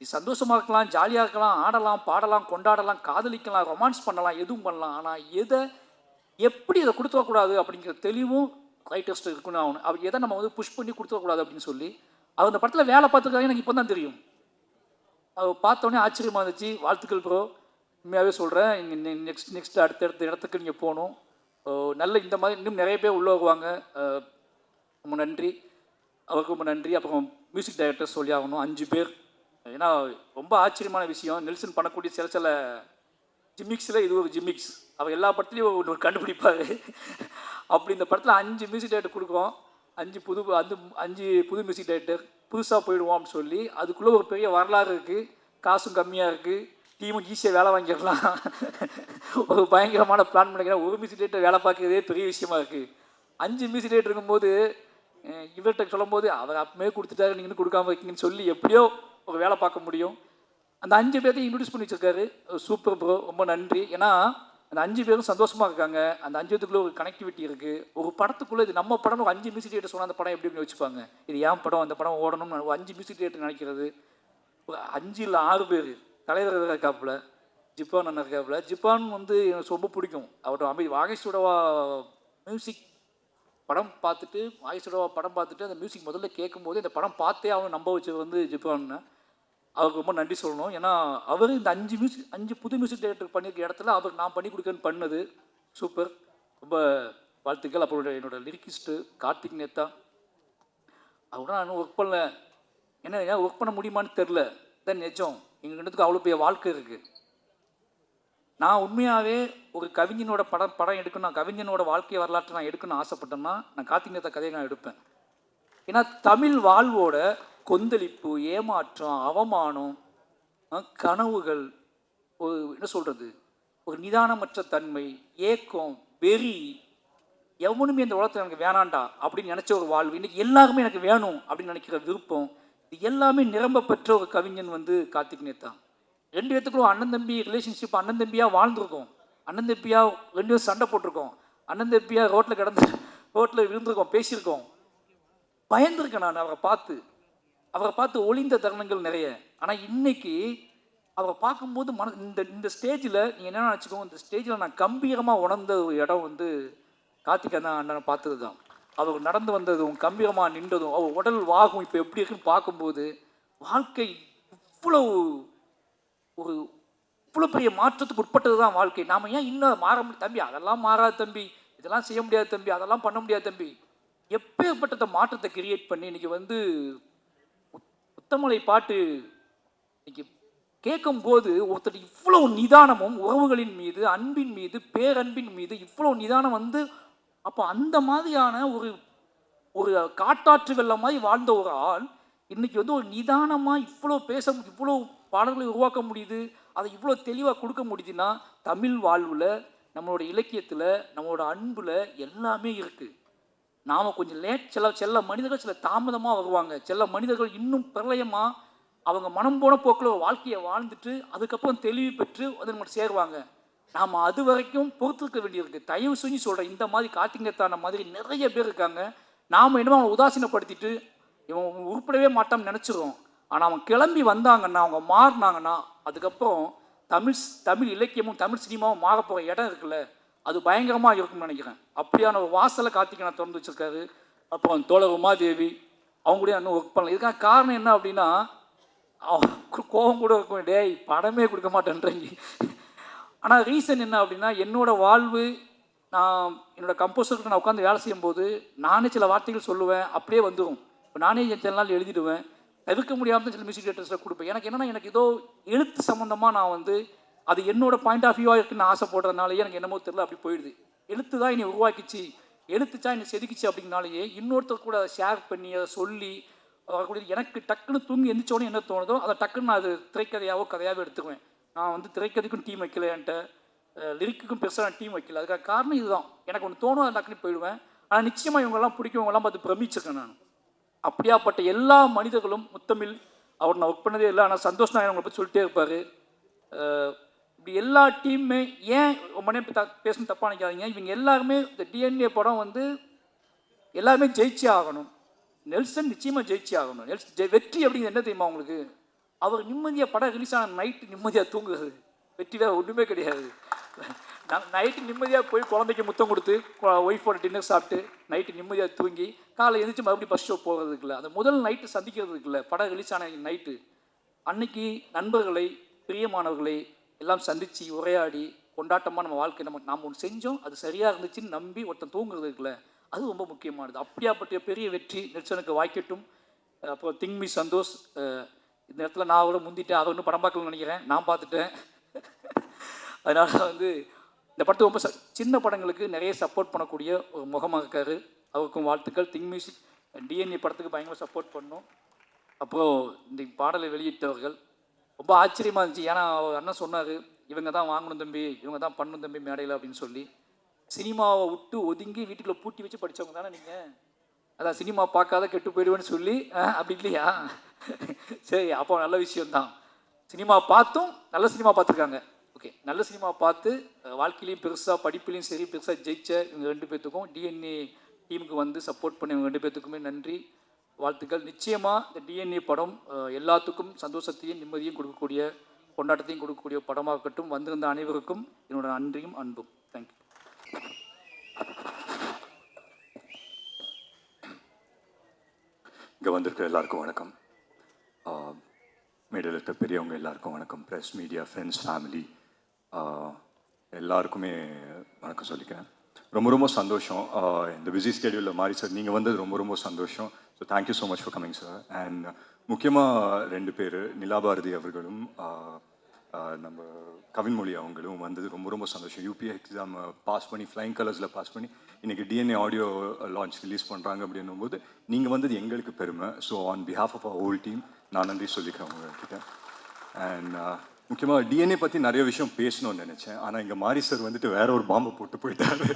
இது சந்தோஷமாக இருக்கலாம், ஜாலியாக இருக்கலாம், ஆடலாம், பாடலாம், கொண்டாடலாம், காதலிக்கலாம், ரொமான்ஸ் பண்ணலாம், எதுவும் பண்ணலாம், ஆனால் எப்படி இதை கொடுத்துடக்கூடாது அப்படிங்கிற தெளிவும் ரைட்டர்ஸ்ட்டு இருக்குன்னு ஆகணும். அவர் எதை நம்ம புஷ் பண்ணி கொடுத்துடக்கூடாது அப்படின்னு சொல்லி அவர் அந்த படத்தில் வேலை பார்த்துருக்காங்க. எனக்கு இப்போ தான் தெரியும். அவர் பார்த்தோன்னே ஆச்சரியமாக இருந்துச்சு. வாழ்த்துக்கள் ப்ரோ, உண்மையாகவே சொல்கிறேன். இங்கே நெக்ஸ்ட் அடுத்த இடத்துக்கு நீங்கள் போகணும். நல்ல இந்த மாதிரி இன்னும் நிறைய பேர் உள்ளே வருவாங்க. ரொம்ப நன்றி, அவருக்கு ரொம்ப நன்றி. அப்புறம் மியூசிக் டைரக்டர் சொல்லி ஆகணும், 5 பேர். ஏன்னா ரொம்ப ஆச்சரியமான விஷயம், நெல்சன் பண்ணக்கூடிய சில ஜிமிக்ஸில் இது ஒரு ஜிமிக்ஸ். அவர் எல்லா படத்துலையும் ஒரு கண்டுபிடிப்பார். அப்படி இந்த படத்தில் 5 மியூசிக் டைரக்டர் கொடுக்குறோம். 5 புது மியூசிக் டைரக்டர் புதுசாக போயிடுவோம் அப்படின்னு சொல்லி அதுக்குள்ளே ஒரு பெரிய வரலாறு இருக்குது. காசும் கம்மியாக இருக்குது, டீமும் ஈஸியாக வேலை வாங்கிடலாம். ஒரு பயங்கரமான பிளான் பண்ணிக்கிறேன். ஒரு மியூசிக் டைரக்டர் வேலை பார்க்குறதே பெரிய விஷயமா இருக்குது. 5 மியூசிக் டைரக்டர் இருக்கும்போது இவர்கிட்ட சொல்லும் போது அவர் அப்பவே கொடுத்துட்டாரு, நீங்கள் இன்னும் கொடுக்காம இருக்கீங்கன்னு சொல்லி எப்படியோ ஒரு வேலை பார்க்க முடியும். அந்த 5 பேர்த்தையும் இன்ட்ரடியூஸ் பண்ணி வச்சுருக்காரு. சூப்பர் ப்ரோ, ரொம்ப நன்றி. ஏன்னா அந்த 5 பேரும் சந்தோஷமாக இருக்காங்க. அந்த 5 பேத்துக்குள்ளே ஒரு கனெக்டிவிட்டி இருக்குது. ஒரு படத்துக்குள்ளே இது நம்ம படம், ஒரு 5 மியூசிக் டைரக்டர் சொன்னால் அந்த படம் எப்படி வச்சுப்பாங்க, இது ஏன் படம், அந்த படம் ஓடணும்னு 5 மியூசிக் டைரக்டர் நினைக்கிறது. ஒரு 5 இல்லை 6 பேர். தலைவர் இருக்காப்புல, ஜிப்பான் அண்ணன் இருக்காப்புல. ஜிப்பான் எனக்கு ரொம்ப பிடிக்கும். அவரோட வாகேஷோடவா மியூசிக் படம் பார்த்துட்டு அந்த மியூசிக் முதல்ல கேட்கும்போது இந்த படம் பார்த்தே அவன் நம்ப வச்சது ஜிப்பான்னு. அவருக்கு ரொம்ப நன்றி சொல்லணும். ஏன்னா அவர் இந்த 5 புது மியூசிக் டைரக்டர் பண்ணியிருக்க இடத்துல அவர் நான் பண்ணி கொடுக்கன்னு பண்ணது சூப்பர், ரொம்ப வாழ்த்துக்கள். அப்புறம் என்னோடய லிரிக்கிஸ்ட்டு கார்த்திக் நேத்தா, அவரோட நான் ஒர்க் பண்ணல. ஏன் ஒர்க் பண்ண முடியுமான்னு தெரில, தான் நிஜம். எங்கள் ரெண்டுத்துக்கு அவ்வளோ பெரிய வாழ்க்கை இருக்குது. நான் உண்மையாகவே ஒரு கவிஞனோட படம் எடுக்கணும், நான் கவிஞனோட வாழ்க்கை வரலாற்றை நான் எடுக்கணும்னு ஆசைப்பட்டேன்னா நான் கார்த்திக் நேத்தா கதையை நான் எடுப்பேன். ஏன்னா தமிழ் வாழ்வோட கொந்தளிப்பு, ஏமாற்றம், அவமானம், கனவுகள், ஒரு என்ன சொல்கிறது, ஒரு நிதானமற்ற தன்மை, ஏக்கம், வெறி, எவனுமே இந்த உலகத்தில் எனக்கு வேணாண்டா அப்படின்னு நினச்ச ஒரு வாழ்வு, இன்றைக்கி எல்லாருமே எனக்கு வேணும் அப்படின்னு நினைக்கிற விருப்பம், இது எல்லாமே நிரம்ப பெற்ற ஒரு கவிஞன் வந்து கார்த்திக் நேத்தா. 2 பேத்துக்குள்ள அண்ணன் தம்பி ரிலேஷன்ஷிப், அண்ணன் தம்பியாக வாழ்ந்துருக்கோம், அண்ணன் தம்பியாக 2 பேரும் சண்டை போட்டிருக்கோம், அண்ணன் தம்பியாக ரோட்டில் விழுந்திருக்கோம், பேசியிருக்கோம். பயந்துருக்கேன் நான் அவரை பார்த்து ஒளிந்த தருணங்கள் நிறைய. ஆனால் இன்னைக்கு அவரை பார்க்கும்போது இந்த ஸ்டேஜில் நீங்கள் என்ன நினச்சிக்கோங்க, இந்த ஸ்டேஜில் நான் கம்பீரமாக உணர்ந்த ஒரு இடம் வந்து கார்த்திக் அண்ணனை பார்த்தது தான். அவர் நடந்து வந்ததும், கம்பீரமாக நின்றதும், அவர் உடல் வாகும் இப்போ எப்படி இருக்குன்னு பார்க்கும்போது வாழ்க்கை இவ்வளோ பெரிய மாற்றத்துக்கு உட்பட்டது தான் வாழ்க்கை. நாம் ஏன் இன்னும் மாற முடியும் தம்பி, அதெல்லாம் மாறாது தம்பி, இதெல்லாம் செய்ய முடியாது தம்பி, அதெல்லாம் பண்ண முடியாது தம்பி, எப்பேற்பட்ட மாற்றத்தை கிரியேட் பண்ணி இன்றைக்கி வந்து முத்தமலை பாட்டு இன்னைக்கு கேட்கும்போது ஒருத்தர் இவ்வளோ நிதானமும் உறவுகளின் மீது, அன்பின் மீது, பேரன்பின் மீது இவ்வளோ நிதானம் வந்து, அப்போ அந்த மாதிரியான ஒரு காட்டாற்று வெள்ளம் மாதிரி வாழ்ந்த ஒரு ஆள் இன்னைக்கு வந்து ஒரு நிதானமாக இவ்வளோ இவ்வளோ பாடல்களை உருவாக்க முடியுது, அதை இவ்வளோ தெளிவாக கொடுக்க முடியுதுன்னா தமிழ் வாழ்வில், நம்மளோட இலக்கியத்தில், நம்மளோட அன்பில் எல்லாமே இருக்குது. நாம் கொஞ்சம் சில மனிதர்கள் சில தாமதமாக வருவாங்க, சில மனிதர்கள் இன்னும் பிரளயமாக அவங்க மனம் போன போக்கில் ஒரு வாழ்க்கையை வாழ்ந்துட்டு அதுக்கப்புறம் தெளிவு பெற்று வந்து நம்ம சேருவாங்க. நாம் அது வரைக்கும் பொறுத்திருக்க வேண்டியிருக்கு. தயவு செஞ்சு சொல்கிறேன், இந்த மாதிரி கார்த்திக் நேத்தான மாதிரி நிறைய பேர் இருக்காங்க. நாம் என்னமோ அவங்களை உதாசீனப்படுத்திட்டு இவன் உருப்படவே மாட்டான்னு நினச்சிடுறோம். ஆனால் அவங்க கிளம்பி வந்தாங்கன்னா, அவங்க மாறினாங்கன்னா, அதுக்கப்புறம் தமிழ் இலக்கியமும் தமிழ் சினிமாவும் மாற போகிற இடம் இருக்குல்ல, அது பயங்கரமாக இருக்கும்னு நினைக்கிறேன். அப்படியான ஒரு வாசலை கார்த்திக் நான் திறந்து வச்சுருக்காரு. அப்புறம் தோழர் உமாதேவி அவங்க கூட இன்னும் ஒர்க் பண்ணலாம். இதுக்கான காரணம் என்ன அப்படின்னா, கோபம் கூட இருக்கும், டேய் படமே கொடுக்க மாட்டேன்றீங்க. ஆனால் ரீசன் என்ன அப்படின்னா, என்னோடய வாழ்வு, நான் என்னோடய கம்போசருக்கு நான் உட்காந்து வேலை செய்யும்போது நானே சில வார்த்தைகள் சொல்லுவேன், அப்படியே வந்துடும். இப்போ நானே சில நாள் எழுதிடுவேன், தவிர்க்க முடியாமல் சில மியூசிக் டேரக்டர்ஸில் கொடுப்பேன். எனக்கு என்னென்னா, எனக்கு ஏதோ எழுத்து சம்மந்தமாக நான் வந்து அது என்னோடய பாயிண்ட் ஆஃப் வியூவாக இருக்குன்னு ஆசைப்படுறதுனாலேயே எனக்கு என்னமோ தெரியல, அப்படி போயிடுது. எழுத்து தான் என்னை உருவாக்கிச்சு, எழுத்துச்சா என்னை செதுக்கிச்சு அப்படின்னாலேயே இன்னொருத்தர் கூட அதை ஷேர் பண்ணி அதை சொல்லி வரக்கூடிய எனக்கு டக்குன்னு தூங்கி எந்திரிச்சோடனே என்ன தோணுதோ அதை டக்குன்னு நான் அது திரைக்கதையாவோ கதையாகவோ எடுத்துக்குவேன். நான் வந்து திரைக்கதைக்கும் டீம் வைக்கல, என்கிட்ட லிரிக்குக்கும் பெருசாக நான் டீம் வைக்கல. அதுக்காக காரணம் இதுதான். எனக்கு ஒன்று தோணும், அதை டக்குன்னு போயிடுவேன். ஆனால் நிச்சயமாக இவங்கெல்லாம் பிடிக்கும், இவங்கெல்லாம் பார்த்து பிரமிச்சிருக்கேன் நான். அப்படியாப்பட்ட எல்லா மனிதர்களும் முத்தமிழ் அவர் நான் ஒர்க் பண்ணதே இல்லை, ஆனால் சந்தோஷ் நாயன் அவங்களை பற்றி சொல்லிட்டே இருப்பார். இப்படி எல்லா டீமுமே ஏன் ரொம்ப நேரம் பேசணும் தப்பாக நினைக்காதீங்க. இவங்க எல்லாருமே இந்த டிஎன்ஏ படம் வந்து எல்லாருமே ஜெயிச்சே ஆகணும். நெல்சன் நிச்சயமாக ஜெயிச்சே ஆகணும். வெற்றி அப்படிங்கிறது என்ன தெரியுமா உங்களுக்கு? அவர் நிம்மதியாக படம் ரிலீஸ் ஆன நைட்டு நிம்மதியாக தூங்குறது. வெற்றி வேறு ஒன்றுமே கிடையாது. நைட்டு நிம்மதியாக போய் குழந்தைக்கு முத்தம் கொடுத்து ஒய்ஃபோட டின்னர் சாப்பிட்டு நைட்டு நிம்மதியாக தூங்கி காலை எழுந்திரிச்சு மறுபடியும் ஃபஸ்ட் ஷோ போகிறதுக்குள்ள அந்த முதல் நைட்டு சந்திக்கிறதுக்குள்ள படம் ரிலீஸ் ஆன நைட்டு அன்னைக்கு நண்பர்களை, பிரியமானவர்களை எல்லாம் சந்தித்து உரையாடி கொண்டாட்டமாக நம்ம வாழ்க்கை நாம் ஒன்று செஞ்சோம், அது சரியாக இருந்துச்சுன்னு நம்பி ஒருத்தன் தூங்குறதுக்குள்ள அது ரொம்ப முக்கியமானது. அப்படியாப்பட்ட பெரிய வெற்றி நெல்சனுக்கு வாய்க்கட்டும். அப்புறம் திங்மி சந்தோஷ், இந்த இடத்துல நான் கூட முந்திட்டேன், அதை ஒன்றும் படம் பார்க்கணும்னு நினைக்கிறேன், நான் பார்த்துட்டேன். அதனால் வந்து இந்த படத்தை ரொம்ப சின்ன படங்களுக்கு நிறைய சப்போர்ட் பண்ணக்கூடிய ஒரு முகமாக இருக்கார். அவருக்கும் வாழ்த்துக்கள். திங் மியூசிக் டிஎன்ஏ படத்துக்கு பயங்கரமாக சப்போர்ட் பண்ணோம். அப்புறம் இந்த பாடலை வெளியிட்டவர்கள் ரொம்ப ஆச்சரியமாக இருந்துச்சு. ஏன்னா அவர் அண்ணன் சொன்னார், இவங்க தான் வாங்கணும் தம்பி, இவங்க தான் பண்ணணும் தம்பி மேடையில் அப்படின்னு சொல்லி. சினிமாவை விட்டு ஒதுங்கி வீட்டுக்குள்ளே பூட்டி வச்சு படித்தவங்க தானே நீங்கள்? அதான் சினிமா பார்க்காத கெட்டு போயிடுவேன்னு சொல்லி அப்படி இல்லையா? சரி, அப்போ நல்ல விஷயம்தான். சினிமா பார்த்தும் நல்ல சினிமா பார்த்துருக்காங்க. ஓகே, நல்ல சினிமா பார்த்து வாழ்க்கையிலையும் பெருசாக படிப்புலையும் சரி பெருசாக ஜெயிச்ச இவங்க 2 பேர்த்துக்கும், டிஎன்ஏ டீமுக்கு வந்து சப்போர்ட் பண்ணி இவங்க 2 பேர்த்துக்குமே நன்றி, வாழ்த்துக்கள். நிச்சயமாக இந்த டிஎன்ஏ படம் எல்லாத்துக்கும் சந்தோஷத்தையும் நிம்மதியும் கொடுக்கக்கூடிய, கொண்டாட்டத்தையும் கொடுக்கக்கூடிய படமாக இருக்கட்டும். வந்திருந்த அனைவருக்கும் என்னோட நன்றியும் அன்பும். தேங்க்யூ. இங்கே வந்திருக்க எல்லாருக்கும் வணக்கம். மேடையில் இருக்க பெரியவங்க எல்லாருக்கும் வணக்கம். ப்ரெஸ், மீடியா, ஃப்ரெண்ட்ஸ், ஃபேமிலி எல்லாருக்குமே வணக்கம் சொல்லிக்கிறேன். ரொம்ப ரொம்ப சந்தோஷம் இந்த பிஸி ஸ்கெடியூலில் மாறி சார் நீங்கள் வந்தது ரொம்ப ரொம்ப சந்தோஷம். So thank you so much for coming sir. And முக்கியமாக 2 பேர், நிலாபாரதி அவர்களும் நம்ம கவின்மொழி அவங்களும் வந்தது ரொம்ப ரொம்ப சந்தோஷம். யூபிஏ எக்ஸாம் பாஸ் பண்ணி ஃப்ளைங் கலர்ஸில் பாஸ் பண்ணி இன்றைக்கி டிஎன்ஏ ஆடியோ லான்ச் ரிலீஸ் பண்ணுறாங்க அப்படின்னும் போது நீங்கள் வந்தது எங்களுக்கு பெருமை. So on behalf of our whole team நான் நன்றி சொல்லிக்கிறேன் உங்ககிட்ட. அண்ட் முக்கியமாக டிஎன்ஏ பற்றி நிறைய விஷயம் பேசணும்னு நினச்சேன். ஆனால் இங்கே மாரி சார் வந்துட்டு வேற ஒரு பாம்பை போட்டு போயிட்டாரு.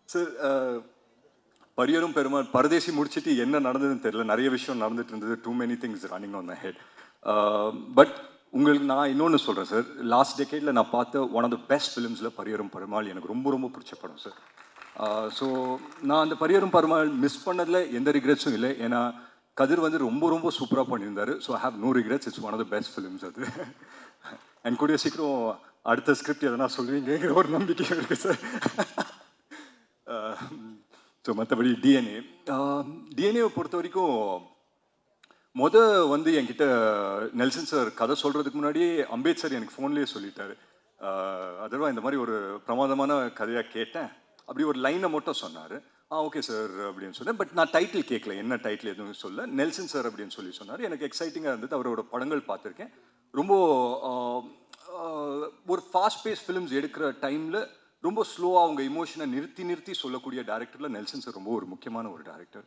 சார் பரியரும் பெருமாள் பரதேசி முடிச்சுட்டு என்ன நடந்ததுன்னு தெரியல. நிறைய விஷயம் நடந்துட்டு இருந்தது. Too many things running on my head. But உங்களுக்கு நான் இன்னொன்று சொல்கிறேன் சார். லாஸ்ட் டெக்கேடில் நான் பார்த்த ஒன் ஆஃப் த பெஸ்ட் ஃபிலிம்ஸில் பரியரும் பெருமாள் எனக்கு ரொம்ப ரொம்ப பிடிச்ச படம் சார். ஸோ நான் அந்த பரியரும் பெருமாள் மிஸ் பண்ணதில் எந்த ரிக்ரெட்ஸும் இல்லை. ஏன்னா கதிர் வந்து ரொம்ப ரொம்ப சூப்பராக பண்ணியிருந்தார். So I have no regrets. It's one of the best films அது. அண்ட் கூடிய சீக்கிரம் அடுத்த ஸ்கிரிப்ட் எதனா சொல்லுவீங்கிற ஒரு நம்பிக்கை இருக்குது சார். ஸோ மற்றபடி டிஎன்ஏவை பொறுத்த வரைக்கும் வந்து என்கிட்ட நெல்சன் சார் கதை சொல்கிறதுக்கு முன்னாடியே அம்பேத் சார் எனக்கு ஃபோன்லேயே சொல்லிட்டாரு. அதர்வா இந்த மாதிரி ஒரு பிரமாதமான கதையாக கேட்டேன். அப்படி ஒரு லைனை மட்டும் சொன்னார். ஓகே சார் அப்படின்னு சொன்னேன். பட் நான் டைட்டில் கேட்கல, என்ன டைட்டில் எதுவும் சொல்ல. நெல்சன் சார் அப்படின்னு சொல்லி சொன்னார். எனக்கு எக்ஸைட்டிங்காக இருந்தது. அவரோட படங்கள் பார்த்துருக்கேன். ரொம்ப ஒரு ஃபாஸ்ட் பேஸ் ஃபிலிம்ஸ் எடுக்கிற டைமில் ரொம்ப ஸ்லோவாக அவங்க இமோஷனை நிறுத்தி சொல்லக்கூடிய டேரக்டரில் நெல்சன் சார் ரொம்ப ஒரு முக்கியமான ஒரு டேரக்டர்.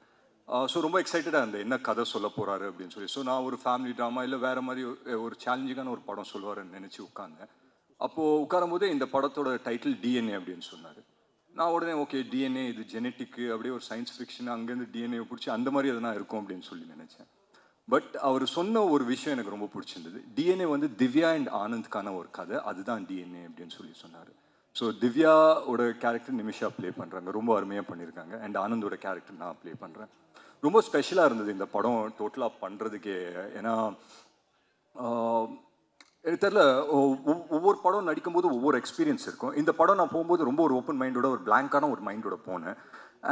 ஸோ ரொம்ப எக்ஸைட்டடாக இருந்தேன் என்ன கதை சொல்ல போகிறாரு அப்படின்னு சொல்லி. ஸோ நான் ஒரு ஃபேமிலி ட்ராமா இல்லை வேறு மாதிரி ஒரு சேலஞ்சிங்கான ஒரு படம் சொல்லுவாருன்னு நினச்சி உட்காந்தேன். அப்போது உட்காரும் போதே இந்த படத்தோட டைட்டில் டிஎன்ஏ அப்படின்னு சொன்னார். நான் உடனே ஓகே டிஎன்ஏ இது ஜெனட்டிக்கு அப்படியே ஒரு சயின்ஸ் ஃபிக்ஷன் அங்கேருந்து டிஎன்ஏ பிடிச்சி அந்த மாதிரி எதனா இருக்கும் அப்படின்னு சொல்லி நினச்சேன். பட் அவர் சொன்ன ஒரு விஷயம் எனக்கு ரொம்ப பிடிச்சிருந்தது. டிஎன்ஏ வந்து திவ்யா அண்ட் ஆனந்த்கான ஒரு கதை, அதுதான் டிஎன்ஏ அப்படின்னு சொல்லி சொன்னார். ஸோ திவ்யாவோட கேரக்டர் நிமிஷா ப்ளே பண்ணுறாங்க, ரொம்ப அருமையாக பண்ணியிருக்காங்க. அண்ட் ஆனந்தோட கேரக்டர் நான் ப்ளே பண்ணுறேன். ரொம்ப ஸ்பெஷலாக இருந்தது இந்த படம் டோட்டலாக பண்ணுறதுக்கே. ஏன்னா எனக்கு தெரியல, ஒவ்வொரு படம் நடிக்கும்போது ஒவ்வொரு எக்ஸ்பீரியன்ஸ் இருக்கும். இந்த படம் நான் போகும்போது ரொம்ப ஒரு ஓப்பன் மைண்டோட ஒரு பிளாங்கான ஒரு மைண்டோட போனேன்.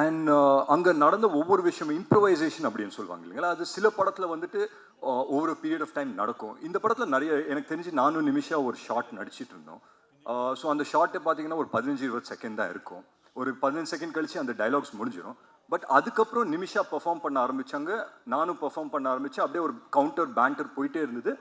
அண்ட் அங்கே நடந்த ஒவ்வொரு விஷயமும் இம்ப்ரவைசேஷன் அப்படின்னு சொல்லுவாங்க இல்லைங்களா, அது சில படத்தில் வந்துட்டு ஒவ்வொரு பீரியட் ஆஃப் டைம் நடக்கும். இந்த படத்தில் நிறைய எனக்கு தெரிஞ்சு நானும் நிமிஷா ஒரு ஷார்ட் நடிச்சிட்டு இருந்தோம். ஸோ அந்த ஷார்ட்டை பார்த்தீங்கன்னா ஒரு 15-20 செகண்ட் தான் இருக்கும். ஒரு 15 செகண்ட் கழிச்சு அந்த டைலாக்ஸ் முடிஞ்சிடும். பட் அதுக்கப்புறம் நிமிஷா பெர்ஃபார்ம் பண்ண ஆரம்பித்தாங்க, நானும் பெர்ஃபார்ம் பண்ண ஆரம்பித்தேன். அப்படியே ஒரு கவுண்டர் பேண்டர் போயிட்டே இருந்தது.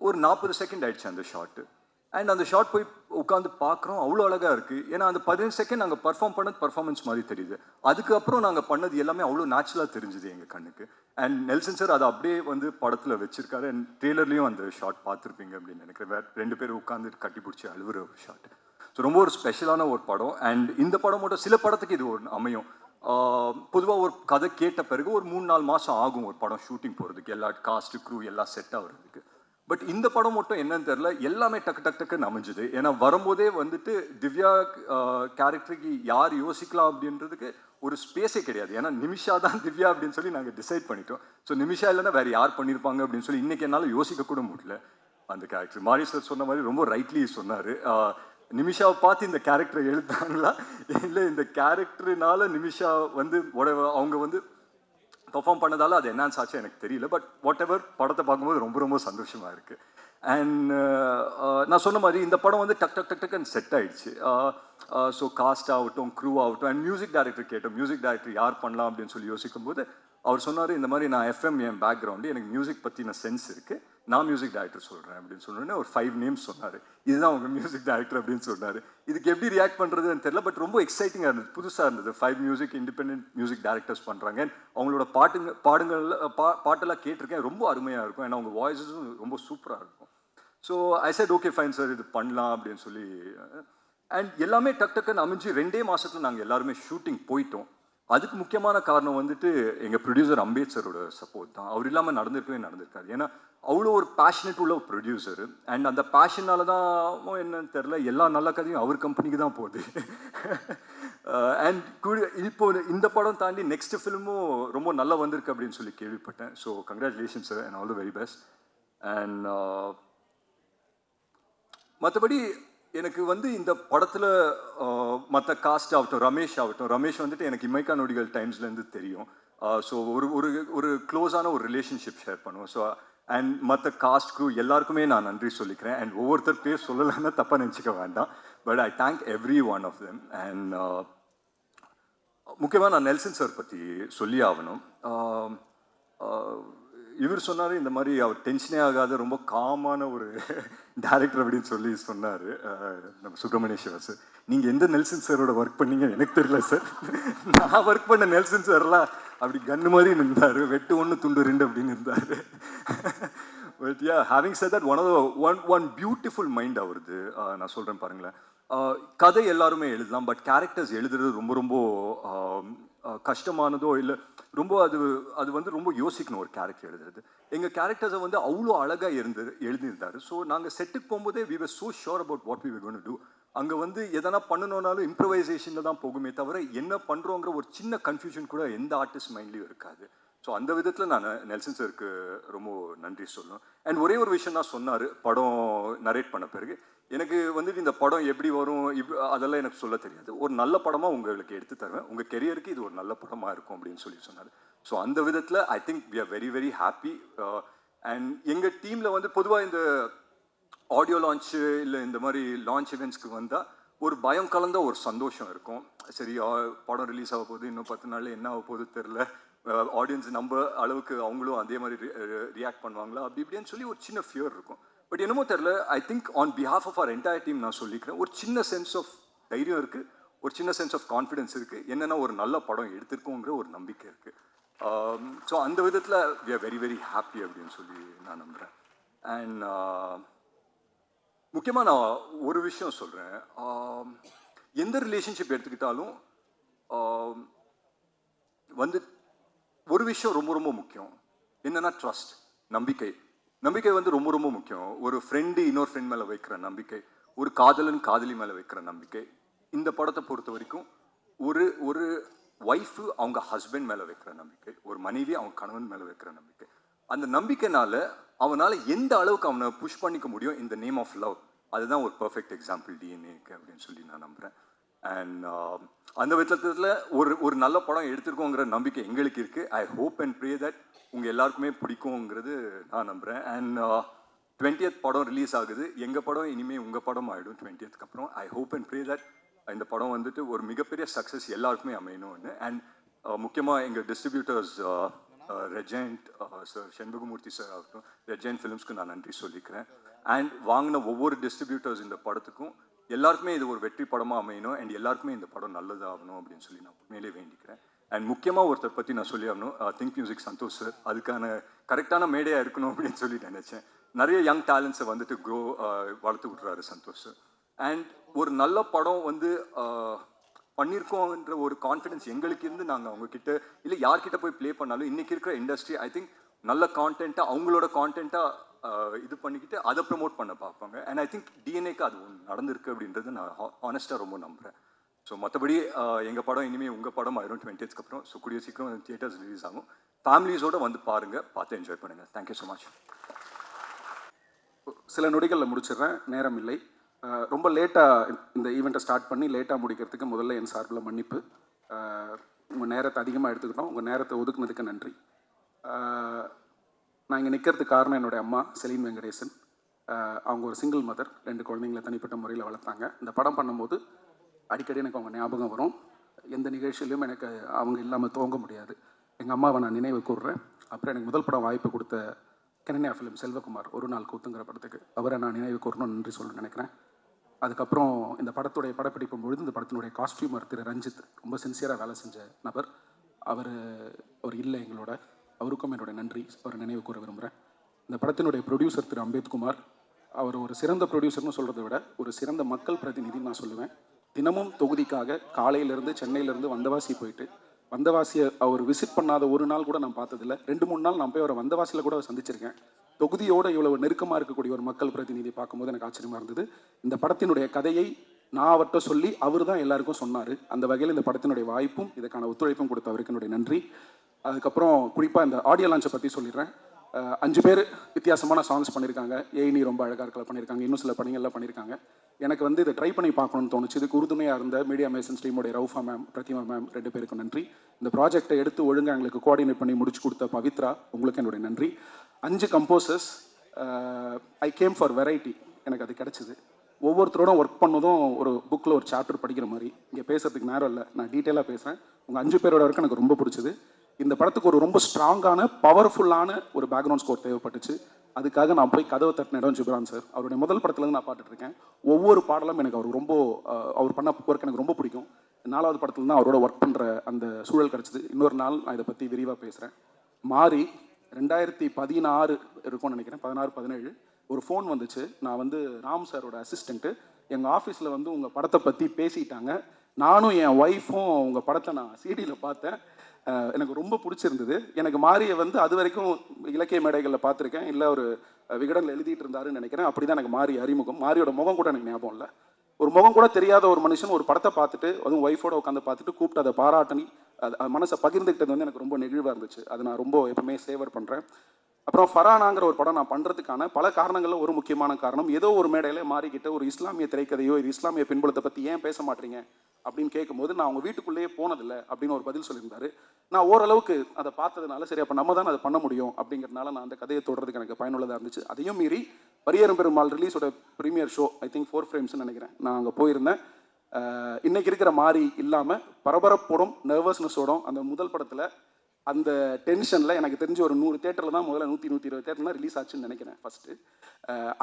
ஒரு 40 செகண்ட் ஆயிடுச்சு அந்த ஷார்ட்டு. அண்ட் அந்த ஷார்ட் போய் உட்காந்து பார்க்குறோம், அவ்வளோ அழகாக இருக்குது. ஏன்னா அந்த 15 செகண்ட் நாங்கள் பர்ஃபார்ம் பண்ணது பர்ஃபார்மன்ஸ் மாதிரி தெரியுது. அதுக்கப்புறம் நாங்கள் பண்ணது எல்லாமே அவ்வளோ நேச்சுரலாக தெரிஞ்சுது எங்கள் கண்ணுக்கு. அண்ட் நெல்சன் சார் அதை அப்படியே வந்து படத்தில் வச்சிருக்காரு. அண்ட் ட்ரெய்லர்லேயும் அந்த ஷார்ட் பார்த்துருப்பீங்க அப்படின்னு நினைக்கிறேன். வேறு 2 பேர் உட்காந்து கட்டி பிடிச்சி அழுவுற ஒரு ஷார்ட். ஸோ ரொம்ப ஒரு ஸ்பெஷலான ஒரு படம். அண்ட் இந்த படம் மட்டும் சில படத்துக்கு இது ஒரு அமையும். பொதுவாக ஒரு கதை கேட்ட பிறகு ஒரு 3-4 மாதம் ஆகும் ஒரு படம் ஷூட்டிங் போகிறதுக்கு, எல்லா காஸ்ட்டு க்ரூ எல்லாம் செட் ஆகிறதுக்கு. பட் இந்த படம் மட்டும் என்னன்னு தெரில, எல்லாமே டக்குன்னு அமைஞ்சுது. ஏன்னா வரும்போதே வந்துட்டு திவ்யா கேரக்டருக்கு யார் யோசிக்கலாம் அப்படின்றதுக்கு ஒரு ஸ்பேஸே கிடையாது. ஏன்னா நிமிஷா தான் திவ்யா அப்படின்னு சொல்லி நாங்கள் டிசைட் பண்ணிட்டோம். ஸோ நிமிஷா இல்லைன்னா வேறு யார் பண்ணியிருப்பாங்க அப்படின்னு சொல்லி இன்றைக்கி என்னால் யோசிக்க கூட முடியல அந்த கேரக்டர். மாரி சார் சொன்ன மாதிரி ரொம்ப ரைட்லி சொன்னார். நிமிஷாவை பார்த்து இந்த கேரக்டரை எழுத்தாங்களா இல்லை இந்த கேரக்டர்னால நிமிஷா வந்து அவங்க வந்து பெர்ஃபார்ம் பண்ணதால அது என்ஹான்ஸ் ஆச்சு எனக்கு தெரியல. பட் வாட் எவர் படத்தை பார்க்கும்போது ரொம்ப ரொம்ப சந்தோஷமாக இருக்குது. அண்ட் நான் சொன்ன மாதிரி இந்த படம் வந்து டக்குன்னு செட் ஆகிடுச்சு. ஸோ காஸ்ட் ஆகட்டும், க்ரூ ஆகட்டும், அண்ட் மியூசிக் டைரக்டர் கேட்டோம். மியூசிக் டைரக்டர் யார் பண்ணலாம் அப்படின்னு சொல்லி யோசிக்கும்போது அவர் சொன்னார், இந்த மாதிரி நான் எஃப்எம் என் பேக்ரவுண்டு, எனக்கு மியூசிக் பற்றின சென்ஸ் இருக்குது, நான் மியூசிக் டைரக்டர் சொல்கிறேன் அப்படின்னு சொன்னோன்னே ஒரு 5 நேம்ஸ் சொன்னார். இதுதான் அவங்க மியூசிக் டைரக்டர் அப்படின்னு சொன்னார். இதுக்கு எப்படி ரியாக்ட் பண்ணுறதுன்னு தெரியல. பட் ரொம்ப எக்ஸைட்டிங்காக இருந்தது, புதுசாக இருந்தது. 5 மியூசிக் இண்டிபெண்டன்ட் மியூசிக் டைரக்டர்ஸ் பண்ணுறாங்க. அவங்களோட பாட்டெல்லாம் கேட்டிருக்கேன், ரொம்ப அருமையாக இருக்கும். ஏன்னா அவங்க வாய்ஸஸும் ரொம்ப சூப்பராக இருக்கும். So I set okay fine sir, இது பண்ணலாம் அப்படின்னு சொல்லி. அண்ட் எல்லாமே டக்குன்னு அமைஞ்சு 2 மாதத்துல நாங்கள் எல்லாருமே ஷூட்டிங் போயிட்டோம். அதுக்கு முக்கியமான காரணம் வந்துட்டு எங்கள் ப்ரொடியூசர் அம்பேத் சாரோட சப்போர்ட் தான். அவர் இல்லாமல் நடந்திருக்காரு. ஏன்னா அவ்வளோ ஒரு பேஷனேட் உள்ள ஒரு ப்ரொடியூசர். அண்ட் அந்த பேஷனால தான் என்னன்னு தெரில, எல்லா நல்ல கதையும் அவர் கம்பெனிக்கு தான் போகுது. அண்ட் இப்போ இந்த படம் தாண்டி நெக்ஸ்ட் ஃபிலிமும் ரொம்ப நல்லா வந்திருக்கு அப்படின்னு சொல்லி கேள்விப்பட்டேன். So congratulation sir and all the very best. And மற்றபடி எனக்கு வந்து இந்த படத்தில் மற்ற காஸ்ட் ஆகட்டும், ரமேஷ் வந்துட்டு எனக்கு இமைக்கா நொடிகள் டைம்ஸ்லேருந்து தெரியும். ஸோ ஒரு க்ளோஸான ஒரு ரிலேஷன்ஷிப் ஷேர் பண்ணுவோம். ஸோ அண்ட் மற்ற காஸ்ட் க்ரூ எல்லாருக்குமே நான் நன்றி சொல்லிக்கிறேன். அண்ட் ஒவ்வொருத்தர் பேர் சொல்லலைன்னா தப்பாக நினச்சிக்க வேண்டாம். But I thank everyone of them. And முக்கியமாக நான் நெல்சன் சார் பற்றி சொல்லி ஆகணும். இவர் சொன்னார் இந்த மாதிரி அவர் டென்ஷனே ஆகாத ரொம்ப காமான ஒரு டேரக்டர் அப்படின்னு சொல்லி சொன்னார் நம்ம சுப்பிரமணிய சிவா சார். நீங்கள் எந்த நெல்சன் சாரோட ஒர்க் பண்ணீங்க எனக்கு தெரியல சார். நான் ஒர்க் பண்ண நெல்சன் சார்லாம் அப்படி கன்று மாதிரி இருந்தார், வெட்டு 1 துண்டு 2 அப்படின்னு இருந்தார். But yeah, having said that one beautiful mind அவருது. நான் சொல்கிறேன் பாருங்களேன், கதை எல்லாருமே எழுதலாம், பட் கேரக்டர்ஸ் எழுதுறது ரொம்ப ரொம்ப கஷ்டமானதோ இல்லை, ரொம்ப அது வந்து ரொம்ப யோசிக்கணும் ஒரு கேரக்டர் எழுதுறது. எங்கள் கேரக்டர்ஸை வந்து அவ்வளோ அழகாக எழுதியிருந்தார். ஸோ நாங்கள் செட்டுக்கு போகும்போதே we were so sure about what we were going to do. அங்கே வந்து எதனா பண்ணணுன்னாலும் இம்ப்ரவைசேஷனில் தான் போகுமே தவிர என்ன பண்ணுறோங்கிற ஒரு சின்ன கன்ஃபியூஷன் கூட எந்த ஆர்டிஸ்ட் மைண்ட்லேயும் இருக்காது. ஸோ அந்த விதத்தில் நான் நெல்சன் சாருக்கு ரொம்ப நன்றி சொல்லணும். அண்ட் ஒரே ஒரு விஷயம் தான் சொன்னார் படம் நரேட் பண்ண பிறகு, எனக்கு வந்துட்டு இந்த படம் எப்படி வரும் அதெல்லாம் எனக்கு சொல்ல தெரியாது, ஒரு நல்ல படமாக உங்களுக்கு எடுத்து தருவேன், உங்கள் கெரியருக்கு இது ஒரு நல்ல படமாக இருக்கும் அப்படின்னு சொல்லி சொன்னார். ஸோ அந்த விதத்தில் I think we are very very happy. And எங்கள் டீமில் வந்து பொதுவாக இந்த ஆடியோ லான்ச்சு இல்லை இந்த மாதிரி லான்ச் இவெண்ட்ஸ்க்கு வந்தால் ஒரு பயம் கலந்த ஒரு சந்தோஷம் இருக்கும். சரி, படம் ரிலீஸ் ஆக போகுது, இன்னும் 10 நாளில் என்ன ஆக போகுது தெரில, ஆடியன்ஸ் நம்ம அளவுக்கு அவங்களும் அதே மாதிரி ரியாக்ட் பண்ணுவாங்களா அப்படி இப்படின்னு சொல்லி ஒரு சின்ன ஃபியர் இருக்கும். பட் என்னமோ தெரில, I think on behalf of our entire team நான் சொல்லிக்கிறேன், ஒரு சின்ன சென்ஸ் ஆஃப் தைரியம் இருக்குது, ஒரு சின்ன சென்ஸ் ஆஃப் கான்ஃபிடென்ஸ் இருக்குது, என்னென்னா ஒரு நல்ல படம் எடுத்திருக்கோங்கிற ஒரு நம்பிக்கை இருக்குது. ஸோ அந்த விதத்தில் we are very very happy அப்படின்னு சொல்லி நான் நம்புகிறேன். அண்ட் முக்கியமாக நான் ஒரு விஷயம் சொல்கிறேன், எந்த ரிலேஷன்ஷிப் எடுத்துக்கிட்டாலும் வந்து ஒரு விஷயம் ரொம்ப ரொம்ப முக்கியம், என்னென்னா ட்ரஸ்ட், நம்பிக்கை. நம்பிக்கை வந்து ரொம்ப ரொம்ப முக்கியம். ஒரு ஃப்ரெண்டு இன்னொரு ஃப்ரெண்ட் மேலே வைக்கிற நம்பிக்கை, ஒரு காதலன் காதலி மேலே வைக்கிற நம்பிக்கை. இந்த படத்தை பொறுத்த வரைக்கும் ஒரு ஒய்ஃபு அவங்க ஹஸ்பண்ட் மேலே வைக்கிற நம்பிக்கை, ஒரு மனைவி அவங்க கணவன் மேலே வைக்கிற நம்பிக்கை. அந்த நம்பிக்கைனால அவனால் எந்த அளவுக்கு அவனை புஷ் பண்ணிக்க முடியும் இந்த நேம் ஆஃப் லவ், அதுதான் ஒரு பர்ஃபெக்ட் எக்ஸாம்பிள் டிஎன்ஏக்கு அப்படின்னு சொல்லி நான் நம்புகிறேன். அண்ட் அந்த விதத்தில் ஒரு நல்ல படம் எடுத்திருக்கோங்கிற நம்பிக்கை எங்களுக்கு இருக்குது. I hope and pray that உங்கள் எல்லாருக்குமே பிடிக்குங்கிறது நான் நம்புகிறேன். அண்ட் 20th படம் ரிலீஸ் ஆகுது, எங்கள் படம் இனிமேல் உங்கள் படம் ஆகிடும் 20th அப்புறம். I hope and pray that இந்த படம் வந்துட்டு ஒரு மிகப்பெரிய சக்ஸஸ் எல்லாருக்குமே அமையணும்னு. அண்ட் முக்கியமாக எங்கள் distributors Regent sir, Shenbagamoorthy sir ஆகட்டும், ரெஜெண்ட் ஃபிலிம்ஸ்க்கு நான் நன்றி சொல்லிக்கிறேன். அண்ட் வாங்கின ஒவ்வொரு டிஸ்ட்ரிபியூட்டர்ஸ் இந்த படத்துக்கும் எல்லாருக்குமே இது ஒரு வெற்றி படமாக அமையணும், அண்ட் எல்லாருக்குமே இந்த படம் நல்லதாகணும் அப்படின்னு சொல்லி நான் உண்மையிலே வேண்டிக்கிறேன். அண்ட் முக்கியமாக ஒருத்தர் பற்றி நான் சொல்லி ஆகணும், திங்க் மியூசிக் சந்தோஷ் சார். அதுக்கான கரெக்டான மேடையாக இருக்கணும் அப்படின்னு சொல்லி நினச்சேன். நிறைய யங் டேலண்ட்ஸை வந்துட்டு வளர்த்து விட்றாரு சந்தோஷ் சார். அண்ட் ஒரு நல்ல படம் வந்து பண்ணியிருக்கோன்ற ஒரு கான்ஃபிடென்ஸ் எங்களுக்கு இருந்து நாங்கள் அவங்கக்கிட்ட இல்லை யார்கிட்ட போய் ப்ளே பண்ணாலும் இன்றைக்கி இருக்கிற இண்டஸ்ட்ரி ஐ திங்க் நல்ல கான்டென்ட்டாக அவங்களோட கான்டென்ட்டாக இது பண்ணிக்கிட்டு அதை ப்ரமோட் பண்ண பார்ப்பாங்க. அண்ட் ஐ திங்க் டிஎன்ஏக்கு அது ஒன்று நடந்திருக்கு அப்படின்றது நான் ஆனஸ்ட்டாக ரொம்ப நம்புகிறேன். ஸோ மற்றபடி எங்கள் படம் இனிமேல் உங்கள் படம் ஆயிரும் 20th அப்புறம். ஸோ கூடிய சீக்கிரம் தியேட்டர்ஸ் ரிலீஸ் ஆகும், ஃபேமிலிஸோடு வந்து பாருங்கள், பார்த்து என்ஜாய் பண்ணுங்கள். Thank you so much. சில நொடிகளில் முடிச்சிடுறேன், நேரம் இல்லை. ரொம்ப லேட்டாக இந்த ஈவெண்ட்டை ஸ்டார்ட் பண்ணி லேட்டாக முடிக்கிறதுக்கு முதல்ல என் சார்பில் மன்னிப்பு. உங்கள் நேரத்தை அதிகமாக எடுத்துக்கிட்டோம், உங்கள் நேரத்தை ஒதுக்குனதுக்கு நன்றி. நான் இங்கே நிற்கிறதுக்கு காரணம் என்னுடைய அம்மா செலீன் வெங்கடேசன். அவங்க ஒரு சிங்கிள் மதர், 2 குழந்தைங்களை தனிப்பட்ட முறையில் வளர்த்தாங்க. இந்த படம் பண்ணும்போது அடிக்கடி எனக்கு அவங்க ஞாபகம் வரும். எந்த நிகழ்ச்சியிலையும் எனக்கு அவங்க இல்லாமல் துவங்க முடியாது. எங்கள் அம்மாவை நான் நினைவு கூறுறேன். அப்புறம் எனக்கு முதல் படம் வாய்ப்பு கொடுத்த கெனனியா ஃபிலிம் செல்வகுமார் ஒரு நாள் கூத்துங்கிற படத்துக்கு அவரை நான் நினைவு கூறணும்னு நன்றி சொல்ல நினைக்கிறேன். அதுக்கப்புறம் இந்த படத்துடைய படப்பிடிக்கும் பொழுது இந்த படத்தினுடைய காஸ்டியூமர் திரு ரஞ்சித் ரொம்ப சின்சியராக வேலை செஞ்ச நபர். அவர் இல்லை எங்களோட, அவருக்கும் என்னுடைய நன்றி அவரை நினைவு கூற விரும்புகிறேன். இந்த படத்தினுடைய ப்ரொடியூசர் திரு அம்பேத்குமார், அவர் ஒரு சிறந்த ப்ரொடியூசர்னு சொல்கிறத விட ஒரு சிறந்த மக்கள் பிரதிநிதின்னு நான் சொல்லுவேன். தினமும் தொகுதிக்காக காலையிலேருந்து சென்னையிலேருந்து வந்தவாசி போயிட்டு வந்தவாசியை அவர் விசிட் பண்ணாத ஒரு நாள் கூட நான் பார்த்ததில்லை. 2-3 நாள் நான் போய் அவரை வந்தவாசியில் கூட சந்திச்சிருக்கேன். தொகுதியோடு இவ்வளவு நெருக்கமாக இருக்கக்கூடிய ஒரு மக்கள் பிரதிநிதி பார்க்கும்போது எனக்கு ஆச்சரியமாக இருந்தது. இந்த படத்தினுடைய கதையை நான் அவர்கிட்ட சொல்லி அவர் தான் எல்லாருக்கும் சொன்னார். அந்த வகையில் இந்த படத்தினுடைய வாய்ப்பும் இதுக்கான ஒத்துழைப்பும் கொடுத்த அவருக்கு என்னுடைய நன்றி. அதுக்கப்புறம் குறிப்பாக இந்த ஆடியோ லான்ச்சை பற்றி சொல்லிடுறேன். 5 பேர் வித்தியாசமான சாங்ஸ் பண்ணியிருக்காங்க. ஏய்னி ரொம்ப அழகாக இருக்கல பண்ணியிருக்காங்க, இன்னும் சில பணிகள்லாம் பண்ணியிருக்காங்க. எனக்கு வந்து இதை ட்ரை பண்ணி பார்க்கணும்னு தோணுச்சு. இதுக்கு உறுதுணையாக இருந்த மீடியா மேசன்ஸ் டீமோடைய ரவுஃபா மேம், பிரதிமா மேம் 2 பேருக்கும் நன்றி. இந்த ப்ராஜெக்டை எடுத்து ஒழுங்காக எங்களுக்கு கோஆர்டினேட் பண்ணி முடிச்சு கொடுத்த பவித்ரா, உங்களுக்கு என்னுடைய நன்றி. 5 composers, I came for variety, எனக்கு அது கிடச்சிது. ஒவ்வொருத்தரோட ஒர்க் பண்ணதும் ஒரு புக்கில் ஒரு சாப்டர் படிக்கிற மாதிரி. இங்கே பேசுறதுக்கு நேரம் இல்லை, நான் டீட்டெயிலாக பேசுகிறேன். உங்கள் 5 பேரோட ஒர்க் எனக்கு ரொம்ப பிடிச்சது. இந்த படத்துக்கு ஒரு ரொம்ப ஸ்ட்ராங்கான பவர்ஃபுல்லான ஒரு பேக்ரவுண்ட் ஸ்கோர் தேவைப்பட்டுச்சு. அதுக்காக நான் போய் கதவை தட்டின இடம் ஜிப்ரான் சார். அவருடைய முதல் படத்துலேருந்து நான் பாட்டுட்ருக்கேன். ஒவ்வொரு பாடலும் எனக்கு அவர் ரொம்ப அவர் பண்ண ஒர்க் எனக்கு ரொம்ப பிடிக்கும். 4வது படத்துல தான் அவரோட ஒர்க் பண்ணுற அந்த சூழல் கிடச்சிது. இன்னொரு நாள் நான் இதை பற்றி விரிவாக பேசுகிறேன். மாறி 2016 இருக்கும்னு நினைக்கிறேன், 16, 17 ஒரு ஃபோன் வந்துச்சு. நான் வந்து ராம் சாரோட அசிஸ்டண்ட்டு. எங்கள் ஆஃபீஸில் வந்து உங்கள் படத்தை பற்றி பேசிட்டாங்க. நானும் என் ஒய்ஃபும் உங்கள் படத்தை நான் சிடியில் பார்த்தேன். எனக்கு ரொம்ப பிடிச்சிருந்தது. எனக்கு மாரியை வந்து அது வரைக்கும் இலக்கிய மேடைகளில் பார்த்துருக்கேன், இல்லை ஒரு விகடனில் எழுதிட்டு இருந்தாருன்னு நினைக்கிறேன். அப்படி தான் எனக்கு மாறி அறிமுகம். மாரியோட முகம் கூட எனக்கு ஞாபகம் இல்லை. ஒரு முகம் கூட தெரியாத ஒரு மனுஷன் ஒரு படத்தை பார்த்துட்டு, அதுவும் ஒய்ஃபோட உட்காந்து பார்த்துட்டு கூப்பிட்டு அதை பாராட்டி அது மனசை பகிர்ந்துக்கிட்டது வந்து எனக்கு ரொம்ப நெகிழ்வாக இருந்துச்சு. அதை நான் ரொம்ப எப்பவுமே சேவர் பண்ணுறேன். அப்புறம் ஃபரானாங்கிற ஒரு படம் நான் பண்ணுறதுக்கான பல காரணங்களில் ஒரு முக்கியமான காரணம், ஏதோ ஒரு மேடையில் மாறிக்கிட்ட ஒரு இஸ்லாமிய திரைக்கதையோ இது இஸ்லாமிய பின்புலத்தை பற்றி ஏன் பேச மாட்டீங்க அப்படின்னு கேட்கும்போது, நான் அவங்க வீட்டுக்குள்ளேயே போனதில்லை அப்படின்னு ஒரு பதில் சொல்லியிருந்தாரு. நான் ஓரளவுக்கு அதை பார்த்ததுனால சரி அப்போ நம்ம தான் அதை பண்ண முடியும் அப்படிங்கிறதுனால நான் அந்த கதையை தொடர்றதுக்கு எனக்கு பயனுள்ளதாக இருந்துச்சு. அதையும் மீறி பரியரும் பெருமாள் ரிலீஸோட ப்ரீமியர் ஷோ, ஐ திங்க் 4 ஃப்ரேம்ஸ்னு நினைக்கிறேன், நான் அங்கே போயிருந்தேன். இன்னைக்கு இருக்கிற மாறி இல்லாமல் பரபரப்போடும் நர்வஸ்னஸோடும் அந்த முதல் படத்தில் அந்த டென்ஷனில் எனக்கு தெரிஞ்ச ஒரு 100 தேட்டரில் தான் முதல்ல 100-120 தேட்டர்லாம் ரிலீஸ் ஆச்சுன்னு நினைக்கிறேன் ஃபஸ்ட்டு.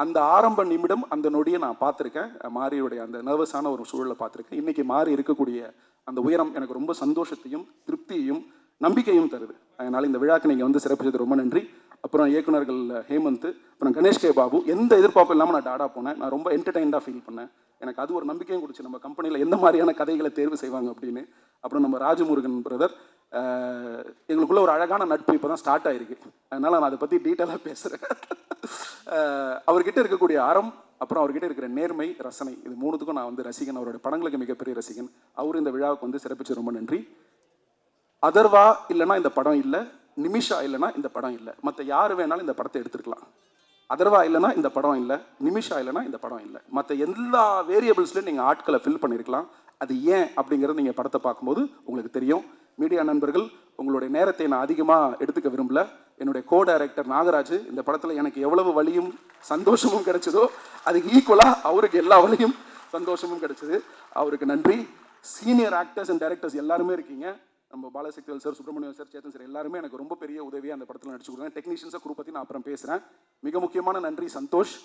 அந்த ஆரம்ப நிமிடம் அந்த நொடியை நான் பார்த்துருக்கேன். மாரியுடைய அந்த நர்வஸான ஒரு சூழலை பார்த்துருக்கேன். இன்றைக்கி மாறி இருக்கக்கூடிய அந்த உயரம் எனக்கு ரொம்ப சந்தோஷத்தையும் திருப்தியையும் நம்பிக்கையும் தருது. அதனால் இந்த விழாக்கு நீங்கள் வந்து சிறப்பிச்சது ரொம்ப நன்றி. அப்புறம் இயக்குனர்கள் ஹேமந்த், அப்புறம் கணேஷ் கே பாபு, எந்த எதிர்பார்ப்பும் இல்லாமல் நான் டாடா போனேன். நான் ரொம்ப என்டர்டைன்டாக ஃபீல் பண்ணேன். எனக்கு அது ஒரு நம்பிக்கையும் கொடுச்சு நம்ம கம்பெனியில் எந்த மாதிரியான கதைகளை தேர்வு செய்வாங்க அப்படின்னு. அப்புறம் நம்ம ராஜமுருகன் பிரதர், எங்களுக்குள்ள ஒரு அழகான நட்பு இப்போ தான் ஸ்டார்ட் ஆகிருக்கு. அதனால் நான் அதை பற்றி டீட்டெயிலாக பேசுகிறேன். அவர்கிட்ட இருக்கக்கூடிய அறம், அப்புறம் அவர்கிட்ட இருக்கிற நேர்மை, ரசனை, இது 3த்துக்கும் நான் வந்து ரசிகன். அவரோட படங்களுக்கு மிகப்பெரிய ரசிகன். அவர் இந்த விழாவுக்கு வந்து சிறப்பிச்சு ரொம்ப நன்றி. அதர்வா இல்லைனா இந்த படம் இல்லை, நிமிஷா இல்லைனா இந்த படம் இல்லை, மற்ற யார் வேணாலும் இந்த படத்தை எடுத்துருக்கலாம். அதர்வா இல்லைனா இந்த படம் இல்லை, நிமிஷா இல்லைனா இந்த படம் இல்லை, மற்ற எல்லா வேரியபிள்ஸ்லையும் நீங்கள் ஆட்களை ஃபில் பண்ணியிருக்கலாம். அது ஏன் அப்படிங்கிறது நீங்கள் படத்தை பார்க்கும்போது உங்களுக்கு தெரியும். மீடியா நண்பர்கள், உங்களுடைய நேரத்தை நான் அதிகமாக எடுத்துக்க விரும்பல. என்னுடைய கோ டைரக்டர் நாகராஜ், இந்த படத்தில் எனக்கு எவ்வளவு வலியும் சந்தோஷமும் கிடைச்சதோ அதுக்கு ஈக்குவலாக அவருக்கு எல்லா வலியும் சந்தோஷமும் கிடைச்சது. அவருக்கு நன்றி. சீனியர் ஆக்டர்ஸ் அண்ட் டைரக்டர்ஸ் எல்லாருமே இருக்கீங்க. நம்ம Balasakthivel sir, Subramaniam sir, Chetan sir எல்லாருமே எனக்கு ரொம்ப பெரிய உதவியாக அந்த படத்தில் நடிச்சு கொடுக்குறேன். டெக்னீஷியன்ஸை குரூப் பற்றி நான் அப்புறம் பேசுகிறேன். மிக முக்கியமான நன்றி சந்தோஷ்.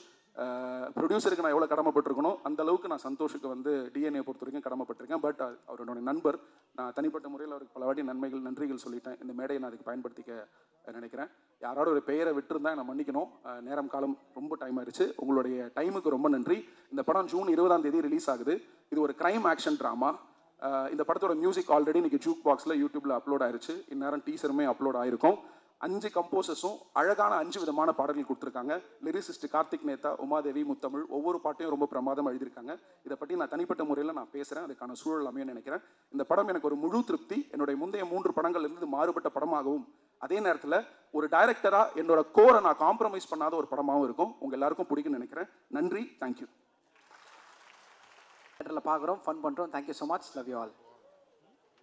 ப்ரொடியூசருக்கு நான் எவ்வளோ கடமைப்பட்டிருக்கணும் அந்த அளவுக்கு நான் சந்தோஷுக்கு வந்து டிஎன்ஏ பொறுத்த வரைக்கும் கடமைப்பட்டிருக்கேன். பட் அவரோட நண்பர், நான் தனிப்பட்ட முறையில் அவருக்கு பல வாட்டி நன்றிகள் சொல்லிட்டேன். இந்த மேடையை நான் அதுக்கு பயன்படுத்திக்க நினைக்கிறேன். யாரோட ஒரு பெயரை விட்டுருந்தா நான் மன்னிக்கணும். நேரம் காலம் ரொம்ப டைம் ஆயிடுச்சு. உங்களுடைய டைமுக்கு ரொம்ப நன்றி. இந்த படம் ஜூன் 20ஆம் தேதி ரிலீஸ் ஆகுது. இது ஒரு கிரைம் ஆக்ஷன் ட்ராமா. இந்த படத்தோட மியூசிக் ஆல்ரெடி இன்றைக்கி ஜூக் பாக்ஸில் யூடியூப்பில் அப்லோட் ஆயிடுச்சு. இந்நேரம் டீசருமே அப்லோட் ஆயிருக்கும். 5 கம்போசர்ஸும் அழகான 5 விதமான பாடல்கள் கொடுத்துருக்காங்க. லிரிசிஸ்ட் கார்த்திக் நேதா, உமாதேவி, முத்தமிழ், ஒவ்வொரு பாட்டையும் ரொம்ப பிரமாதம் எழுதியிருக்காங்க. இதை பற்றி நான் தனிப்பட்ட முறையில் நான் பேசுகிறேன். அதுக்கான சூழல் அமையும் நினைக்கிறேன். இந்த படம் எனக்கு ஒரு முழு திருப்தி. என்னுடைய முந்தைய 3 படங்கள் இருந்து மாறுபட்ட படமாகவும், அதே நேரத்தில் ஒரு டைரக்டராக என்னோட கோரை நான் காம்ப்ரமைஸ் பண்ணாத ஒரு படமாகவும் இருக்கும். உங்கள் எல்லாருக்கும் பிடிக்கும்னு நினைக்கிறேன். நன்றி, தேங்க்யூ. பார்க்குறோம், ஃபன் பண்ணுறோம். Thank you so much. Love you all.